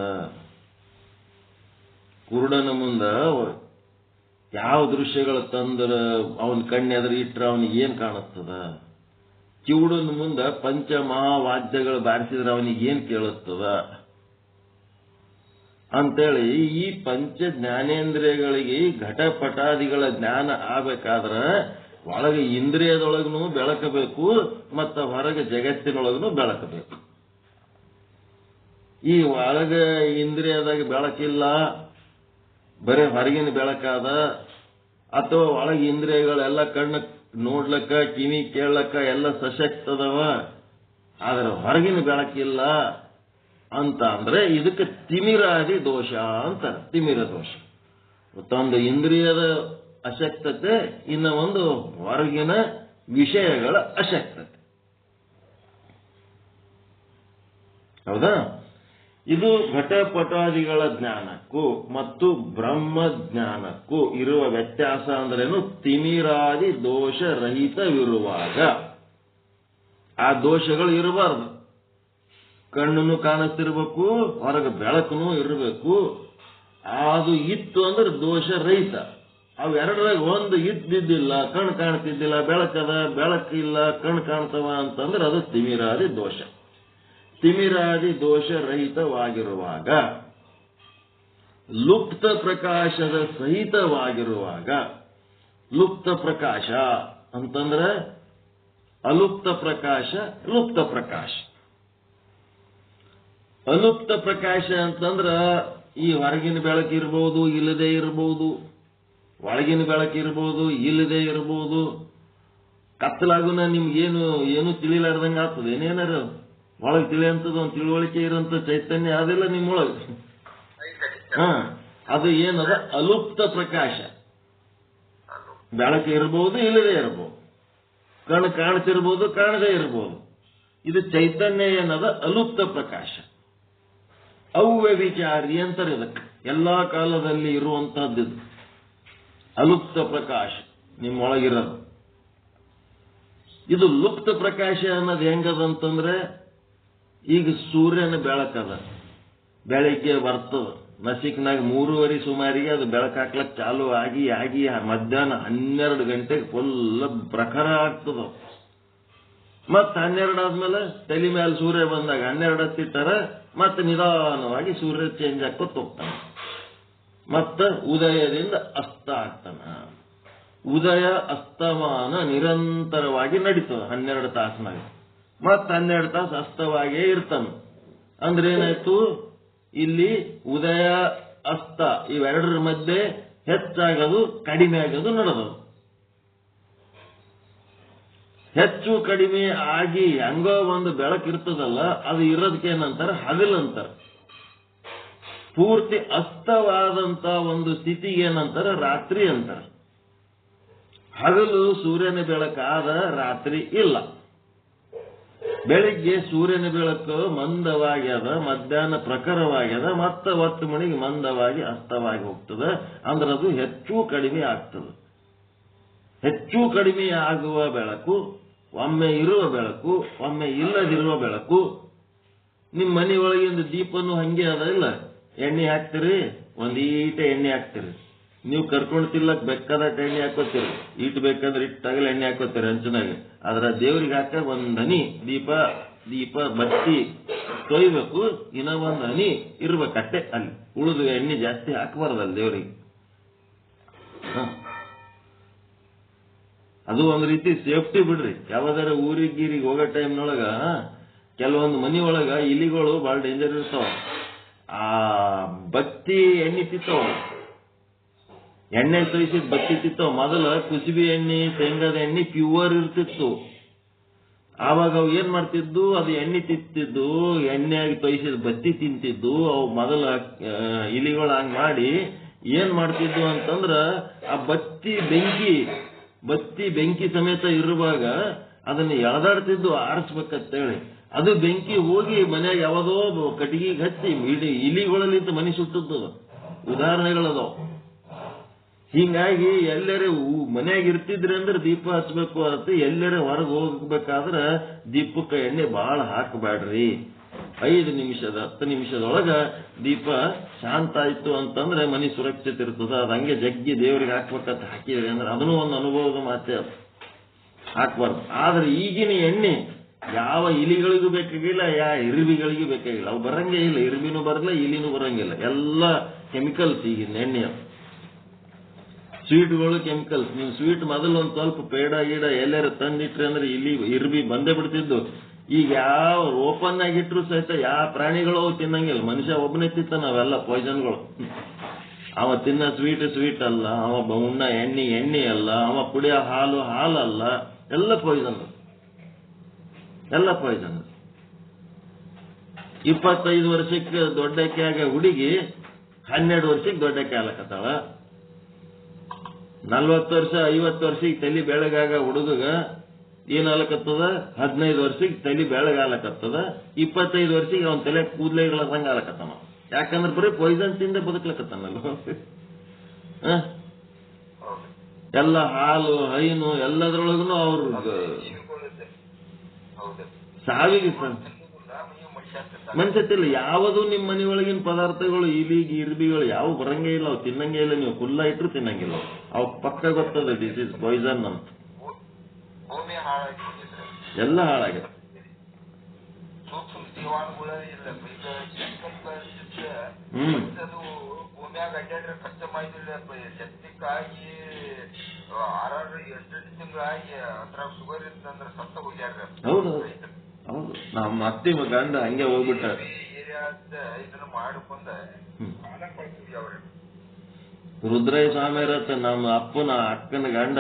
ಕುರುಡನ ಮುಂದ ಯಾವ ದೃಶ್ಯಗಳು ತಂದ್ರ ಅವನ ಕಣ್ಣೆದ್ರೆ ಇಟ್ರೆ ಅವನಿಗೆ ಏನ್ ಕಾಣಿಸ್ತದ? ಕಿವುಡನ ಮುಂದ ಪಂಚ ಮಹಾವಾದ್ಯಗಳು ಬಾರಿಸಿದ್ರೆ ಅವನಿಗೆ ಏನ್ ಕೇಳಿಸ್ತದ ಅಂತೇಳಿ ಈ ಪಂಚ ಜ್ಞಾನೇಂದ್ರಿಯಗಳಿಗೆ ಘಟಪಟಾದಿಗಳ ಜ್ಞಾನ ಆಗ್ಬೇಕಾದ್ರೆ ಒಳಗೆ ಇಂದ್ರಿಯದೊಳಗೂ ಬೆಳಕಬೇಕು, ಮತ್ತು ಹೊರಗೆ ಜಗತ್ತಿನೊಳಗೂ ಬೆಳಕಬೇಕು. ಈ ಒಳಗೆ ಇಂದ್ರಿಯದಾಗ ಬೆಳಕಿಲ್ಲ, ಬರೀ ಹೊರಗಿನ ಬೆಳಕಾದ, ಅಥವಾ ಒಳಗೆ ಇಂದ್ರಿಯಗಳೆಲ್ಲ ಕಣ್ಣು ನೋಡ್ಲಕ್ಕ, ಕಿವಿ ಕೇಳಕ್ಕ ಎಲ್ಲ ಸಶಕ್ತದವ, ಆದ್ರೆ ಹೊರಗಿನ ಬೆಳಕಿಲ್ಲ ಅಂತ ಅಂದ್ರೆ ಇದಕ್ಕೆ ತಿಮಿರಾದಿ ದೋಷ ಅಂತಾರೆ. ತಿಮಿರ ದೋಷ. ಒಂದು ಇಂದ್ರಿಯದ ಅಶಕ್ತತೆ, ಇನ್ನ ಒಂದು ಹೊರಗಿನ ವಿಷಯಗಳ ಅಶಕ್ತತೆ. ಹೌದಾ? ಇದು ಘಟಪಟಾದಿಗಳ ಜ್ಞಾನಕ್ಕೂ ಮತ್ತು ಬ್ರಹ್ಮ ಜ್ಞಾನಕ್ಕೂ ಇರುವ ವ್ಯತ್ಯಾಸ ಅಂದ್ರೇನು? ತಿಮಿರಾದಿ ದೋಷ ರಹಿತವಿರುವಾಗ ಆ ದೋಷಗಳು ಇರಬಾರ್ದು. ಕಣ್ಣನ್ನು ಕಾಣಿಸ್ತಿರ್ಬೇಕು, ಹೊರಗೆ ಬೆಳಕನ್ನು ಇರಬೇಕು. ಅದು ಇತ್ತು ಅಂದ್ರೆ ದೋಷ ರಹಿತ. ಅವೆರಡರಾಗ ಒಂದು ಇದ್ದಿದ್ದಿಲ್ಲ, ಕಣ್ಣು ಕಾಣ್ತಿದ್ದಿಲ್ಲ, ಬೆಳಕದ, ಬೆಳಕಿಲ್ಲ, ಕಣ್ಣು ಕಾಣ್ತವ ಅಂತಂದ್ರೆ ಅದು ತಿಮಿರಾದಿ ದೋಷ. ತಿಮಿರಾದಿ ದೋಷ ರಹಿತವಾಗಿರುವಾಗ, ಲುಪ್ತ ಪ್ರಕಾಶದ ಸಹಿತವಾಗಿರುವಾಗ, ಲುಪ್ತ ಪ್ರಕಾಶ ಅಂತಂದ್ರೆ ಅಲುಪ್ತ ಪ್ರಕಾಶ, ಲುಪ್ತ ಪ್ರಕಾಶ. ಅಲುಪ್ತ ಪ್ರಕಾಶ ಅಂತಂದ್ರ ಈ ಹೊರಗಿನ ಬೆಳಕಿರ್ಬೋದು, ಇಲ್ಲದೆ ಇರಬಹುದು, ಒಳಗಿನ ಬೆಳಕಿರ್ಬೋದು, ಇಲ್ಲದೆ ಇರಬಹುದು. ಕತ್ತಲಾಗುನ ನಿಮ್ಗೇನು ತಿಳಿಲಾರ್ದಂಗ ಆಗ್ತದೆ. ಏನೇನಾರ ಒಳಗೆ ತಿಳಿಯಂತದ ಒಂದು ತಿಳುವಳಿಕೆ ಇರೋಂಥ ಚೈತನ್ಯ ಅದೆಲ್ಲ ನಿಮ್ಮೊಳಗೆ. ಅದು ಏನದ? ಅಲುಪ್ತ ಪ್ರಕಾಶ. ಬೆಳಕು ಇರಬಹುದು, ಇಲ್ಲದೆ ಇರಬಹುದು, ಕಣ್ಣು ಕಾಣ್ತಿರ್ಬೋದು, ಕಾಣದೇ ಇರಬಹುದು. ಇದು ಚೈತನ್ಯ ಏನದ? ಅಲುಪ್ತ ಪ್ರಕಾಶ. ಅವ್ಯವಿಚಾರಿ ಅಂತಾರೆ ಇದಕ್ಕೆ. ಎಲ್ಲಾ ಕಾಲದಲ್ಲಿ ಇರುವಂತಹದ್ದು ಅಲುಪ್ತ ಪ್ರಕಾಶ ನಿಮ್ಮೊಳಗಿರೋದು. ಇದು ಲುಪ್ತ ಪ್ರಕಾಶ ಅನ್ನೋದು ಹೆಂಗದಂತಂದ್ರೆ, ಈಗ ಸೂರ್ಯನ ಬೆಳಕದ, ಬೆಳಿಗ್ಗೆ ಬರ್ತದ, ನಸಿಕ್ನಾಗ 3:30 ಸುಮಾರಿಗೆ ಅದು ಬೆಳಕು ಹಾಕ್ಲಕ್ ಚಾಲು ಆಗಿ ಮಧ್ಯಾಹ್ನ 12 ಗಂಟೆಗೆ ಫುಲ್ ಪ್ರಖರ ಆಗ್ತದ. ಮತ್ 12 ಆದ್ಮೇಲೆ ತಲೆ ಮೇಲೆ ಸೂರ್ಯ ಬಂದಾಗ 12 ಹತ್ತಿಟ್ಟಾರ ಮತ್ತೆ ನಿಧಾನವಾಗಿ ಸೂರ್ಯ ಚೇಂಜ್ ಹಾಕೋತ್ ಹೋಗ್ತಾನ. ಮತ್ತ ಉದಯದಿಂದ ಅಸ್ತ ಆಗ್ತಾನ. ಉದಯ ಅಸ್ತಮಾನ ನಿರಂತರವಾಗಿ ನಡೀತದ 12 ತಾಸಿನಾಗ. ಮತ್ 12 ತಾಸು ಅಸ್ತವಾಗೇ ಇರ್ತಾನ. ಅಂದ್ರೆ ಏನಾಯ್ತು, ಇಲ್ಲಿ ಉದಯ ಅಸ್ತ ಇವೆರಡರ ಮಧ್ಯೆ ಹೆಚ್ಚಾಗೋದು ಕಡಿಮೆ ಆಗೋದು ನಡೆದದು. ಹೆಚ್ಚು ಕಡಿಮೆ ಆಗಿ ಹಂಗೋ ಒಂದು ಬೆಳಕು ಇರ್ತದಲ್ಲ, ಅದು ಇರೋದಕ್ಕೆ ಏನಂತಾರ, ಹಗಲಂತಾರ. ಪೂರ್ತಿ ಅಸ್ತವಾದಂತ ಒಂದು ಸ್ಥಿತಿಗೆ ಏನಂತಾರ, ರಾತ್ರಿ ಅಂತಾರ. ಹಗಲು ಸೂರ್ಯನ ಬೆಳಕಾದ, ರಾತ್ರಿ ಇಲ್ಲ. ಬೆಳಿಗ್ಗೆ ಸೂರ್ಯನ ಬೆಳಕು ಮಂದವಾಗ್ಯದ, ಮಧ್ಯಾಹ್ನ ಪ್ರಖರವಾಗ್ಯದ, ಮತ್ತೆ 10 ಮಣಿಗೆ ಮಂದವಾಗಿ ಅಸ್ತವಾಗಿ ಹೋಗ್ತದೆ. ಅಂದ್ರೆ ಅದು ಹೆಚ್ಚು ಕಡಿಮೆ ಆಗ್ತದೆ. ಹೆಚ್ಚು ಕಡಿಮೆ ಆಗುವ ಬೆಳಕು, ಒಮ್ಮೆ ಇರುವ ಬೆಳಕು, ಒಮ್ಮೆ ಇಲ್ಲದಿರುವ ಬೆಳಕು. ನಿಮ್ಮ ಮನೆಯೊಳಗಿಂದ ದೀಪನು ಹಂಗೆ ಅದ ಇಲ್ಲ, ಎಣ್ಣೆ ಹಾಕ್ತಿರಿ, ಒಂದೀಟ ಎಣ್ಣೆ ಹಾಕ್ತಿರಿ. ನೀವು ಕರ್ಕೊಂಡು ತಿಲ್ಲಕ್ ಬೇಕಾದಟ್ಟು ಎಣ್ಣೆ ಹಾಕೋತೀರಿ, ಇಟ್ಟು ಬೇಕಾದ್ರೆ ಇಟ್ಟಾಗಲೇ ಎಣ್ಣೆ ಹಾಕೋತೀರಿ ಹಂಚಿನಾಗ. ಆದ್ರೆ ದೇವ್ರಿಗೆ ಹಾಕ ಒಂದ್ ಹನಿ ದೀಪ ಬತ್ತಿ ತೊಯ್ಬೇಕು, ಇನ್ನ ಒಂದ್ ಹನಿ ಇರ್ಬೇಕಟ್ಟೆ ಅಲ್ಲಿ. ಉಳಿದು ಎಣ್ಣೆ ಜಾಸ್ತಿ ಹಾಕಬಾರ್ದಲ್ಲ ದೇವ್ರಿಗೆ. ಅದು ಒಂದ್ ರೀತಿ ಸೇಫ್ಟಿ ಬಿಡ್ರಿ. ಯಾವ್ದಾರ ಊರಿಗೆ ಹೋಗೋ ಟೈಮ್ನೊಳಗ ಕೆಲವೊಂದು ಮನಿಯೊಳಗ ಇಲಿಗಳು ಬಹಳ ಡೇಂಜರ್ ಇರ್ತಾವ. ಆ ಬತ್ತಿ ಎಣ್ಣೆ ತಿತ್ತಾವ, ಎಣ್ಣೆ ತೊಯ್ಸಿದ್ ಬತ್ತಿ ತಿತ್ತಾವ. ಮೊದಲ ಕುಸುಬಿ ಎಣ್ಣೆ, ಶೇಂಗಾದ ಎಣ್ಣೆ ಪ್ಯೂರ್ ಇರ್ತಿತ್ತು. ಆವಾಗ ಅವು ಏನ್ ಮಾಡ್ತಿದ್ದು, ಅದು ಎಣ್ಣೆ ತಿಂತಿದ್ದು, ಎಣ್ಣೆಯಾಗಿ ತೊಯ್ಸಿದ ಬತ್ತಿ ತಿಂತಿದ್ದು. ಅವು ಮೊದಲ ಇಲಿಗಳು ಹಂಗ್ ಮಾಡಿ ಏನ್ ಮಾಡ್ತಿದ್ದು ಅಂತಂದ್ರ, ಆ ಬತ್ತಿ ಬೆಂಕಿ ಸಮೇತ ಇರುವಾಗ ಅದನ್ನ ಎಳೆದಾಡ್ತಿದ್ದು ಆರಿಸ್ಬೇಕಂತೇಳಿ. ಅದು ಬೆಂಕಿ ಹೋಗಿ ಮನ್ಯಾಗ ಯಾವದೋ ಕಟ್ಟಿಗೆಗೆ ಹಚ್ಚಿ ಇಲಿಗಳಲ್ಲಿಂತ ಮನೆ ಸುಟ್ಟದ್ದು ಉದಾಹರಣೆಗಳದಾವ. ಹಿಂಗಾಗಿ ಎಲ್ಲರೇ ಮನ್ಯಾಗ ಇರ್ತಿದ್ರಿ ಅಂದ್ರೆ ದೀಪ ಹಚ್ಬೇಕು ಅಂತ, ಎಲ್ಲರೇ ಹೊರಗೆ ಹೋಗ್ಬೇಕಾದ್ರೆ ದೀಪಕ್ಕೆ ಎಣ್ಣೆ ಬಹಳ ಹಾಕಬೇಡ್ರಿ. 5 ನಿಮಿಷದ 10 ನಿಮಿಷದೊಳಗ ದೀಪ ಶಾಂತ ಆಯ್ತು ಅಂತಂದ್ರೆ ಮನೆ ಸುರಕ್ಷಿತ ಇರ್ತದ. ಅದ್ ಹಂಗೆ ಜಗ್ಗಿ ದೇವ್ರಿಗೆ ಹಾಕ್ಬೇಕಂತ ಹಾಕಿದ್ರಿ ಅಂದ್ರೆ ಅದನ್ನೂ ಒಂದು ಅನುಭವದ ಮಾತೆ, ಹಾಕ್ಬಾರ್ದು. ಆದ್ರೆ ಈಗಿನ ಎಣ್ಣೆ ಯಾವ ಇಲಿಗಳಿಗೂ ಬೇಕಾಗಿಲ್ಲ, ಯಾವ ಇರುಬಿಗಳಿಗೂ ಬೇಕಾಗಿಲ್ಲ. ಅವು ಬರಂಗೇ ಇಲ್ಲ, ಇರುಬಿನೂ ಬರಲ್ಲ, ಇಲಿನೂ ಬರಂಗಿಲ್ಲ. ಎಲ್ಲ ಕೆಮಿಕಲ್ಸ್ ಈಗಿನ ಎಣ್ಣೆ. ಸ್ವೀಟ್ಗಳು ಕೆಮಿಕಲ್ಸ್. ನೀವು ಸ್ವೀಟ್ ಮೊದಲು ಒಂದ್ ಸ್ವಲ್ಪ ಪೇಡ ಗೀಡ ಎಲ್ಲಾರು ತಂದಿಟ್ರಿ ಅಂದ್ರೆ ಇರುಬಿ ಬಂದೇ ಬಿಡ್ತಿದ್ದು. ಈಗ ಯಾವ ಓಪನ್ ಆಗಿಟ್ರು ಸಹಿತ ಯಾವ ಪ್ರಾಣಿಗಳು ತಿನ್ನಂಗಿಲ್ಲ. ಮನುಷ್ಯ ಒಬ್ಬನೇ ತಿಂತ, ನಾವೆಲ್ಲ ಪಾಯ್ಸನ್ಗಳು. ಅವ ತಿನ್ನ ಸ್ವೀಟ್ ಅಲ್ಲ, ಅವ ಉಣ್ಣ ಎಣ್ಣೆ ಅಲ್ಲ, ಅವ ಕುಡಿಯೋ ಹಾಲಲ್ಲ, ಎಲ್ಲ ಪಾಯ್ಸನ್. 25 ವರ್ಷಕ್ಕೆ ದೊಡ್ಡಕ್ಕೆ ಆಗ ಹುಡುಗಿ 12 ವರ್ಷಕ್ಕೆ ದೊಡ್ಡಕ್ಕೆ ಆಗ್ಲಕತ್ತಾಳ. 40 ವರ್ಷ 50 ವರ್ಷಕ್ಕೆ ತಲೆ ಬೆಳಗಾಗ ಹುಡುಗ ಏನಾಗಲಕತ್ತದ, 15 ವರ್ಷಕ್ಕೆ ತಲೆ ಬೆಳಗಾಗಲಕತ್ತದ, 25 ವರ್ಷಕ್ಕೆ ಅವನ ತಲೆ ಕೂದಲೆಗಳಂಗ ಆಗ್ಲಕತ್ತಾನ. ಯಾಕಂದ್ರೆ ಬರೀ ಪಾಯ್ಸನ್ ತಿಂದ ಬದುಕ್ಲಕತ್ತಾನಲ್ಲ. ಎಲ್ಲ ಹಾಲು ಹೈನು ಎಲ್ಲದ್ರೊಳಗೂ ಅವ್ರ ಸಾವಿಗೆ ಮನ್ಸತ್ತಿಲ್ಲ. ಯಾವುದು ನಿಮ್ಮ ಮನೆಯೊಳಗಿನ ಪದಾರ್ಥಗಳು ಇರ್ಬಿಗಳು ಯಾವ ಬರಂಗೇ ಇಲ್ಲ, ಅವು ತಿನ್ನಂಗೇ ಇಲ್ಲ. ನೀವು ಕುಲ್ಲ ಇಟ್ರು ತಿನ್ನಂಗಿಲ್ಲ. ಅವ್ ಪಕ್ಕ ಗೊತ್ತದ ಡಿಸೀಸ್ ಪಾಯ್ಸನ್ ಅಂತ. ಎಲ್ಲ ಹಾಳಾಗಿದೆ. ಹೌದು ಹೌದು. ನಮ್ಮ ಅತ್ತಿ ಗಂಡ ಹಂಗೆ ಹೋಗ್ಬಿಟ್ಟ. ರುದ್ರಯ್ಯ ಸ್ವಾಮಿ ಇರತ್ತ, ನಮ್ಮ ಅಪ್ಪನ ಅಕ್ಕನ ಗಂಡ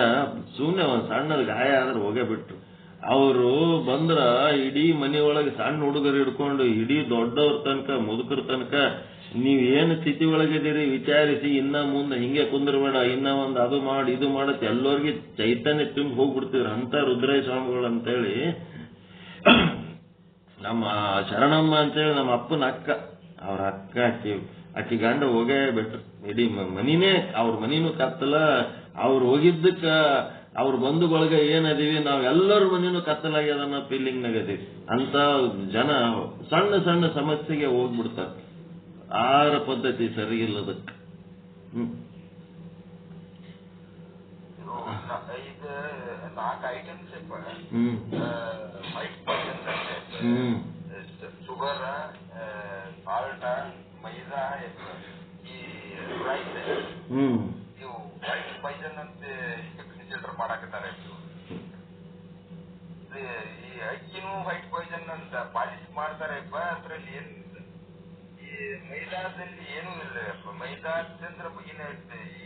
ಸುಮ್ನೆ ಒಂದ್ ಸಣ್ಣದ ಗಾಯ ಆದ್ರೆ ಹೋಗೇ ಬಿಟ್ರು. ಅವರು ಬಂದ್ರ ಇಡೀ ಮನೆಯೊಳಗೆ ಸಣ್ಣ ಹುಡುಗರು ಹಿಡ್ಕೊಂಡು ಇಡೀ ದೊಡ್ಡವ್ರ ತನಕ ಮುದುಕರ ತನಕ ನೀವ್ ಏನು ಸ್ಥಿತಿ ಒಳಗಿದ್ದೀರಿ ವಿಚಾರಿಸಿ, ಇನ್ನ ಮುಂದೆ ಹಿಂಗೆ ಕುಂದ್ರಬೇಡ, ಇನ್ನ ಒಂದು ಅದು ಮಾಡಿ ಇದು ಮಾಡತ್ ಎಲ್ಲರಿಗೆ ಚೈತನ್ಯ ತುಂಬಿ ಹೋಗ್ಬಿಡ್ತಿದ್ರು ಅಂತ ರುದ್ರಯ್ಯ ಸ್ವಾಮಿಗಳು ಅಂತೇಳಿ. ನಮ್ಮ ಶರಣಮ್ಮ ಅಂತೇಳಿ ನಮ್ಮ ಅಪ್ಪನ ಅಕ್ಕ, ಅವ್ರ ಅಕ್ಕ ಆಕಿ ಗಂಡ ಹೋಗೇ ಬಿಟ್ರು. ಇಡೀ ಮನಿನೇ ಅವ್ರ ಮನಿನೂ ಕತ್ತಲ. ಅವ್ರು ಹೋಗಿದ್ದಕ್ಕ ಅವ್ರ ಬಂಧು ಬಳಗ ಏನದೀವಿ ನಾವೆಲ್ಲರ ಮನಿನೂ ಕತ್ತಲಾಗ್ಯದ ಅನ್ನೋ ಫೀಲಿಂಗ್ ನಾಗದೀವಿ ಅಂತ ಜನ ಸಣ್ಣ ಸಣ್ಣ ಸಮಸ್ಯೆಗೆ ಹೋಗ್ಬಿಡ್ತಾರೆ. ಆಹಾರ ಪದ್ಧತಿ ಸರಿ ಇಲ್ಲದಕ್ಕೆ. ಇದು 4 ಐಟಮ್ಸ್ ವೈಟ್ ಶುಗರ್, ಸಾಲ್ಟ್, ಮೈದಾ, ಈ ರೈಸ್, ಇವು ವೈಟ್ ಪಾಯ್ಸನ್ ಅಂತ ಕನ್ಸಿಡರ್ ಮಾಡಾಕತ್ತಾರೆ. ಈ ಅಕ್ಕಿನೂ ವೈಟ್ ಪಾಯ್ಸನ್ ಅಂತ ಪಾಲಿಶ್ ಮಾಡ್ತಾರಪ್ಪ. ಅದ್ರಲ್ಲಿ ಏನ್ ಈ ಮೈದಾದಲ್ಲಿ ಏನೂ ಇಲ್ಲ. ಮೈದಾ ಅಂತಂದ್ರೆ ಬಗಿನ ಇರುತ್ತೆ. ಈ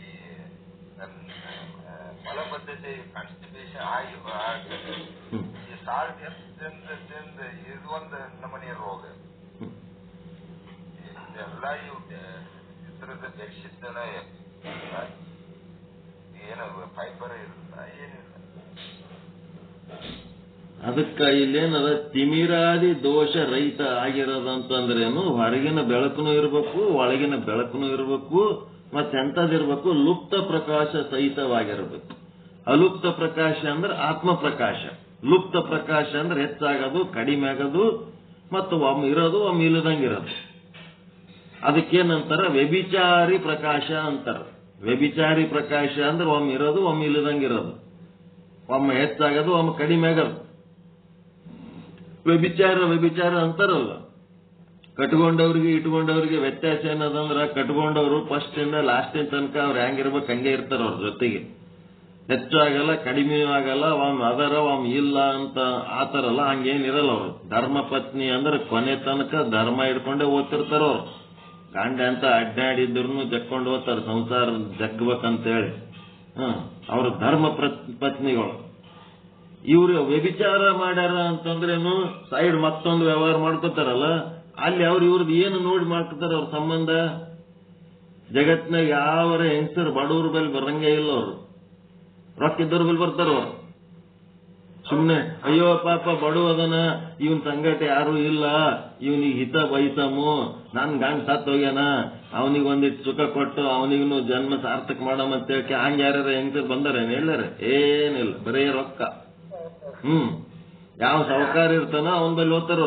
ಮಲಬದ್ಧತೆ, ಕಾನ್ಸ್ಟಿಪೇಷನ್ ಆಗ್ತದೆ. ಈ ಸಾಲ್ಟ್ ತಿಂದ ಇದು ಒಂದು ನಮೂನೆ ರೋಗ. ಎಲ್ಲ ಇವು ಇದ್ರದ ಬೆಡ್ಶೀಟ್ ಏನು ಫೈಬರ್ ಇರುತ್ತ ಏನಿಲ್ಲ. ಅದಕ್ಕ ಇಲ್ಲೇನದ ತಿಮಿರಾದಿ ದೋಷ ರಹಿತ ಆಗಿರೋದಂತಂದ್ರೇನು, ಹೊರಗಿನ ಬೆಳಕುನು ಇರಬೇಕು, ಒಳಗಿನ ಬೆಳಕುನು ಇರಬೇಕು, ಮತ್ತೆಂತದಿರ್ಬೇಕು, ಲುಪ್ತ ಪ್ರಕಾಶ ಸಹಿತವಾಗಿರಬೇಕು. ಅಲುಪ್ತ ಪ್ರಕಾಶ ಅಂದ್ರೆ ಆತ್ಮ ಪ್ರಕಾಶ, ಲುಪ್ತ ಪ್ರಕಾಶ ಅಂದ್ರೆ ಹೆಚ್ಚಾಗೋದು, ಕಡಿಮೆ ಆಗೋದು, ಮತ್ತು ಒಮ್ಮೆ ಇರೋದು ಒಮ್ಮೆ ಇಲ್ಲದಂಗಿರೋದು. ಅದಕ್ಕೇನಂತಾರ ವ್ಯಭಿಚಾರಿ ಪ್ರಕಾಶ ಅಂತಾರ. ವ್ಯಭಿಚಾರಿ ಪ್ರಕಾಶ ಅಂದ್ರೆ ಒಮ್ಮೆ ಇರೋದು ಒಮ್ಮೆ ಇಲ್ಲದಂಗಿರೋದು, ಒಮ್ಮೆ ಹೆಚ್ಚಾಗೋದು ಒಮ್ಮೆ ಕಡಿಮೆ ಆಗೋದು. ವ್ಯಭಿಚಾರ ಅಂತಾರಲ್ಲ. ಕಟ್ಕೊಂಡವ್ರಿಗೆ ಇಟ್ಕೊಂಡವ್ರಿಗೆ ವ್ಯತ್ಯಾಸ ಏನದಂದ್ರ, ಕಟ್ಕೊಂಡವ್ರು ಫಸ್ಟ್ ಇಂದ ಲಾಸ್ಟಿನ ತನಕ ಅವ್ರು ಹೆಂಗಿರ್ಬೇಕು ಹಂಗೆ ಇರ್ತಾರ. ಅವ್ರ ಜೊತೆಗೆ ಹೆಚ್ಚು ಆಗಲ್ಲ, ಕಡಿಮೆ ಆಗಲ್ಲ, ಒಮ್ಮೆ ಅದರ ಒಮ್ಮೆ ಇಲ್ಲ ಅಂತ ಆತರಲ್ಲ, ಹಂಗೇನಿರಲ್ಲ. ಅವ್ರು ಧರ್ಮ ಪತ್ನಿ ಅಂದ್ರೆ ಕೊನೆ ತನಕ ಧರ್ಮ ಇಟ್ಕೊಂಡೇ ಓದ್ತಿರ್ತಾರ. ಅವ್ರು ಗಂಡ ಅಂತ ಅಡ್ಡಾಡಿದ್ರು ಜಕ್ಕೊಂಡು ಹೋಗ್ತಾರ, ಸಂಸಾರ ಜಗ್ಬೇಕಂತೇಳಿ. ಅವ್ರ ಧರ್ಮ ಪತ್ನಿಗಳು. ಇವ್ರು ವ್ಯಭಿಚಾರ ಮಾಡ್ಯಾರ ಅಂತಂದ್ರೇನು, ಸೈಡ್ ಮತ್ತೊಂದು ವ್ಯವಹಾರ ಮಾಡ್ಕೋತಾರಲ್ಲ, ಅಲ್ಲಿ ಅವ್ರು ಇವ್ರದ್ದು ಏನು ನೋಡಿ ಮಾಡ್ಕೋತಾರ. ಅವ್ರ ಸಂಬಂಧ ಜಗತ್ನಾಗ ಯಾವರ ಹೆಂಗಸರು ಬಡವ್ರ ಬಲ್ಲಿ ಬರಂಗೇ ಇಲ್ಲ. ಅವ್ರು ರೊಕ್ಕಿದ್ದವ್ರ ಬಲ್ಲಿ ಬರ್ತಾರ. ಅವ್ರು ಸುಮ್ನೆ ಅಯ್ಯೋ ಪಾಪ ಬಡವ ಅದನ, ಇವನ್ ಸಂಗಟ ಯಾರು ಇಲ್ಲ, ಇವನಿಗೆ ಹಿತ ಬಯಸಮು, ನನ್ ಗಂಡ ಸತ್ ಹೋಗ್ಯಾನ, ಅವನಿಗೊಂದಿಟ್ಟು ಸುಖ ಕೊಟ್ಟು ಅವನಿಗೂ ಜನ್ಮ ಸಾರ್ಥಕ ಮಾಡಮಂತೇಳಿ ಹಂಗ ಯಾರ ಹೆಂಗಸರು ಬಂದಾರೇನು? ಎಲ್ಲಾರ ಏನಿಲ್ಲ, ಬರೇ ರೊಕ್ಕ. ಯಾವ ಸಾವುಕಾರ ಇರ್ತಾನ ಅವನ ಬಲ್ಲಿ ಓದ್ತಾರ.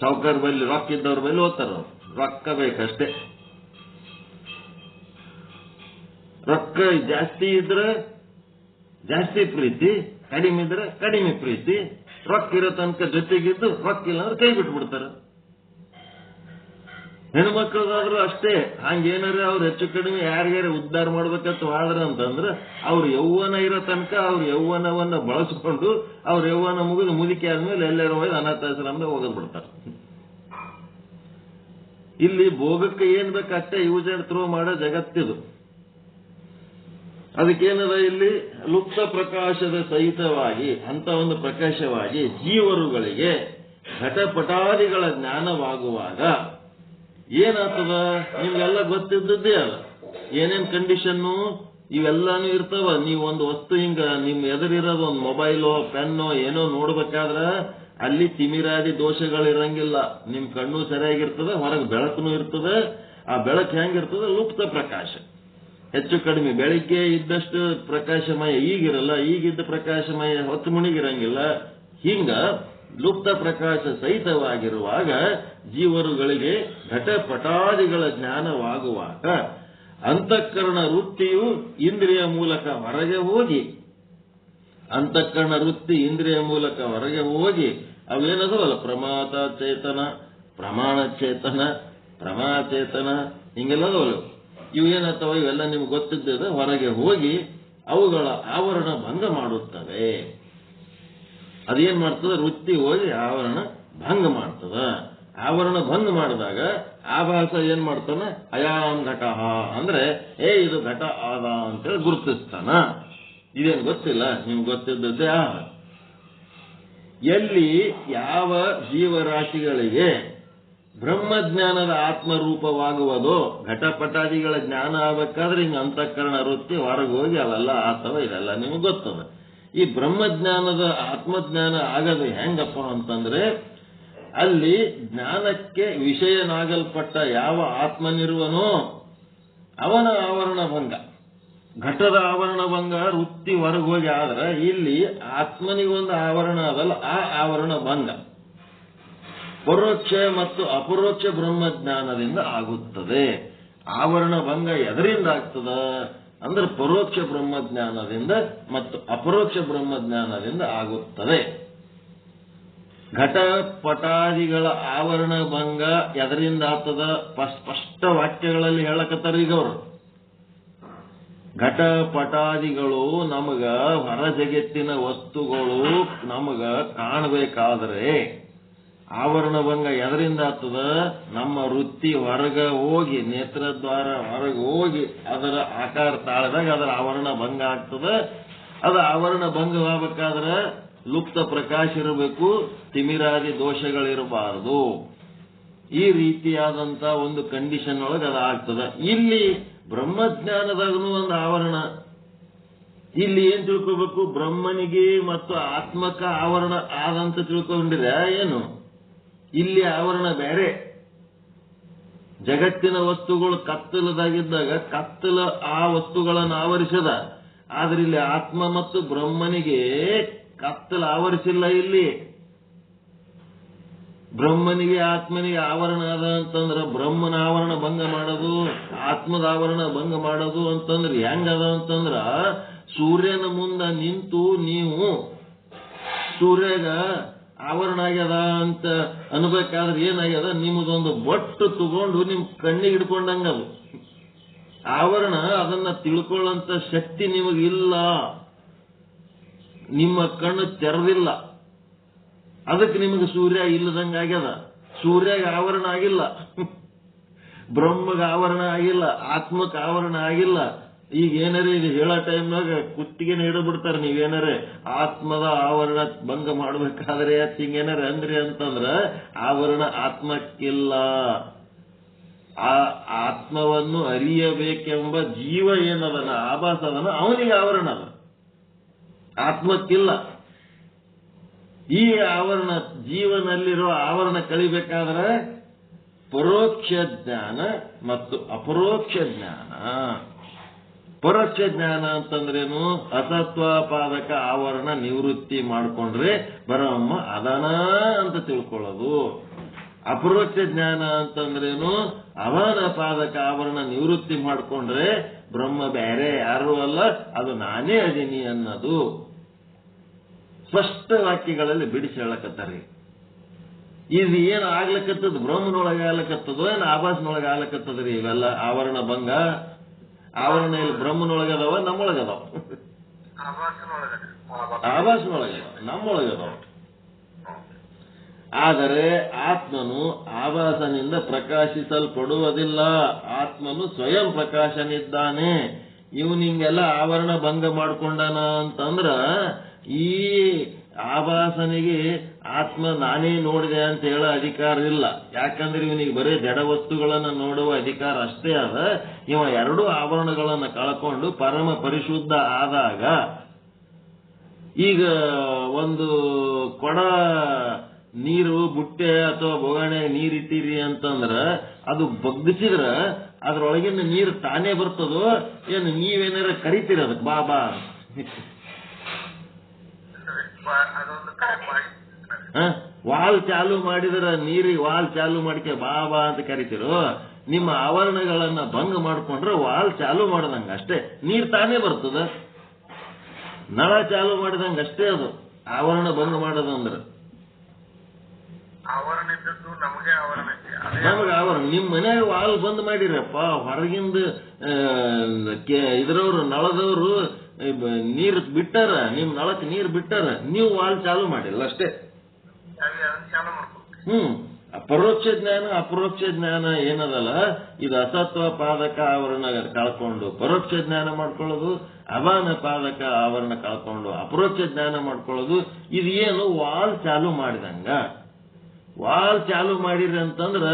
ಸಾವುಕಾರ ಬಲ್ಲಿ ರೊಕ್ಕ ಇದ್ದವ್ರ ಬಲ್ಲಿ ಓದ್ತಾರ. ರೊಕ್ಕ ಬೇಕಷ್ಟೇ. ರೊಕ್ಕ ಜಾಸ್ತಿ ಇದ್ರೆ ಜಾಸ್ತಿ ಪ್ರೀತಿ, ಕಡಿಮೆ ಇದ್ರೆ ಕಡಿಮೆ ಪ್ರೀತಿ. ರೊಕ್ಕ ಇರೋ ತನಕ ಜೊತೆಗಿದ್ದು ರೊಕ್ಕ ಇಲ್ಲ ಅಂದ್ರೆ ಕೈ ಬಿಟ್ಬಿಡ್ತಾರ. ಹೆಣ್ಮಕ್ಳದಾದ್ರೂ ಅಷ್ಟೇ. ಹಂಗೇನಾರ ಅವ್ರು ಹೆಚ್ಚು ಕಡಿಮೆ ಯಾರ್ಯಾರ ಉದ್ಧಾರ ಮಾಡ್ಬೇಕಂತ ಆದ್ರ ಅಂತಂದ್ರೆ ಅವ್ರ ಯೌವನ ಇರೋ ತನಕ ಅವ್ರ ಯೌವನವನ್ನ ಬಳಸ್ಕೊಂಡು ಅವ್ರ ಯೌವನ ಮುಗಿದು ಮುದುಕಿ ಆದ್ಮೇಲೆ ಎಲ್ಲರೂ ಹೋಗಿ ಅನಾಥಾಶ್ರಮದಾಗ ಹೋಗದ್ ಬಿಡ್ತಾರ. ಇಲ್ಲಿ ಭೋಗಕ್ಕೆ ಏನ್ ಬೇಕಷ್ಟೇ ಯೂಸ್ ಅಂಡ್ ಥ್ರೋ ಮಾಡೋ ಜಗತ್ತಿದು. ಅದಕ್ಕೇನದ ಇಲ್ಲಿ ಲುಪ್ತ ಪ್ರಕಾಶದ ಸಹಿತವಾಗಿ ಅಂತ ಒಂದು ಪ್ರಕಾಶವಾಗಿ ಜೀವರುಗಳಿಗೆ ಘಟಪಟಾದಿಗಳ ಜ್ಞಾನವಾಗುವಾಗ ಏನಾಗ್ತದ? ನಿಮ್ಗೆಲ್ಲ ಗೊತ್ತಿದ್ದದ್ದೇ ಅಲ್ಲ. ಏನೇನ್ ಕಂಡೀಷನ್ನು ಇವೆಲ್ಲಾನು ಇರ್ತಾವ. ನೀವು ಒಂದು ವಸ್ತು ಹಿಂಗ ನಿಮ್ ಎದುರಿರೋದು ಒಂದು ಮೊಬೈಲೋ ಪೆನ್ನೋ ಏನೋ ನೋಡ್ಬೇಕಾದ್ರ ಅಲ್ಲಿ ತಿಮಿರಾದಿ ದೋಷಗಳಿರಂಗಿಲ್ಲ. ನಿಮ್ ಕಣ್ಣು ಸರಿಯಾಗಿರ್ತದ, ಹೊರಗೆ ಬೆಳಕುನು ಇರ್ತದೆ. ಆ ಬೆಳಕು ಹೆಂಗಿರ್ತದ? ಲುಪ್ತ ಪ್ರಕಾಶ. ಹೆಚ್ಚು ಕಡಿಮೆ ಬೆಳಿಗ್ಗೆ ಇದ್ದಷ್ಟು ಪ್ರಕಾಶಮಯ ಈಗಿರಲ್ಲ, ಈಗಿದ್ದ ಪ್ರಕಾಶಮಯ ಹೊತ್ತು ಮುಣಿಗಿರಂಗಿಲ್ಲ. ಹಿಂಗ ಲುಪ್ತ ಪ್ರಕಾಶ ಸಹಿತವಾಗಿರುವಾಗ ಜೀವರುಗಳಿಗೆ ಘಟಪಟಾದಿಗಳ ಜ್ಞಾನವಾಗುವಾಗ ಅಂತಃಕರಣ ವೃತ್ತಿಯು ಇಂದ್ರಿಯ ಮೂಲಕ ಹೊರಗೆ ಹೋಗಿ, ಅಂತಃಕರಣ ವೃತ್ತಿ ಇಂದ್ರಿಯ ಮೂಲಕ ಹೊರಗೆ ಹೋಗಿ ಅವೇನದವಲ್ಲ ಪ್ರಮಾತ ಚೇತನ, ಪ್ರಮಾಣ ಚೇತನ, ಪ್ರಮಾಚೇತನ, ಹಿಂಗೆಲ್ಲದವಲ್ಲ. ಇವು ಏನತ್ತವ? ಇವೆಲ್ಲ ನಿಮ್ಗೆ ಗೊತ್ತಿದ್ದದ ಹೊರಗೆ ಹೋಗಿ ಅವುಗಳ ಆವರಣ ಭಂಗ ಮಾಡುತ್ತವೆ. ಅದೇನ್ ಮಾಡ್ತದ? ವೃತ್ತಿ ಹೋಗಿ ಆವರಣ ಭಂಗ ಮಾಡ್ತದ. ಆವರಣ ಭಂಗ ಮಾಡಿದಾಗ ಆಭಾಸ ಏನ್ ಮಾಡ್ತಾನ? ಅಯಾಮ್ ಘಟ ಅಂದ್ರೆ ಇದು ಘಟ ಆದ ಅಂತೇಳಿ ಗುರುತಿಸ್ತಾನ. ಇದೇನ್ ಗೊತ್ತಿಲ್ಲ, ನಿಮ್ಗೆ ಗೊತ್ತಿದ್ದದ್ದೇ. ಎಲ್ಲಿ ಯಾವ ಜೀವರಾಶಿಗಳಿಗೆ ಬ್ರಹ್ಮಜ್ಞಾನದ ಆತ್ಮರೂಪವಾಗುವುದೋ, ಘಟಪಟಾದಿಗಳ ಜ್ಞಾನ ಆಗ್ಬೇಕಾದ್ರೆ ಹಿಂಗ ಅಂತಃಕರಣ ವೃತ್ತಿ ಹೊರಗೆ ಹೋಗಿ ಅವೆಲ್ಲ ಆತವ. ಇದೆಲ್ಲ ನಿಮ್ಗೆ ಗೊತ್ತದ. ಈ ಬ್ರಹ್ಮಜ್ಞಾನದ ಆತ್ಮಜ್ಞಾನ ಆಗದು ಹೆಂಗಪ್ಪ ಅಂತಂದ್ರೆ, ಅಲ್ಲಿ ಜ್ಞಾನಕ್ಕೆ ವಿಷಯನಾಗಲ್ಪಟ್ಟ ಯಾವ ಆತ್ಮನಿರುವನೋ ಅವನ ಆವರಣ ಭಂಗ. ಘಟದ ಆವರಣ ಭಂಗ ವೃತ್ತಿ ಹೊರಗೆ ಹೋಗಿ ಆದ್ರೆ ಇಲ್ಲಿ ಆತ್ಮನಿಗೊಂದು ಆವರಣ ಅದಲ್ಲ, ಆ ಆವರಣ ಭಂಗ ಪರೋಕ್ಷ ಮತ್ತು ಅಪರೋಕ್ಷ ಬ್ರಹ್ಮಜ್ಞಾನದಿಂದ ಆಗುತ್ತದೆ. ಆವರಣ ಭಂಗ ಎದರಿಂದ ಆಗ್ತದ? ಅಂದ್ರೆ ಪರೋಕ್ಷ ಬ್ರಹ್ಮಜ್ಞಾನದಿಂದ ಮತ್ತು ಅಪರೋಕ್ಷ ಬ್ರಹ್ಮಜ್ಞಾನದಿಂದ ಆಗುತ್ತದೆ. ಘಟ ಪಟಾದಿಗಳ ಆವರಣ ಭಂಗ ಎದರಿಂದ ಆಗ್ತದ? ಸ್ಪಷ್ಟ ವಾಕ್ಯಗಳಲ್ಲಿ ಹೇಳಕತ್ತಾರ ಈಗ ಅವರು. ಘಟ ಪಟಾದಿಗಳು ನಮಗ ಹೊರ ಜಗತ್ತಿನ ವಸ್ತುಗಳು ನಮಗ ಕಾಣಬೇಕಾದ್ರೆ ಆವರಣ ಭಂಗ ಎದರಿಂದ ಆಗ್ತದ? ನಮ್ಮ ವೃತ್ತಿ ಹೊರಗ ಹೋಗಿ, ನೇತ್ರದ್ವಾರ ಹೊರಗೆ ಹೋಗಿ ಅದರ ಆಕಾರ ತಾಳದಾಗ ಅದರ ಆವರಣ ಭಂಗ ಆಗ್ತದ. ಅದು ಆವರಣ ಭಂಗವಾಗಬೇಕಾದ್ರೆ ಲುಪ್ತ ಪ್ರಕಾಶ ಇರಬೇಕು, ತಿಮಿರಾದಿ ದೋಷಗಳಿರಬಾರದು. ಈ ರೀತಿಯಾದಂತ ಒಂದು ಕಂಡೀಷನ್ ಒಳಗೆ ಅದು ಆಗ್ತದ. ಇಲ್ಲಿ ಬ್ರಹ್ಮಜ್ಞಾನದಾಗನು ಒಂದು ಆವರಣ. ಇಲ್ಲಿ ಏನ್ ತಿಳ್ಕೋಬೇಕು? ಬ್ರಹ್ಮನಿಗೆ ಮತ್ತು ಆತ್ಮಕ ಆವರಣ ಆದಂತ ತಿಳ್ಕೊಂಡಿರ ಏನು? ಇಲ್ಲಿ ಆವರಣ ಬೇರೆ. ಜಗತ್ತಿನ ವಸ್ತುಗಳು ಕತ್ತಲದಾಗಿದ್ದಾಗ ಕತ್ತಲ ಆ ವಸ್ತುಗಳನ್ನು ಆವರಿಸದ. ಆದ್ರೆ ಇಲ್ಲಿ ಆತ್ಮ ಮತ್ತು ಬ್ರಹ್ಮನಿಗೆ ಕತ್ತಲ ಆವರಿಸಿಲ್ಲ. ಇಲ್ಲಿ ಬ್ರಹ್ಮನಿಗೆ ಆತ್ಮನಿಗೆ ಆವರಣ ಅದ ಅಂತಂದ್ರ ಬ್ರಹ್ಮನ ಆವರಣ ಭಂಗ ಮಾಡೋದು, ಆತ್ಮದ ಆವರಣ ಭಂಗ ಮಾಡೋದು ಅಂತಂದ್ರೆ ಹೆಂಗದ ಅಂತಂದ್ರ, ಸೂರ್ಯನ ಮುಂದ ನಿಂತು ನೀವು ಸೂರ್ಯಗ ಆವರಣ ಆಗ್ಯದ ಅಂತ ಅನ್ಬೇಕಾದ್ರೆ ಏನಾಗ್ಯದ? ನಿಮ್ಮದೊಂದು ಬೊಟ್ಟು ತಗೊಂಡು ನಿಮ್ ಕಣ್ಣಿಗೆ ಹಿಡ್ಕೊಂಡಂಗದು ಆವರಣ. ಅದನ್ನ ತಿಳ್ಕೊಳ್ಳಂತ ಶಕ್ತಿ ನಿಮಗಿಲ್ಲ, ನಿಮ್ಮ ಕಣ್ಣು ತೆರೆದಿಲ್ಲ. ಅದಕ್ಕೆ ನಿಮಗೆ ಸೂರ್ಯ ಇಲ್ಲದಂಗಾಗ್ಯದ. ಸೂರ್ಯಗ ಆವರಣ ಆಗಿಲ್ಲ, ಬ್ರಹ್ಮಗ ಆವರಣ ಆಗಿಲ್ಲ, ಆತ್ಮಕ ಆವರಣ ಆಗಿಲ್ಲ. ಈಗ ಏನಾರೇ ಇದು ಹೇಳೋ ಟೈಮ್ನಾಗ ಕುತ್ತಿಗೆನ ಹಿಡಿದ್ಬಿಡ್ತಾರೆ. ನೀವೇನಾರೇ ಆತ್ಮದ ಆವರಣ ಭಂಗ ಮಾಡ್ಬೇಕಾದ್ರೆ ಹಿಂಗೇನಾರ ಅಂದ್ರಿ ಅಂತಂದ್ರ ಆವರಣ ಆತ್ಮಕ್ಕಿಲ್ಲ. ಆ ಆತ್ಮವನ್ನು ಅರಿಯಬೇಕೆಂಬ ಜೀವ ಏನದನ, ಆಭಾಸ ಅದನ, ಅವನಿಗೆ ಆವರಣ ಅದ, ಆತ್ಮಕ್ಕಿಲ್ಲ. ಈ ಆವರಣ ಜೀವನಲ್ಲಿರೋ ಆವರಣ ಕಳಿಬೇಕಾದ್ರೆ ಪರೋಕ್ಷ ಜ್ಞಾನ ಮತ್ತು ಅಪರೋಕ್ಷ ಜ್ಞಾನ. ಪರೋಕ್ಷ ಜ್ಞಾನ ಅಂತಂದ್ರೇನು? ಅಸತ್ವಪಾದಕ ಆವರಣ ನಿವೃತ್ತಿ ಮಾಡಿಕೊಂಡ್ರೆ ಬ್ರಹ್ಮ ಅದನ ಅಂತ ತಿಳ್ಕೊಳ್ಳೋದು. ಅಪರೋಕ್ಷ ಜ್ಞಾನ ಅಂತಂದ್ರೇನು? ಅವನ ಪಾದಕ ಆವರಣ ನಿವೃತ್ತಿ ಮಾಡಿಕೊಂಡ್ರೆ ಬ್ರಹ್ಮ ಬೇರೆ ಯಾರು ಅಲ್ಲ, ಅದು ನಾನೇ ಅದೀನಿ ಅನ್ನೋದು ಸ್ಪಷ್ಟ ವಾಕ್ಯಗಳಲ್ಲಿ ಬಿಡಿಸಿ ಹೇಳಕತ್ತಾರೆ. ಇದು ಏನು ಆಗ್ಲಕತ್ತದ? ಬ್ರಹ್ಮನೊಳಗೆ ಆಗ್ಲಕತ್ತದೋ ಏನು ಆಭಾಸನೊಳಗೆ ಆಗ್ಲಕತ್ತದ್ರಿ? ಇವೆಲ್ಲ ಆವರಣ ಭಂಗ. ಆವರಣ ಇಲ್ಲಿ ಬ್ರಹ್ಮನೊಳಗದವ, ನಮ್ಮೊಳಗದವ. ಆಭಾಸನೊಳಗದವ, ನಮ್ಮೊಳಗದವ. ಆದರೆ ಆತ್ಮನು ಆಭಾಸನಿಂದ ಪ್ರಕಾಶಿಸಲ್ಪಡುವುದಿಲ್ಲ. ಆತ್ಮನು ಸ್ವಯಂ ಪ್ರಕಾಶನಿದ್ದಾನೆ. ಇವನಿಂಗೆಲ್ಲ ಆವರಣ ಭಂಗ ಮಾಡ್ಕೊಂಡಾನ ಅಂತಂದ್ರ ಈ ಆಭಾಸನಿಗೆ ಆತ್ಮ ನಾನೇ ನೋಡಿದೆ ಅಂತ ಹೇಳೋ ಅಧಿಕಾರ ಇಲ್ಲ. ಯಾಕಂದ್ರೆ ಇವನಿಗೆ ಬರೀ ಜಡ ವಸ್ತುಗಳನ್ನ ನೋಡುವ ಅಧಿಕಾರ ಅಷ್ಟೇ ಅದ. ಇವ ಎರಡೂ ಆವರಣಗಳನ್ನ ಕಳ್ಕೊಂಡು ಪರಮ ಪರಿಶುದ್ಧ ಆದಾಗ, ಈಗ ಒಂದು ಕೊಡ ನೀರು ಬುಟ್ಟೆ ಅಥವಾ ಬೊಗಣೆ ನೀರಿಟ್ಟಿರಿ ಅಂತಂದ್ರ ಅದು ಬಗ್ಗಿಸಿದ್ರ ಅದ್ರೊಳಗಿನ ನೀರು ತಾನೇ ಬರ್ತದೋ ಏನು ನೀವೇನಾರ ಕರಿತೀರ ಅದಕ್ಕೆ ಬಾ ಬಾ? ವಾಲ್ ಚಾಲು ಮಾಡಿದ್ರ ನೀರಿಗೆ ವಾಲ್ ಚಾಲು ಮಾಡ್ಕೆ ಬಾ ಬಾ ಅಂತ ಕರಿತಿರೋ? ನಿಮ್ಮ ಆವರಣಗಳನ್ನ ಭಂಗ ಮಾಡ್ಕೊಂಡ್ರೆ ವಾಲ್ ಚಾಲು ಮಾಡದಂಗ ಅಷ್ಟೇ, ನೀರ್ ತಾನೇ ಬರ್ತದ. ನಳ ಚಾಲು ಮಾಡಿದಂಗ ಅಷ್ಟೇ ಅದು ಆವರಣ ಭಂಗ ಮಾಡೋದಂದ್ರ. ನಮಗೆ ಆವರಣ. ನಿಮ್ ಮನ್ಯಾಗ ವಾಲ್ ಬಂದ್ ಮಾಡಿರಪ್ಪ, ಹೊರಗಿಂದ ಇದ್ರವ್ರು ನಳದವ್ರು ನೀರ್ ಬಿಟ್ಟಾರ, ನಿಮ್ ನಳಕ್ ನೀರ್ ಬಿಟ್ಟಾರ, ನೀವು ವಾಲ್ ಚಾಲು ಮಾಡಿಲ್ಲ ಅಷ್ಟೇ. ಪರೋಕ್ಷ ಜ್ಞಾನ ಅಪರೋಕ್ಷ ಜ್ಞಾನ ಏನದಲ್ಲ, ಇದು ಅಸತ್ವ ಪಾದಕ ಆವರಣ ಕಳ್ಕೊಂಡು ಪರೋಕ್ಷ ಜ್ಞಾನ ಮಾಡ್ಕೊಳ್ಳೋದು, ಅವಾನ ಪಾದಕ ಆವರಣ ಕಳ್ಕೊಂಡು ಅಪರೋಕ್ಷ ಜ್ಞಾನ ಮಾಡ್ಕೊಳ್ಳೋದು. ಇದು ಏನು ವಾಲ್ ಚಾಲು ಮಾಡಿದಂಗ. ವಾಲ್ ಚಾಲು ಮಾಡಿರಿ ಅಂತಂದ್ರ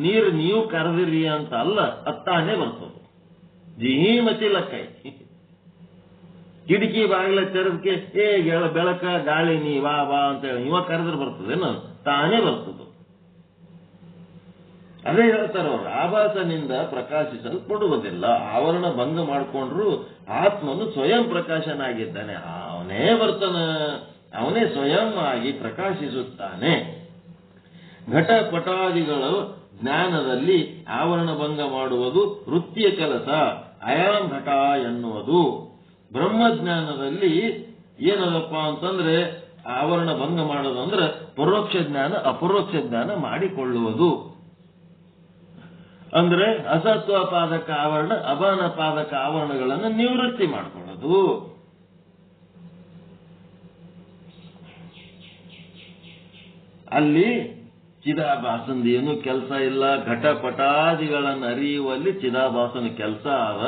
ನೀರು ನೀವು ಕರೆದಿರಿ ಅಂತ ಅಲ್ಲ, ಅತ್ತಾನೆ ಬರ್ತದೆ. ಜೀಮತಿಲಕ್ಕೈ ಕಿಟಕಿ ಬಾಗಿಲ ತೆರೆದಕ್ಕೆ ಬೆಳಕ ಗಾಳಿ ನೀ ವಾ ಬಾ ಅಂತ ಹೇಳಿ ಇವ ಕರೆದ್ರೆ ಬರ್ತದೇನು? ತಾನೇ ಬರ್ತದ. ಅದೇ ಹೇಳ್ತಾರ ಅವರು, ಆಭಾಸನಿಂದ ಪ್ರಕಾಶಿಸಲ್ಪಡುವುದಿಲ್ಲ. ಆವರಣ ಭಂಗ ಮಾಡಿಕೊಂಡ್ರು ಆತ್ಮನು ಸ್ವಯಂ ಪ್ರಕಾಶನಾಗಿದ್ದಾನೆ. ಅವನೇ ಬರ್ತಾನ, ಅವನೇ ಸ್ವಯಂ ಆಗಿ ಪ್ರಕಾಶಿಸುತ್ತಾನೆ. ಘಟ ಪಟಾದಿಗಳು ಜ್ಞಾನದಲ್ಲಿ ಆವರಣ ಭಂಗ ಮಾಡುವುದು ವೃತ್ತಿಯ ಕೆಲಸ. ಅಯಂ ಘಟ ಎನ್ನುವುದು. ಬ್ರಹ್ಮಜ್ಞಾನದಲ್ಲಿ ಏನದಪ್ಪ ಅಂತಂದ್ರೆ ಆವರಣ ಭಂಗ ಮಾಡೋದಂದ್ರೆ ಪರೋಕ್ಷ ಜ್ಞಾನ ಅಪರೋಕ್ಷ ಜ್ಞಾನ ಮಾಡಿಕೊಳ್ಳುವುದು. ಅಂದ್ರೆ ಅಸತ್ವ ಪಾದಕ ಆವರಣ ಅಬಾನ ಪಾದಕ ಆವರಣಗಳನ್ನು ನಿವೃತ್ತಿ ಮಾಡಿಕೊಳ್ಳೋದು. ಅಲ್ಲಿ ಚಿದಾಭಾಸಂದ ಏನು ಕೆಲಸ ಇಲ್ಲ. ಘಟಪಟಾದಿಗಳನ್ನು ಅರಿಯುವಲ್ಲಿ ಚಿದಾಭಾಸನ ಕೆಲಸ ಅದ.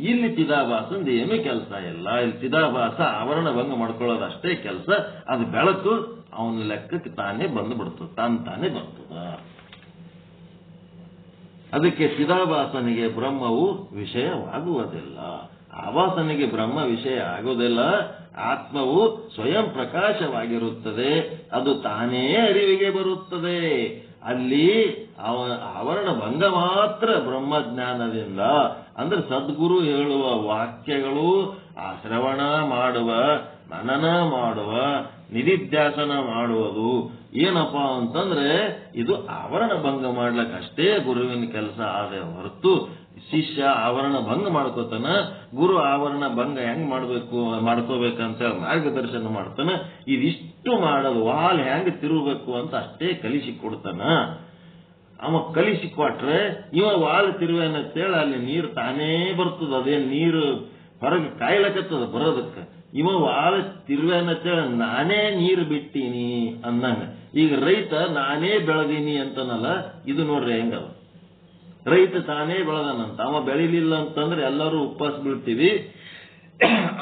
ಇಲ್ಲಿ ಚಿದಾಭಾಸಂದ ಏನು ಕೆಲಸ ಇಲ್ಲ. ಇಲ್ಲಿ ಚಿದಾಭಾಸ ಆವರಣ ಭಂಗ ಮಾಡ್ಕೊಳ್ಳೋದಷ್ಟೇ ಕೆಲಸ. ಅದು ಬೆಳಕು ಅವನ ಲೆಕ್ಕಕ್ಕೆ ತಾನೇ ಬಂದು ಬಿಡ್ತದ, ತಾನೇ ಬರ್ತದ. ಅದಕ್ಕೆ ಚಿದಾಭಾಸನಿಗೆ ಬ್ರಹ್ಮವು ವಿಷಯವಾಗುವುದಿಲ್ಲ. ಆಭಾಸನಿಗೆ ಬ್ರಹ್ಮ ವಿಷಯ ಆಗುವುದಿಲ್ಲ. ಆತ್ಮವು ಸ್ವಯಂ ಪ್ರಕಾಶವಾಗಿರುತ್ತದೆ. ಅದು ತಾನೇ ಅರಿವಿಗೆ ಬರುತ್ತದೆ. ಅಲ್ಲಿ ಆವರಣ ಭಂಗ ಮಾತ್ರ ಬ್ರಹ್ಮಜ್ಞಾನದಿಂದ. ಅಂದ್ರೆ ಸದ್ಗುರು ಹೇಳುವ ವಾಕ್ಯಗಳು ಆ ಶ್ರವಣ ಮಾಡುವ, ಮನನ ಮಾಡುವ, ನಿಧಿಧ್ಯಾಸನ ಮಾಡುವುದು ಏನಪ್ಪಾ ಅಂತಂದ್ರೆ ಇದು ಆವರಣ ಭಂಗ ಮಾಡ್ಲಕ್ಕಷ್ಟೇ ಗುರುವಿನ ಕೆಲಸ ಆದ ಹೊರತು ಶಿಷ್ಯ ಆವರಣ ಭಂಗ ಮಾಡ್ಕೋತಾನ. ಗುರು ಆವರಣ ಭಂಗ ಹೆಂಗ್ ಮಾಡ್ಕೋಬೇಕಂತ ಮಾರ್ಗದರ್ಶನ ಮಾಡ್ತಾನ. ಇದಿಷ್ಟು ಮಾಡೋದು ವಾಲ್ ಹೆಂಗ್ ತಿರುಗಬೇಕು ಅಂತ ಅಷ್ಟೇ ಕಲಿಸಿಕೊಡ್ತಾನ. ಅವ ಕಲಿಸಿಕೊಟ್ರೆ ಇವ ವಾಲ್ ತಿರುವೇನಂತೇಳಿ ಅಲ್ಲಿ ನೀರು ತಾನೇ ಬರ್ತದ. ಅದೇನ್ ನೀರು ಹೊರಗೆ ಕಾಯ್ಲಕತ್ತದ ಬರೋದಕ್ಕೆ. ಇವ ವಾಲ ತಿರುವೇನಂತೇಳಿ ನಾನೇ ನೀರು ಬಿಟ್ಟೀನಿ ಅಂದಂಗ. ಈಗ ರೈತ ನಾನೇ ಬೆಳೆದೀನಿ ಅಂತನಲ್ಲ, ಇದು ನೋಡ್ರಿ ಹೆಂಗದ. ರೈತ ತಾನೇ ಬೆಳೆದನಂತ. ಅವ ಬೆಳಿಲಿಲ್ಲ ಅಂತಂದ್ರೆ ಎಲ್ಲರೂ ಉಪವಾಸ ಬೀಳ್ತೀವಿ,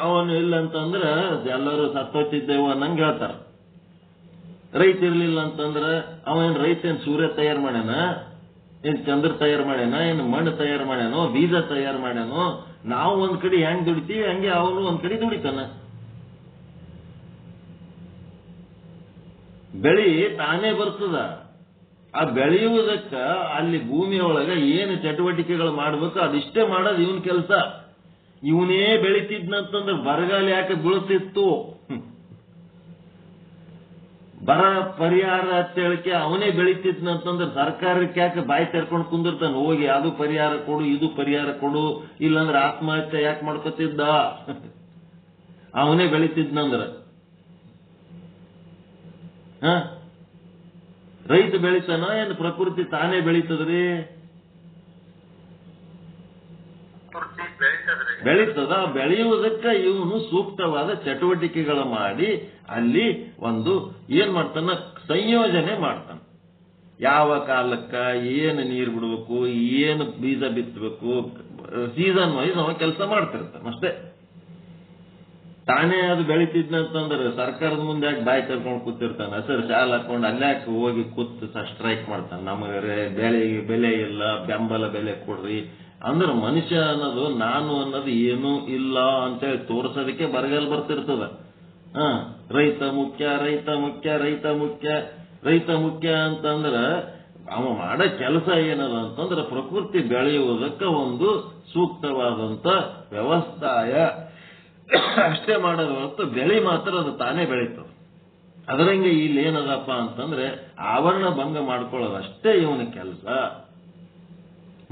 ಅವನು ಇಲ್ಲ ಅಂತಂದ್ರೆ ಎಲ್ಲರೂ ಸತ್ತೋತಿದ್ದೇವು ಅನ್ನಂಗೆ ಹೇಳ್ತಾರ. ರೈತ ಇರ್ಲಿಲ್ಲ ಅಂತಂದ್ರೆ ಅವನ್ ರೈತ ಏನ್ ಸೂರ್ಯ ತಯಾರು ಮಾಡ್ಯಾನ, ಏನ್ ಚಂದ್ರ ತಯಾರು ಮಾಡ್ಯಾನ, ಏನ್ ಮಣ್ಣು ತಯಾರು ಮಾಡ್ಯಾನೋ, ಬೀಜ ತಯಾರು ಮಾಡ್ಯಾನೋ. ನಾವು ಒಂದ್ ಕಡೆ ಹೆಂಗ್ ದುಡಿತೀವಿ ಹಂಗೆ ಅವನು ಒಂದ್ ಕಡೆ ದುಡಿತಾನ. ಬೆಳಿ ತಾನೇ ಬರ್ತದ. ಆ ಬೆಳೆಯುವುದಕ್ಕ ಅಲ್ಲಿ ಭೂಮಿಯೊಳಗ ಏನು ಚಟುವಟಿಕೆಗಳು ಮಾಡ್ಬೇಕು ಅದಿಷ್ಟೇ ಮಾಡೋದು ಇವನ್ ಕೆಲಸ. ಇವನೇ ಬೆಳಿತಿದ್ನಂತಂದ್ರೆ ಬರಗಾಲ ಯಾಕೆ ಬೀಳ್ತಿತ್ತು? ಬರ ಪರಿಹಾರ ಅಂತೇಳಕ್ಕೆ ಅವನೇ ಬೆಳಿತಿದ್ನಂತಂದ್ರೆ ಸರ್ಕಾರಕ್ಕೆ ಯಾಕೆ ಬಾಯಿ ತೆರ್ಕೊಂಡು ಕುಂದಿರ್ತಾನೆ? ಹೋಗಿ ಅದು ಪರಿಹಾರ ಕೊಡು, ಇದು ಪರಿಹಾರ ಕೊಡು, ಇಲ್ಲಾಂದ್ರೆ ಆತ್ಮಹತ್ಯೆ ಯಾಕೆ ಮಾಡ್ಕೊತಿದ್ದ? ಅವನೇ ಬೆಳಿತಿದ್ನಂದ್ರ ರೈತ ಬೆಳಿತಾನ ಏನು ಪ್ರಕೃತಿ ತಾನೇ ಬೆಳೀತದ್ರಿ? ಬೆಳೀತದ. ಬೆಳೆಯುವುದಕ್ಕೆ ಇವನು ಸೂಕ್ತವಾದ ಚಟುವಟಿಕೆಗಳ ಮಾಡಿ ಅಲ್ಲಿ ಒಂದು ಏನ್ ಮಾಡ್ತಾನ, ಸಂಯೋಜನೆ ಮಾಡ್ತಾನ. ಯಾವ ಕಾಲಕ್ಕ ಏನು ನೀರು ಬಿಡ್ಬೇಕು, ಏನು ಬೀಜ ಬಿತ್ತಬೇಕು, ಸೀಸನ್ ವೈಸ್ ಅವ ಕೆಲಸ ಮಾಡ್ತಿರ್ತಾನ ಅಷ್ಟೇ. ತಾನೇ ಅದು ಬೆಳಿತಿದ್ನಂತಂದ್ರೆ ಸರ್ಕಾರದ ಮುಂದೆ ಯಾಕೆ ಬಾಯಿ ಕರ್ಕೊಂಡು ಕೂತಿರ್ತಾನೆ? ಹಸಿರು ಶಾಲ್ ಹಾಕೊಂಡು ಅಲ್ಯಾಕೆ ಹೋಗಿ ಕೂತು ಸ್ಟ್ರೈಕ್ ಮಾಡ್ತಾನೆ? ನಮಗೆ ಬೆಲೆ ಇಲ್ಲ, ಬೆಂಬಲ ಬೆಲೆ ಕೊಡ್ರಿ ಅಂದ್ರೆ ಮನುಷ್ಯ ಅನ್ನೋದು ನಾನು ಅನ್ನೋದು ಏನೂ ಇಲ್ಲ ಅಂತೇಳಿ ತೋರ್ಸೋದಕ್ಕೆ ಬರಗಾಲ ಬರ್ತಿರ್ತದ. ರೈತ ಮುಖ್ಯ, ರೈತ ಮುಖ್ಯ, ರೈತ ಮುಖ್ಯ, ರೈತ ಮುಖ್ಯ ಅಂತಂದ್ರ ಅವ ಮಾಡೋ ಕೆಲಸ ಏನದ ಅಂತಂದ್ರೆ ಪ್ರಕೃತಿ ಬೆಳೆಯುವುದಕ್ಕೆ ಒಂದು ಸೂಕ್ತವಾದಂತ ವ್ಯವಸ್ಥಾಯ ಅಷ್ಟೇ ಮಾಡೋದು ಹೊರತು ಬೆಳೆ ಮಾತ್ರ ಅದು ತಾನೇ ಬೆಳೀತದೆ. ಅದರಂಗೆ ಇಲ್ಲಿ ಏನದಪ್ಪ ಅಂತಂದ್ರೆ ಆವರಣ ಭಂಗ ಮಾಡ್ಕೊಳ್ಳೋದು ಅಷ್ಟೇ ಇವನ ಕೆಲಸ.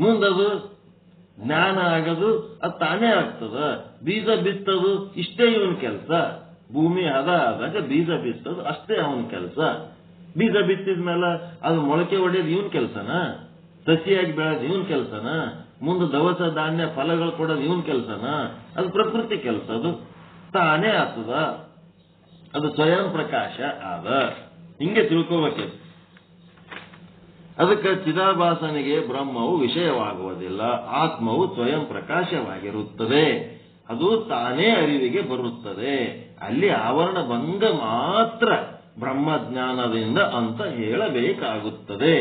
ಮುಂದದು ಜ್ಞಾನ ಆಗೋದು ಅದು ತಾನೇ ಆಗ್ತದ. ಬೀಜ ಬಿತ್ತದು ಇಷ್ಟೇ ಇವನ ಕೆಲಸ. ಭೂಮಿ ಹದ ಆದಾಗ ಬೀಜ ಬಿತ್ತದು ಅಷ್ಟೇ ಅವನ ಕೆಲಸ. ಬೀಜ ಬಿತ್ತಿದ್ಮೇಲೆ ಅದು ಮೊಳಕೆ ಹೊಡೆಯೋದು ಇವನ್ ಕೆಲಸನ? ಸಸಿಯಾಗಿ ಬೆಳೆದು ಇವನ್ ಕೆಲಸನ? ಮುಂದೆ ದವಸ ಧಾನ್ಯ ಫಲಗಳು ಕೊಡೋದು ಇವನ್ ಕೆಲಸನ? ಅದು ಪ್ರಕೃತಿ ಕೆಲಸ. ಅದು ತಾನೇ ಆಗ್ತದ. ಅದು ಸ್ವಯಂ ಪ್ರಕಾಶ ಆದ. ಹಿಂಗೆ ತಿಳ್ಕೋಬೇಕು. ಅದಕ್ಕೆ ಚಿದಾಭಾಸನಿಗೆ ಬ್ರಹ್ಮವು ವಿಷಯವಾಗುವುದಿಲ್ಲ. ಆತ್ಮವು ಸ್ವಯಂ ಪ್ರಕಾಶವಾಗಿರುತ್ತದೆ. ಅದು ತಾನೇ ಅರಿವಿಗೆ ಬರುತ್ತದೆ. ಅಲ್ಲಿ ಆವರಣ ಭಂಗ ಮಾತ್ರ ಬ್ರಹ್ಮಜ್ಞಾನದಿಂದ ಅಂತ ಹೇಳಬೇಕಾಗುತ್ತದೆ.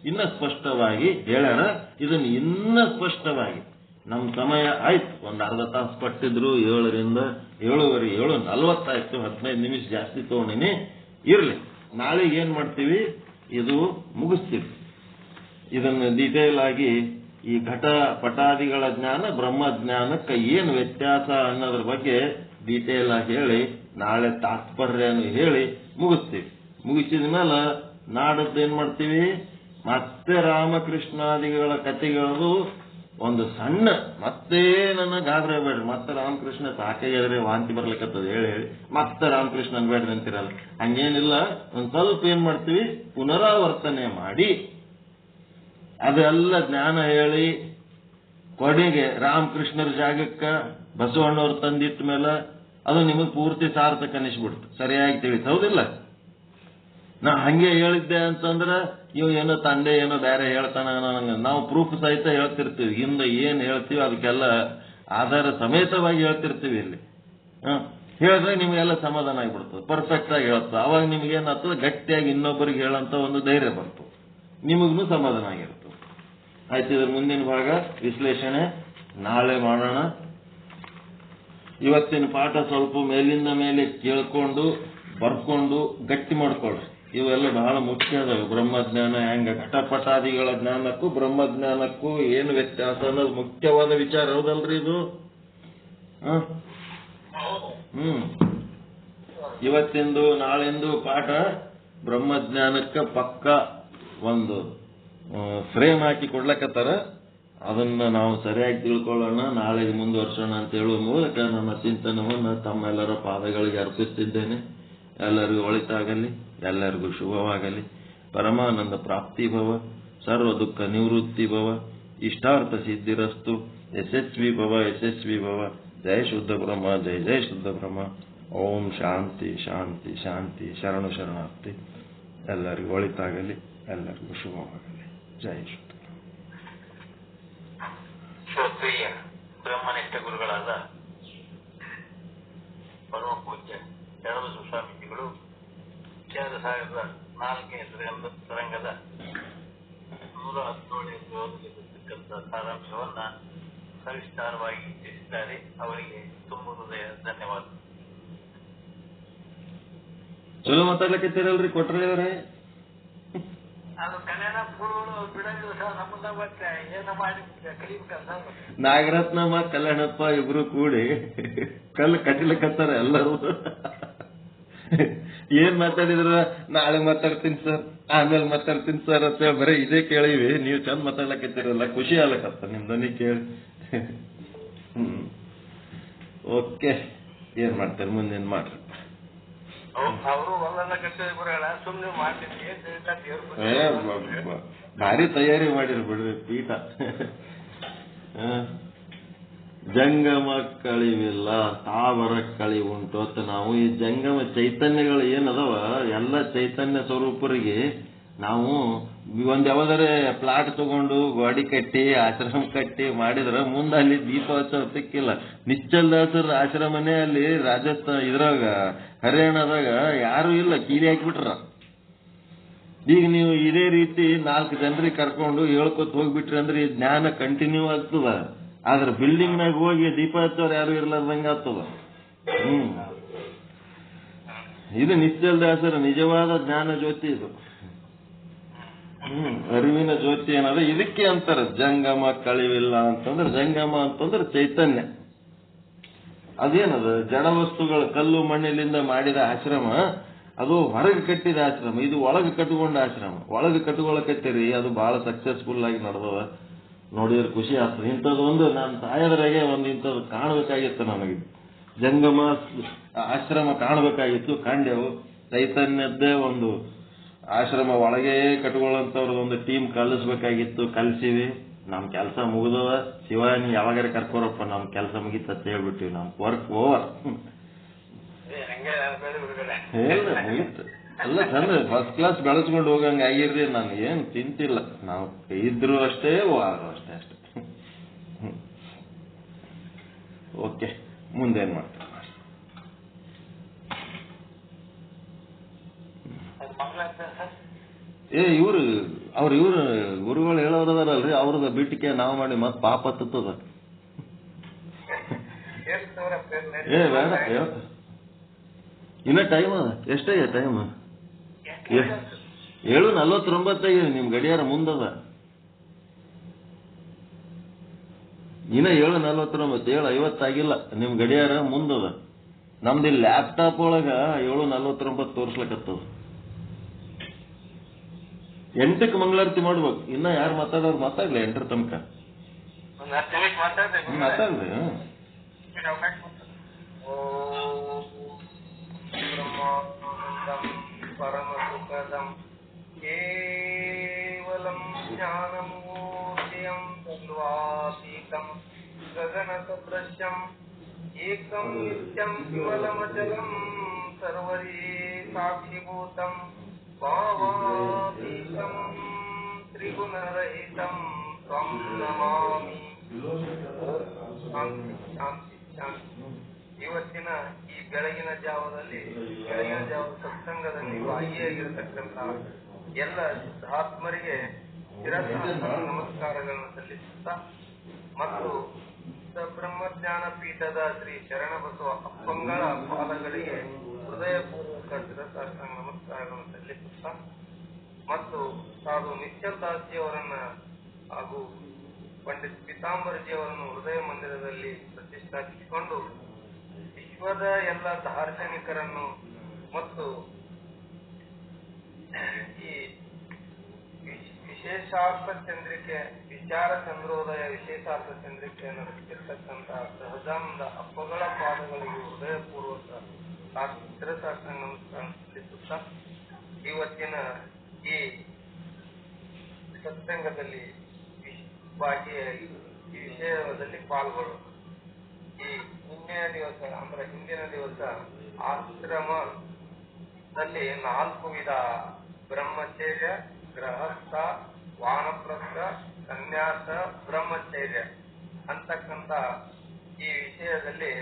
ಇನ್ನ ಸ್ಪಷ್ಟವಾಗಿ ಹೇಳೋಣ. ಇದನ್ನು ಇನ್ನ ಸ್ಪಷ್ಟವಾಗಿ ನಮ್ಮ ಸಮಯ ಆಯ್ತು. ಒಂದು ಅರ್ಧ ತಾಸು ಪಟ್ಟಿದ್ರು. 7ರಿಂದ 7:15 7:40 15 ನಿಮಿಷ ಜಾಸ್ತಿ ತಗೊಂಡಿನಿ. ಇರ್ಲಿ, ನಾಳೆಗೆ ಏನ್ ಮಾಡ್ತೀವಿ, ಇದು ಮುಗಿಸ್ತೀವಿ. ಇದನ್ನು ಡೀಟೇಲ್ ಆಗಿ ಈ ಘಟ ಪಟಾದಿಗಳ ಜ್ಞಾನ ಬ್ರಹ್ಮಜ್ಞಾನಕ್ಕೆ ಏನು ವ್ಯತ್ಯಾಸ ಅನ್ನೋದ್ರ ಬಗ್ಗೆ ಡೀಟೇಲ್ ಆಗಿ ಹೇಳಿ ನಾಳೆ ತಾತ್ಪರ್ಯನು ಹೇಳಿ ಮುಗಿಸ್ತೀವಿ. ಮುಗಿಸಿದ ಮೇಲೆ ನಾಡದ್ದು ಏನ್ ಮಾಡ್ತೀವಿ, ಮತ್ತೆ ರಾಮಕೃಷ್ಣಾದಿಗಳ ಕಥೆಗಳದು ಒಂದು ಸಣ್ಣ ಮತ್ತೆ ನನ್ನ ಗಾಬರಿ ಬೇಡ್ರಿ, ಮತ್ತೆ ರಾಮಕೃಷ್ಣ ಸಾಕಾಗಿದ್ರೆ ವಾಂತಿ ಬರ್ಲಿಕ್ಕತ್ತದ ಹೇಳಿ ಮತ್ತೆ ರಾಮಕೃಷ್ಣ ಅನ್ಬೇಡ್ರಿ ಅಂತಿರಲ್ಲ. ಹಂಗೇನಿಲ್ಲ, ಒಂದ್ ಸ್ವಲ್ಪ ಏನ್ ಮಾಡ್ತೀವಿ, ಪುನರಾವರ್ತನೆ ಮಾಡಿ ಅದೆಲ್ಲ ಜ್ಞಾನ ಹೇಳಿ ಕೊನೆಗೆ ರಾಮಕೃಷ್ಣರ ಜಾಗಕ್ಕ ಬಸವಣ್ಣವ್ರು ತಂದಿಟ್ಟ ಮೇಲೆ ಅದು ನಿಮಗ್ ಪೂರ್ತಿ ಸಾರ್ಥಕ ಅನಿಸ್ಬಿಡ್ತು, ಸರಿಯಾಗಿ ತಿಳಿತು. ಹೌದಿಲ್ಲ? ನಾ ಹಂಗೆ ಹೇಳಿದ್ದೆ ಅಂತಂದ್ರ ಇವ್ ಏನೋ ತಂದೆ ಏನೋ ಬೇರೆ ಹೇಳ್ತಾನ, ನಾವು ಪ್ರೂಫ್ ಸಹಿತ ಹೇಳ್ತಿರ್ತೀವಿ. ಹಿಂದೆ ಏನ್ ಹೇಳ್ತೀವಿ ಅದಕ್ಕೆಲ್ಲ ಆಧಾರ ಸಮೇತವಾಗಿ ಹೇಳ್ತಿರ್ತೀವಿ. ಇಲ್ಲಿ ಹೇಳಿದ್ರೆ ನಿಮ್ಗೆಲ್ಲ ಸಮಾಧಾನ ಆಗಿಬಿಡ್ತದೆ, ಪರ್ಫೆಕ್ಟ್ ಆಗಿ ಹೇಳ್ತದೆ. ಅವಾಗ ನಿಮ್ಗೆ ಏನಾಗ್ತದೆ, ಗಟ್ಟಿಯಾಗಿ ಇನ್ನೊಬ್ಬರಿಗೆ ಹೇಳಂತ ಒಂದು ಧೈರ್ಯ ಬರ್ತದೆ, ನಿಮಗೂ ಸಮಾಧಾನ ಆಗಿರ್ತದೆ. ಆಯ್ತು, ಇದ್ರ ಮುಂದಿನ ಭಾಗ ವಿಶ್ಲೇಷಣೆ ನಾಳೆ ಮಾಡೋಣ. ಇವತ್ತಿನ ಪಾಠ ಸ್ವಲ್ಪ ಮೇಲಿಂದ ಮೇಲೆ ಕೇಳ್ಕೊಂಡು ಬರ್ಕೊಂಡು ಗಟ್ಟಿ ಮಾಡ್ಕೊಳ್ರಿ. ಇವೆಲ್ಲ ಬಹಳ ಮುಖ್ಯ ಅದಾವೆ. ಬ್ರಹ್ಮಜ್ಞಾನ ಹೆಂಗ, ಘಟಪಟಾದಿಗಳ ಜ್ಞಾನಕ್ಕೂ ಬ್ರಹ್ಮಜ್ಞಾನಕ್ಕೂ ಏನು ವ್ಯತ್ಯಾಸ ಅನ್ನೋದು ಮುಖ್ಯವಾದ ವಿಚಾರ. ಹೌದಲ್ರಿ ಇದು? ಇವತ್ತಿಂದು ನಾಳೆಂದು ಪಾಠ ಬ್ರಹ್ಮಜ್ಞಾನಕ್ಕ ಪಕ್ಕ ಒಂದು ಫ್ರೇಮ್ ಹಾಕಿ ಕೊಡ್ಲಕತ್ತಾರ. ಅದನ್ನ ನಾವು ಸರಿಯಾಗಿ ತಿಳ್ಕೊಳ್ಳೋಣ, ನಾಳೆಗೆ ಮುಂದುವರ್ಸೋಣ ಅಂತ ಹೇಳುವ ಮೂಲಕ ನನ್ನ ಚಿಂತನವನ್ನು ತಮ್ಮೆಲ್ಲರ ಪಾದಗಳಿಗೆ ಅರ್ಪಿಸುತ್ತಿದ್ದೇನೆ. ಎಲ್ಲರಿಗೂ ಒಳಿತಾಗಲಿ, ಎಲ್ಲರಿಗೂ ಶುಭವಾಗಲಿ. ಪರಮಾನಂದ ಪ್ರಾಪ್ತಿ ಭವ, ಸರ್ವ ದುಃಖ ನಿವೃತ್ತಿ ಭವ, ಇಷ್ಟಾರ್ಥ ಸಿದ್ಧಿರಸ್ತು. ಯಶಸ್ವಿ ಭವ, ಯಶಸ್ವಿ ಭವ. ಜಯ ಶುದ್ಧ ಬ್ರಹ್ಮ, ಜಯ ಜಯ ಶುದ್ಧ ಬ್ರಹ್ಮ. ಓಂ ಶಾಂತಿ ಶಾಂತಿ ಶಾಂತಿ. ಶರಣು ಶರಣಾರ್ಥಿ. ಎಲ್ಲರಿಗೂ ಒಳಿತಾಗಲಿ, ಎಲ್ಲರಿಗೂ ಶುಭವಾಗಲಿ. ಜಯ ಶುದ್ಧ. ಶ್ರೋತ್ರಿಯ ಬ್ರಹ್ಮನಿಷ್ಠ ಗುರುಗಳಾದ ಪರಮ ಪೂಜ್ಯ ಶರಣಬಸವ ಸ್ವಾಮೀಜಿಗಳು 2004ನೇ ತರಂಗದ 117ನೇ ಓದಲಿರ್ತಕ್ಕಂಥ ಸಾರಾಂಶವನ್ನ ಸವಿಸ್ತಾರವಾಗಿ ತಿಳಿಸಿದ್ದಾರೆ. ಅವರಿಗೆ ತುಂಬ ಹೃದಯ ಧನ್ಯವಾದ. ಚಲೋ ಮಾತಾಡ್ಲಿಕ್ಕೀರಲ್ರಿ ಕೊಟ್ರೆ ಅವರೇ? ಅದು ಕಲ್ಯಾಣ ಪೂರ್ವಗಳು ಬಿಡೋದು ಸಹ ನಮ್ಮನ್ನ ಮತ್ತೆ ಏನೋ ಮಾಡಿ ಕಲಿಬೇಕಂತ ನಾಗರತ್ನಮ್ಮ ಕಲ್ಯಾಣಪ್ಪ ಇಬ್ರು ಕೂಡಿ ಕಲ್ಲು ಕಟ್ಟಲಿಕ್ಕತ್ತಾರ ಎಲ್ಲರೂ. ಏನ್ ಮಾತಾಡಿದ್ರ? ನಾಳೆ ಮಾತಾಡ್ತೀನಿ ಸರ್, ಆಮೇಲೆ ಮಾತಾಡ್ತೀನಿ ಸರ್ ಅಂತ ಬರೀ ಇದೇ ಕೇಳಿವಿ. ನೀವು ಚಂದ ಮಾತಾಡ್ಲಕತ್ತೀರಲ್ಲ, ಖುಷಿ ಆಗ್ಲಕತ್ತ ನಿಮ್ ಧ್ವನಿ ಕೇಳಿ. ಓಕೆ, ಏನ್ ಮಾಡ್ತಾರೆ ಮುಂದೇನ್ ಮಾಡ್ರಿ. ಅವರು ಒಂದೊಂದ ಗಂಟೆ ಗುರುಗಳ ಸುಮ್ಮನೆ ಮಾಡ್ತೀನಿ. ಭಾರಿ ತಯಾರಿ ಮಾಡಿರಿ ಬಿಡ್ರಿ ಪೀಠ. ಜಂಗಮ ಕಳಿವಿಲ್ಲ, ತಾವರ ಕಳಿ ಉಂಟು ಅಂತ ನಾವು ಈ ಜಂಗಮ ಚೈತನ್ಯಗಳು ಏನದವ ಎಲ್ಲ ಚೈತನ್ಯ ಸ್ವರೂಪರಿಗೆ ನಾವು ಒಂದ್ ಯಾವ್ದಾರೆ ಪ್ಲಾಟ್ ತಗೊಂಡು ಗಾಡಿ ಕಟ್ಟಿ ಆಶ್ರಮ ಕಟ್ಟಿ ಮಾಡಿದ್ರ ಮುಂದೆ ಅಲ್ಲಿ ದೀಪೋತ್ಸವ ಸಿಕ್ಕಿಲ್ಲ. ನಿಶ್ಚಲ್ದಾಸರ ಆಶ್ರಮನೇ ಅಲ್ಲಿ ರಾಜಸ್ಥಾನ ಇದ್ರಾಗ ಹರಿಯಾಣದಾಗ ಯಾರು ಇಲ್ಲ, ಕೀಲಿ ಹಾಕಿಬಿಟ್ರ. ಈಗ ನೀವು ಇದೇ ರೀತಿ 4 ಜನರಿಗೆ ಕರ್ಕೊಂಡು ಹೇಳ್ಕೊತ ಹೋಗ್ಬಿಟ್ರಿ ಅಂದ್ರೆ ಈ ಜ್ಞಾನ ಕಂಟಿನ್ಯೂ ಆಗ್ತದ. ಆದ್ರೆ ಬಿಲ್ಡಿಂಗ್ ನಾಗ ಹೋಗಿ ದೀಪ ಹಚ್ಚೋರು ಯಾರು ಇರ್ಲಾರ್ದಂಗ ಆಗ್ತದ. ಇದು ನಿಶ್ಚಲ್ದಾಸರ ನಿಜವಾದ ಜ್ಞಾನ ಜ್ಯೋತಿ. ಇದು ಅರಿವಿನ ಜ್ಯೋತಿ ಏನದ, ಇದಕ್ಕೆ ಅಂತಾರ ಜಂಗಮ ಕಳಿವಿಲ್ಲ ಅಂತಂದ್ರೆ. ಜಂಗಮ ಅಂತಂದ್ರೆ ಚೈತನ್ಯ. ಅದೇನದ ಜಡ ವಸ್ತುಗಳ ಕಲ್ಲು ಮಣ್ಣಿಲಿಂದ ಮಾಡಿದ ಆಶ್ರಮ, ಅದು ಹೊರಗೆ ಕಟ್ಟಿದ ಆಶ್ರಮ. ಇದು ಒಳಗೆ ಕಟ್ಟಿಕೊಂಡ ಆಶ್ರಮ. ಒಳಗೆ ಕಟ್ಟಿಕೊಳ್ಳಕತ್ತೀರಿ, ಅದು ಬಹಳ ಸಕ್ಸಸ್ಫುಲ್ ಆಗಿ ನಡೆದವ. ನೋಡಿದ್ರೆ ಖುಷಿ ಆಗ್ತದೆ. ಇಂಥದ್ದು ಒಂದು ನಾನು ತಾಯದ್ರಾಗೆ ಒಂದು ಇಂಥದ್ದು ಕಾಣಬೇಕಾಗಿತ್ತು. ನನಗೆ ಜಂಗಮ ಆಶ್ರಮ ಕಾಣಬೇಕಾಗಿತ್ತು, ಕಂಡೆವು. ಚೈತನ್ಯದ್ದೇ ಒಂದು ಆಶ್ರಮ ಒಳಗೆ ಕಟ್ಕೊಳ್ಳೋಂಥವ್ರದ್ದು ಒಂದು ಟೀಮ್ ಕಲಿಸ್ಬೇಕಾಗಿತ್ತು, ಕಲ್ಸಿವಿ. ನಮ್ ಕೆಲಸ ಮುಗಿದವ. ಶಿವಾನಿ ಯಾವಾಗಾರ ಕರ್ಕೋರಪ್ಪ, ನಮ್ ಕೆಲಸ ಮುಗಿತ ಹೇಳ್ಬಿಟ್ಟಿವಿ. ನಮ್ ವರ್ಕ್ ಓವರ್. ಮುಗಿತು ಎಲ್ಲ ಚಂದ ಫಸ್ಟ್ ಕ್ಲಾಸ್ ಬೆಳೆಸ್ಕೊಂಡು ಹೋಗಂಗ ಆಗಿರ್ರಿ. ನಾನು ಏನ್ ಚಿಂತಿಲ್ಲ. ನಾವು ಇದ್ರು ಅಷ್ಟೇ, ಹೋದ್ರು ಅಷ್ಟೇ ಅಷ್ಟೇ. ಓಕೆ, ಮುಂದೇನ್ ಮಾಡ್ತಾರೆ? ಇವ್ರು ಗುರುಗಳು ಹೇಳೋರದಾರಲ್ರಿ, ಅವ್ರದ ಬಿಟ್ಟಿಕೆ ನಾವು ಮಾಡಿ ಮತ್ ಪಾಪ ಹತ್ತದ. ಬೇಡ, ಇನ್ನ ಟೈಮ್ ಅದ. ಎಷ್ಟಾಗ ಟೈಮ್? 7:49. ನಿಮ್ ಗಡಿಯಾರ ಮುಂದದ. ಇನ್ನ 7:49, 7:50 ಆಗಿಲ್ಲ. ನಿಮ್ ಗಡಿಯಾರ ಮುಂದದ. ನಮ್ದು ಲ್ಯಾಪ್ಟಾಪ್ ಒಳಗ 7:49 ತೋರ್ಸ್ಲಕತ್ತದ. 8ಕ್ಕೆ ಮಂಗಳಾರತಿ ಮಾಡ್ಬೇಕು. ಇನ್ನ ಯಾರು ಮಾತಾಡೋರು ಮಾತಾಡ್ಲಿ 8ರ ತನಕ. ಮಾತಾಡ್ರಿ. ಬ್ರಹ್ಮಾನಂದಂ ಪರಮಸುಖದಂ ಕೇವಲಂ ಜ್ಞಾನಮೂರ್ತಿಯಂ ತನ್ವಾತೀತಂ ಗಗನಸದೃಶ್ಯಂ ಏಕಂ ನಿತ್ಯಂ ವಿಮಲಮಚಲಂ ಸರ್ವರೀ ಸಾಕ್ಷಿಭೂತಂ ಭಾವಾತೀತಂ ತ್ರಿಗುಣರಹಿತಂ ತ್ವಂ ನಮಾಮಿ. ಶಾಂತಿ ಶಾಂತಿ ಶಾಂತಿ. ಇವತ್ತಿನ ಈ ಬೆಳಗಿನ ಜಾವದ ಸತ್ಸಂಗದಲ್ಲಿ ಭಾಗಿಯಾಗಿರತಕ್ಕಂತ ಎಲ್ಲ ಸಿದ್ಧಾತ್ಮರಿಗೆ ನಮಸ್ಕಾರಗಳನ್ನು ಸಲ್ಲಿಸುತ್ತಾ ಮತ್ತು ಬ್ರಹ್ಮಜ್ಞಾನ ಪೀಠದ ಶ್ರೀ ಶರಣಬಸವ ಅಪ್ಪಂಗಳ ಪಾದಗಳಿಗೆ ಹೃದಯಪೂರ್ವಕ ಶಿರಸಾಷ್ಟಾಂಗ ನಮಸ್ಕಾರಗಳನ್ನು ಸಲ್ಲಿಸುತ್ತಾ ಮತ್ತು ಸಾಧು ನಿಶ್ಚಲ್ ದಾಸಿಯವರನ್ನ ಹಾಗೂ ಪಂಡಿತ್ ಪೀತಾಂಬರಜಿಯವರನ್ನು ಹೃದಯ ಮಂದಿರದಲ್ಲಿ ಪ್ರತಿಷ್ಠಾಪಿಸಿಕೊಂಡು ವಿಶ್ವದ ಎಲ್ಲ ದಾರ್ಶನಿಕರನ್ನು ಮತ್ತು ಈ ವಿಶೇಷಾರ್ಥ ಚಂದ್ರಿಕೆ ವಿಚಾರ ಚಂದ್ರೋದಯ ವಿಶೇಷಾರ್ಥ ಚಂದ್ರಿಕೆಯನ್ನು ರಚಿಸಿರ್ತಕ್ಕಂತಹ ಸಹಜಾನಂದ ಅಪ್ಪಗಳ ಪಾದಗಳಿಗೆ ಹೃದಯಪೂರ್ವಕ ಶಿರಸಾಷ್ಟಾಂಗ ನಮಸ್ಕಾರ ಸಲ್ಲಿಸುತ್ತಾ ಇವತ್ತಿನ ಈ ಸತ್ಸಂಗದಲ್ಲಿ ಭಾಗಿಯಾಗಿ ಈ ವಿಷಯದಲ್ಲಿ ಪಾಲ್ಗೊಳ್ಳೋಣ. ಈ ಹಿಂದಿನ ದಿವಸ ಆಶ್ರಮದಲ್ಲಿ 4 ವಿಧ ಬ್ರಹ್ಮಚರ್ಯ, ಗೃಹಸ್ಥ, ವಾನಪ್ರಸ್ಥ, ಸನ್ಯಾಸ, ಬ್ರಹ್ಮಚರ್ಯ ಅಂತಕ್ಕಂಥ ಈ ವಿಷಯದಲ್ಲಿ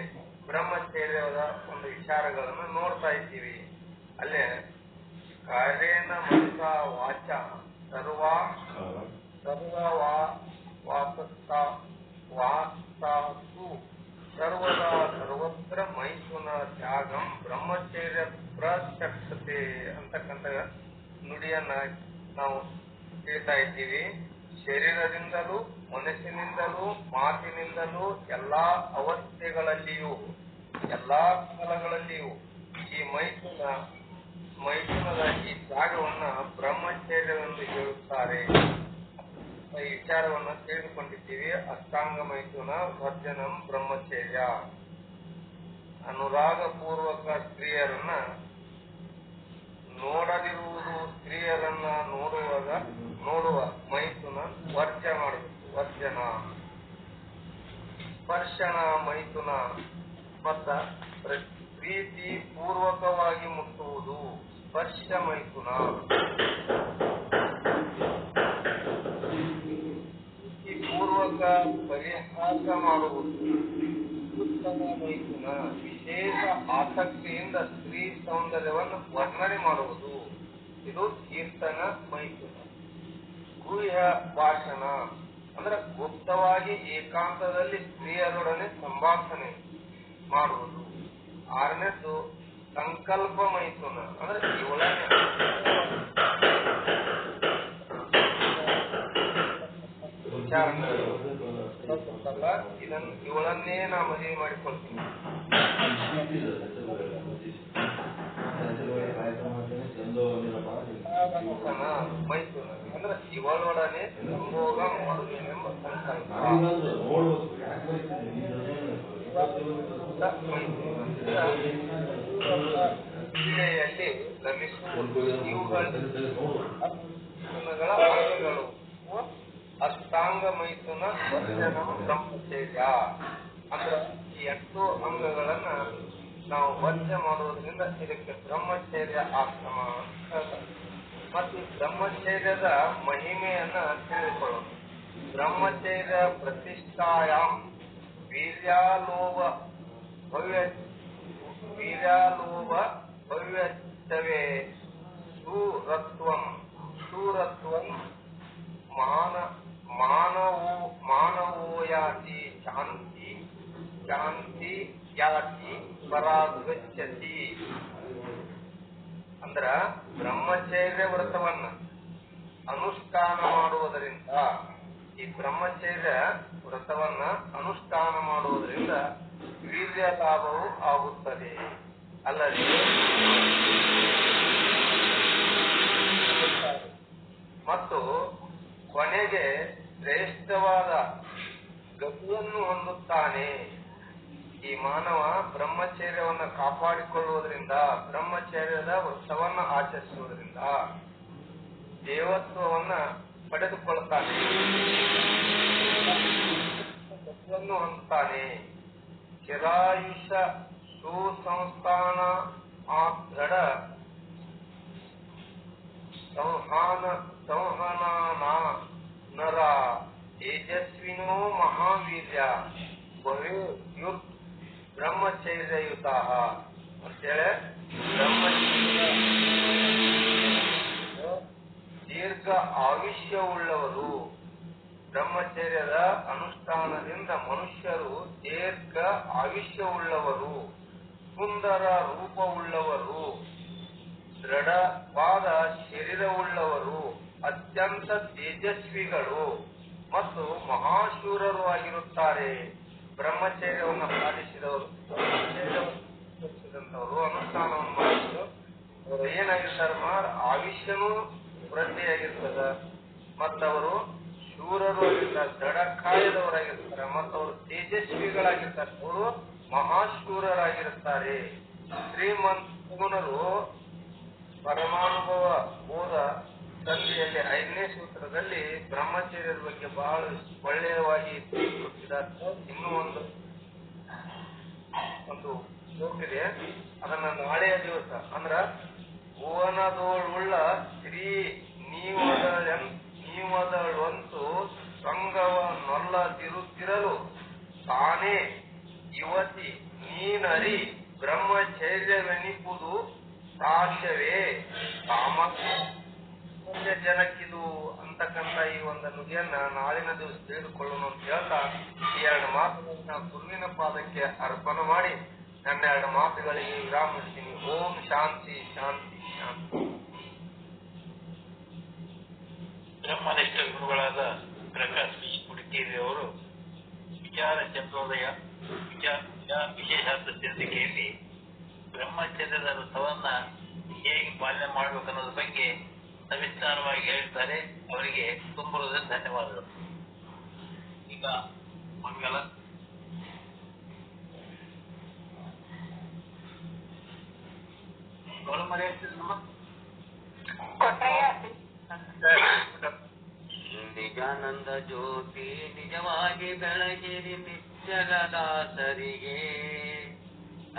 ಬ್ರಹ್ಮಚರ್ಯದ ಒಂದು ವಿಚಾರಗಳನ್ನು ನೋಡ್ತಾ ಇದ್ದೀವಿ. ಅಲ್ಲೇ ಕಾರ್ಯೇಣ ಮನಸ ವಾಚ ವಾಸಸ್ಸು ಸರ್ವದಾ ಸರ್ವತ್ರ ಮೈಥುನ ತ್ಯಾಗಂ ಬ್ರಹ್ಮಚರ್ಯ ಪ್ರತ್ಯಕ್ಷತೆ ಅಂತಕ್ಕಂಥ ನುಡಿಯನ್ನ ನಾವು ಹೇಳ್ತಾ ಇದ್ದೀವಿ. ಶರೀರದಿಂದಲೂ ಮನಸ್ಸಿನಿಂದಲೂ ಮಾತಿನಿಂದಲೂ ಎಲ್ಲಾ ಅವಸ್ಥೆಗಳಲ್ಲಿಯೂ ಎಲ್ಲಾ ಕಾಲಗಳಲ್ಲಿಯೂ ಈ ಮೈಥುನದ ಈ ತ್ಯಾಗವನ್ನ ಬ್ರಹ್ಮಚರ್ಯವೆಂದು ಹೇಳುತ್ತಾರೆ. ಈ ವಿಚಾರವನ್ನ ತಿಳಿದುಕೊಂಡಿದ್ದೀವಿ. ಅಷ್ಟಾಂಗ ಮೈಥುನ ವರ್ಜನಂ ಬ್ರಹ್ಮಚರ್ಯ. ಅನುರಾಗ ಪೂರ್ವಕ ಸ್ತ್ರೀಯರನ್ನ ನೋಡದಿರುವುದು, ಸ್ತ್ರೀಯರನ್ನ ನೋಡುವ ಮೈಥುನ ವರ್ಜನ. ಸ್ಪರ್ಶನ ಮೈಥುನ ಮತ್ತ ಪ್ರೀತಿ ಪೂರ್ವಕವಾಗಿ ಮುಟ್ಟುವುದು ಸ್ಪರ್ಶ ಮೈಥುನ. ಪೂರ್ವಕ ಪರಿಹಾಸ ಮಾಡುವುದು ಉತ್ತಮ ಮೈಥುನ. ವಿಶೇಷ ಆಸಕ್ತಿಯಿಂದ ಸ್ತ್ರೀ ಸೌಂದರ್ಯವನ್ನು ವರ್ಣನೆ ಮಾಡುವುದು ಇದು ಕೀರ್ತನ ಮೈಥುನ. ಗುಹ್ಯ ಭಾಷಣ ಅಂದ್ರೆ ಗುಪ್ತವಾಗಿ ಏಕಾಂತದಲ್ಲಿ ಸ್ತ್ರೀಯರೊಡನೆ ಸಂಭಾಷಣೆ ಮಾಡುವುದು. 6ನೇದ್ದು ಸಂಕಲ್ಪ ಮೈಥುನ ಅಂದ್ರೆ ಇವಳನ್ನೇ ನಾ ಮದುವೆ ಮಾಡಿಕೊಳ್ತೀನಿ ಮೈಥುನ ಅಂದ್ರೆ ಇವಳೊಡನೆ ಸಂಭೋಗ ಮಾಡುವೆನೆಂಬ ಸಂಕಲ್ಪ. ಕ್ರೀಡೆಯಲ್ಲಿ ರಮಿಸುವುದು ಇವುಗಳ ಅಂಗಗಳು. ಅಷ್ಟಾಂಗ ಮೈಥುನ ವರ್ಜನ ಬ್ರಹ್ಮಚರ್ಯ ಅಂದ್ರೆ ಈ 8 ಅಂಗಗಳನ್ನ ನಾವು ವರ್ಜ ಮಾಡುವುದರಿಂದ ಇದಕ್ಕೆ ಬ್ರಹ್ಮಚರ್ಯ ಆಶ್ರಮ ಅಂತ. ಮತ್ತು ಬ್ರಹ್ಮಚರ್ಯದ ಮಹಿಮೆಯನ್ನ ತಿಳಿದುಕೊಳ್ಳೋಣ. ಬ್ರಹ್ಮಚರ್ಯ ಪ್ರತಿಷ್ಠಾಯಾಂ ವೀರ್ಯಾಲೋಭ ಭವ್ಯತ್ವೇ ಶೂರತ್ವಂ ಮಾನವೋಯಾತಿ ಶಾಂತಿ ಯಾತಿ ಪರಾಗಚ್ಚತಿ. ಅಂದ್ರ ಬ್ರಹ್ಮಚರ್ಯ ವ್ರತವನ್ನ ಅನುಷ್ಠಾನ ಮಾಡುವುದರಿಂದ ಈ ಬ್ರಹ್ಮಚರ್ಯ ವ್ರತವನ್ನ ಅನುಷ್ಠಾನ ಮಾಡುವುದರಿಂದ ವೀರ್ಯ ಲಾಭವು ಆಗುತ್ತದೆ. ಅಲ್ಲದೆ ಮತ್ತು ಕೊನೆಗೆ ಶ್ರೇಷ್ಠವಾದ ಗತಿಯನ್ನು ಹೊಂದುತ್ತಾನೆ. ಈ ಮಾನವ ಬ್ರಹ್ಮಚರ್ಯವನ್ನು ಕಾಪಾಡಿಕೊಳ್ಳುವುದರಿಂದ, ಬ್ರಹ್ಮಚರ್ಯದ ವ್ರತವನ್ನು ಆಚರಿಸುವುದರಿಂದ ದೇವತ್ವವನ್ನ ಪಡೆದುಕೊಳ್ಳುತ್ತಾನೆ, ಗತಿಯನ್ನು ಹೊಂದುತ್ತಾನೆ. ಚಿರಾಯುಷ ಸುಸಂಸ್ಥಾನ ಆ ದೃಢ ಸಂಹನನ ನರ ತೇಜಸ್ವಿನೋ ಮಹಾವೀರ್ಯ ಭವೇಯುರ್ ಬ್ರಹ್ಮಚರ್ಯಯುತ ಅಂತೇಳಿ ದೀರ್ಘ ಆಯುಷ್ಯವುಳ್ಳವರು. ಬ್ರಹ್ಮಚರ್ಯದ ಅನುಷ್ಠಾನದಿಂದ ಮನುಷ್ಯರು ದೀರ್ಘ ಆಯುಷ್ಯವುಳ್ಳವರು, ಸುಂದರ ರೂಪವುಳ್ಳವರು, ದೃಢವಾದ ಶರೀರವುಳ್ಳವರು, ಅತ್ಯಂತ ತೇಜಸ್ವಿಗಳು ಮತ್ತು ಮಹಾಶೂರರು ಆಗಿರುತ್ತಾರೆ. ಬ್ರಹ್ಮಚರ್ಯವನ್ನು ಪಾಲಿಸಿದವರು, ಬ್ರಹ್ಮಚರ್ಯವಂತವರು, ಅನುಷ್ಠಾನವನ್ನು ಮಾಡಿದ್ರು ಅವರು ಏನಾಗಿರ್ತಾರೆ? ಆಯುಷ್ಯನೂ ವೃದ್ಧಿಯಾಗಿರ್ತದ, ಮತ್ತವರು ಶೂರರು ಆಗಿರ್ತಾರೆ, ದೃಢಕಾಯದವರಾಗಿರ್ತಾರೆ, ಮತ್ತವರು ತೇಜಸ್ವಿಗಳಾಗಿರ್ತಾರೆ, ಅವರು ಮಹಾಶೂರರಾಗಿರುತ್ತಾರೆ. ಶ್ರೀಮಂತರು ಪರಮಾನುಭವ ಬೋಧ ಸಂಧಿಯಲ್ಲಿ 5ನೇ ಸೂತ್ರದಲ್ಲಿ ಬ್ರಹ್ಮಚರ್ಯದ ಬಗ್ಗೆ ಬಹಳ ಒಳ್ಳೆಯವಾಗಿ ತಿಳಿಸಿದ್ದಾರೆ. ಇನ್ನೂ ಒಂದು ಹೋಗಿದೆ, ಅದನ್ನ ನಾಳೆಯ ದಿವಸ ಅಂದ್ರ ಭುವನದೋಳುಳ್ಳ ಸ್ತ್ರೀ ನೀವದಳಂತು ಸಂಗವ ನೊಲ್ಲದಿರುತ್ತಿರಲು ತಾನೇ ಯುವತಿ ನೀನರಿ ಬ್ರಹ್ಮಚರ್ಯವೆನಿಪುದು ಸಾಧ್ಯವೇ ಸಾಮಾನ್ಯ ಜನಕ್ಕಿದು ಅಂತಕ್ಕಂಥ ಈ ಒಂದು ನುಡಿಯನ್ನ ನಾಳಿನ ದಿವಸ ತಿಳಿದುಕೊಳ್ಳೋಣ ಅಂತ ಹೇಳ್ತಾ ಈ 2 ಮಾತುಗಳನ್ನ ಗುರುವಿನ ಪಾದಕ್ಕೆ ಅರ್ಪಣೆ ಮಾಡಿ ನನ್ನ 2 ಮಾತುಗಳಿಗೆ ವಿರಾಮ ಇಡ್ತೀನಿ. ಓಂ ಶಾಂತಿ ಶಾಂತಿ ಶಾಂತಿ. ಬ್ರಹ್ಮನಿಷ್ಠ ಗುರುಗಳಾದ ಪ್ರಕಾಶ್ ಬಿ ಕುಡಿಕೇರಿ ಅವರು ವಿಚಾರ ಚಂದ್ರೋದಯ ವಿಶೇಷಾರ್ಥ ಚಂದ್ರಿಕೆಯಲ್ಲಿ ಬ್ರಹ್ಮಚರ್ಯದ ವ್ರತವನ್ನ ಹೇಗೆ ಪಾಲನೆ ಮಾಡಬೇಕು ಅನ್ನೋದ್ರ ಬಗ್ಗೆ ಸವಿಸ್ತಾರವಾಗಿ ಹೇಳ್ತಾರೆ. ಅವರಿಗೆ ತುಂಬ ಧನ್ಯವಾದಗಳು. ಈಗ ಮಂಗಲ ನಿಜಾನಂದ ಜ್ಯೋತಿ ನಿಜವಾಗಿ ಬೆಳಗಿರಿ ನಿಶ್ಚಲ ದಾಸರಿಗೆ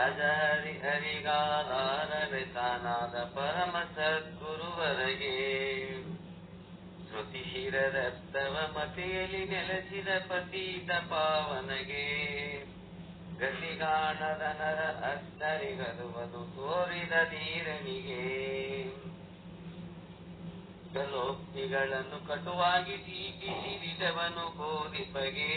ಅಜಹರಿ ಹರಿಗಾಲಾರವೆ ತಾನಾದ ಪರಮ ಸದ್ಗುರುವರೆಗೆ ಶ್ರುತಿ ಶಿರದತ್ತವ ಮತೆಯಲ್ಲಿ ನೆಲೆಸಿದ ಪತೀತ ಪಾವನಗೆ ಗತಿಗಾಣದ ನರ ಅತ್ತರಿಗರುವುದು ತೋರಿದ ಧೀರನಿಗೆ ಕಲೋಕ್ತಿಗಳನ್ನು ಕಟುವಾಗಿ ಟೀಕಿಸಿದವನು ಬೋಧಿಪಗೆ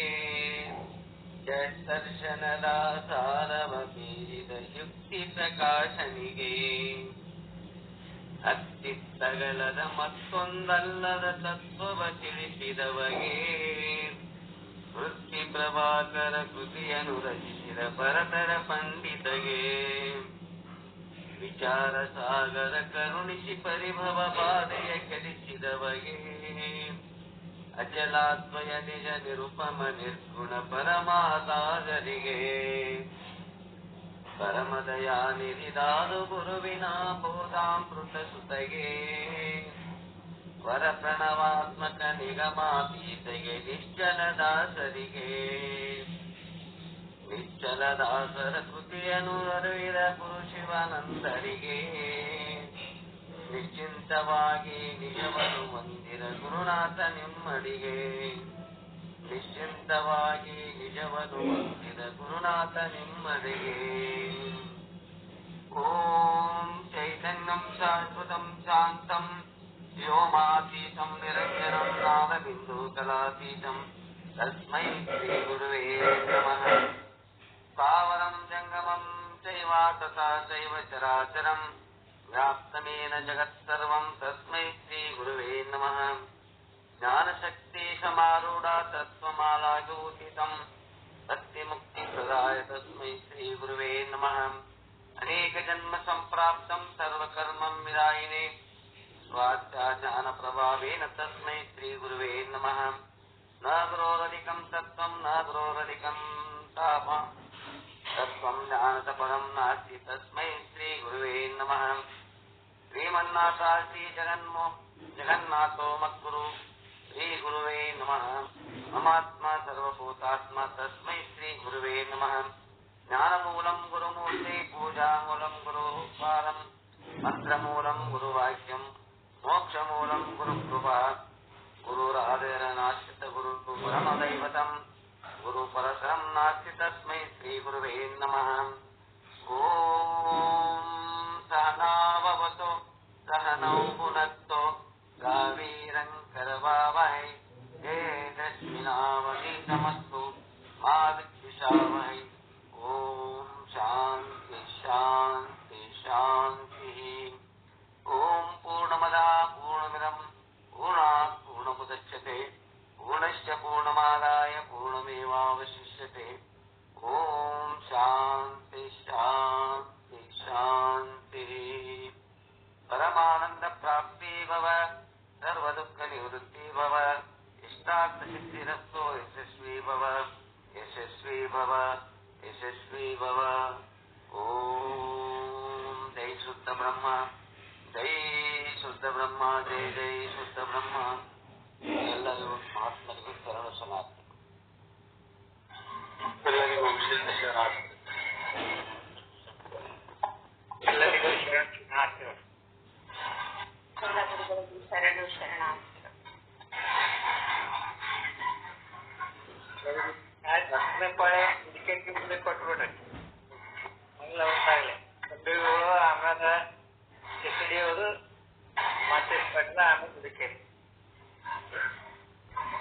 ದರ್ಶನದ ಸಾರವ ಮೀರಿದ ಯುಕ್ತಿ ಪ್ರಕಾಶನಿಗೆ ಅತ್ತಿತ್ತಗಲದ ಮತ್ತೊಂದಲ್ಲದ ತತ್ವವ ತಿಳಿಸಿದವಗೆ ವೃತ್ತಿ ಪ್ರಭಾಕರ ಕೃತಿಯನ್ನು ರಚಿಸಿದ ಪರತರ ಪಂಡಿತಗೆ ವಿಚಾರ ಸಾಗರ ಕರುಣಿಸಿ ಪರಿಭವ ಬಾಧೆಯ ಕೆಡಿಸಿದವಗೆ ಅಚಲಾದ್ವಯ ನಿಜ ನಿರುಪಮ ನಿರ್ಗುಣ ಪರಮಾಸಾಗರಿಗೆ ಪರಮದಯಾನಿರಿದಾದು ಗುರುವಿನ ಬೋಧಾಮೃತ ಸುತಗೆ ವರ ಪ್ರಣವಾತ್ಮಕ ನಿಗಮಾತೀತೆಗೆ ನಿಶ್ಚಲ ದಾಸರಿಗೆ ನಿಶ್ಚಲ ದಾಸರ ಕೃತಿಯನ್ನು ಅರಿವಿದ ಗುರು ಶಿವಾನಂದರಿಗೆ ನಿಶ್ಚಿಂತವಾಗಿ ನಿಜವನ್ನು ಹೊಂದಿರ ಗುರುನಾಥ ನಿಮ್ಮಡಿಗೆ ನಿಶ್ಚಿಂತವಾಗಿ ನಿಜವನ್ನು ಹೊಂದಿದ ಗುರುನಾಥ ನಿಮ್ಮಡಿಗೆ ಓಂ ಚೈತನ್ಯಂ ಶಾಶ್ವತಂ ಶಾಂತಂ ವ್ಯೋಮಾತೀತಂ ನಿರಂಜನಂ ನಾದಬಿಂದು ಕಲಾತೀತಂ ತಸ್ಮೈ ಶ್ರೀ ಗುರುವೇ ನಮಃ. ಸ್ಥಾವರಂ ಜಂಗಮಂ ಚೈವ ತಥಾ ಚೈವ ಚರಾಚರಂ ವ್ಯಾಪ್ತಮೇನ ಜಗತ್ಸರ್ವಂ ತಸ್ಮೈ ಶ್ರೀ ಗುರುವೇ ನಮಃ. ಜ್ಞಾನಶಕ್ತಿ ಸಮಾರೂಢ ತತ್ವಮಾಲಾಗೂಹಿತಂ ಸತ್ಯಮುಕ್ತಿ ಪ್ರದಾಯ ತಸ್ಮೈ ಶ್ರೀ ಗುರುವೇ ನಮಃ. ಅನೇಕ ಜನ್ಮ ಸಂಪ್ರಾಪ್ತಂ ಸರ್ವಕರ್ಮಂ ವಿದಾಯಿನೇ ಸ್ವಾಧ್ಯಾಜ್ಞಾನ ಪ್ರಭಾವೇನ ತಸ್ಮೈ ಶ್ರೀ ಗುರುವೇ ನಮಃ. ನ ಗುರೋರಧಿಕಂ ತತ್ವಂ ನ ಗುರೋ ಜಗನ್ನಾಥ ಶ್ರೀ ಜಗನ್ನಾಥೋ ಮದ್ಗುರು ಶ್ರೀ ಗುರುವೇ ನಮಃ. ಮಮಾತ್ಮ ಸರ್ವಭೂತಾತ್ಮ ತಸ್ಮೈ ಶ್ರೀ ಗುರುವೇ ನಮಃ. ಜ್ಞಾನಮೂಲಂ ಗುರುಮೂರ್ತಿ ಪೂಜಾಮೂಲಂ ಗುರುಪಾದಂ ಮಂತ್ರಮೂಲಂ ಗುರುವಾಕ್ಯಂ ಮೋಕ್ಷಮೂಲಂ ಗುರುಕೃಪಾ ಗುರುರಾಧೇರನಾಶ್ರಿತ ಗುರು ಪರಮದೈವತಂ ಗುರು ಪರಶರಂ ನಾಸ್ತಿ ತಸ್ಮೈ ಶ್ರೀ ಗುರುವೇ ನಮಃ. ಓಂ ಸಹನಾವವತು ಸಹನೌ ಭುನಕ್ತು ಗಾವೀರಂ ಕರವಾವಹೈ ತೇಜಸ್ವಿನಾವಧೀತಮಸ್ತು ಮಾ ವಿದ್ವಿಷಾವಹೈ. ಓಂ ಶಾಂತಿ ಶಾಂತಿ ಶಾಂತಿ. ಓಂ ಪೂರ್ಣಮದಃ ಪೂರ್ಣಮಿದಂ ಪೂರ್ಣಾತ್ ಪೂರ್ಣಮುದಚ್ಯತೆ ಪೂರ್ಣಶ್ಚ ಪೂರ್ಣಮಾದಾಯ ಪೂರ್ಣಮೇವಾವಶಿಷ್ಯತೆ. ಓಂ ಶಾಂತಿ ಶಾಂತಿ ಶಾಂತಿ. ಪರಮಾನಂದ ಪ್ರಾಪ್ತಿ ಭವ ಸರ್ವದುಃಖ ನಿವೃತ್ತಿ ಭವ ಇಷ್ಟಾರ್ಥ ಸಿದ್ಧಿರಸ್ತು ಯಶಸ್ವಿ ಭವ ಯಶಸ್ವಿ ಭವ ಯಶಸ್ವಿ ಭವ. ಓಂ ಜೈ ಶುದ್ಧ ಬ್ರಹ್ಮ ಜೈ ಶುದ್ಧ ಬ್ರಹ್ಮ ಜೈ ಜೈ ಶುದ್ಧ ಬ್ರಹ್ಮ. ಎಲ್ಲರಿಗೂ ಮಹಾತ್ಮರಿಗೂ ಶರಣ ಶರಣಾರ್ಥಿ. ಎಲ್ಲರಿಗೂ ಎಲ್ಲರಿಗೂ ಶರಣಾರ್ಥಿಗಳು. ಎಲ್ಲ ಗುರುಗಳಿಗೂ ಶರಣು ಶರಣಾರ್ಥಿಗಳು. ಹತ್ತನೇ ಪಾಳೆ ಟಿಕೆಟ್ ಮುಂದೆ ಕೊಟ್ಬಿಡ್ರಿ. ಎಲ್ಲ ಗೊತ್ತಾಗ್ಲಿ. ಕಬ್ಬಿಗಳು ಆಮೇಲೆ ಚಿಕ್ಕಡಿಯೋದು ಮತ್ತೆ ಪಟ್ಲ ಆಮೇಲೆ ಟಿಕೆಟ್.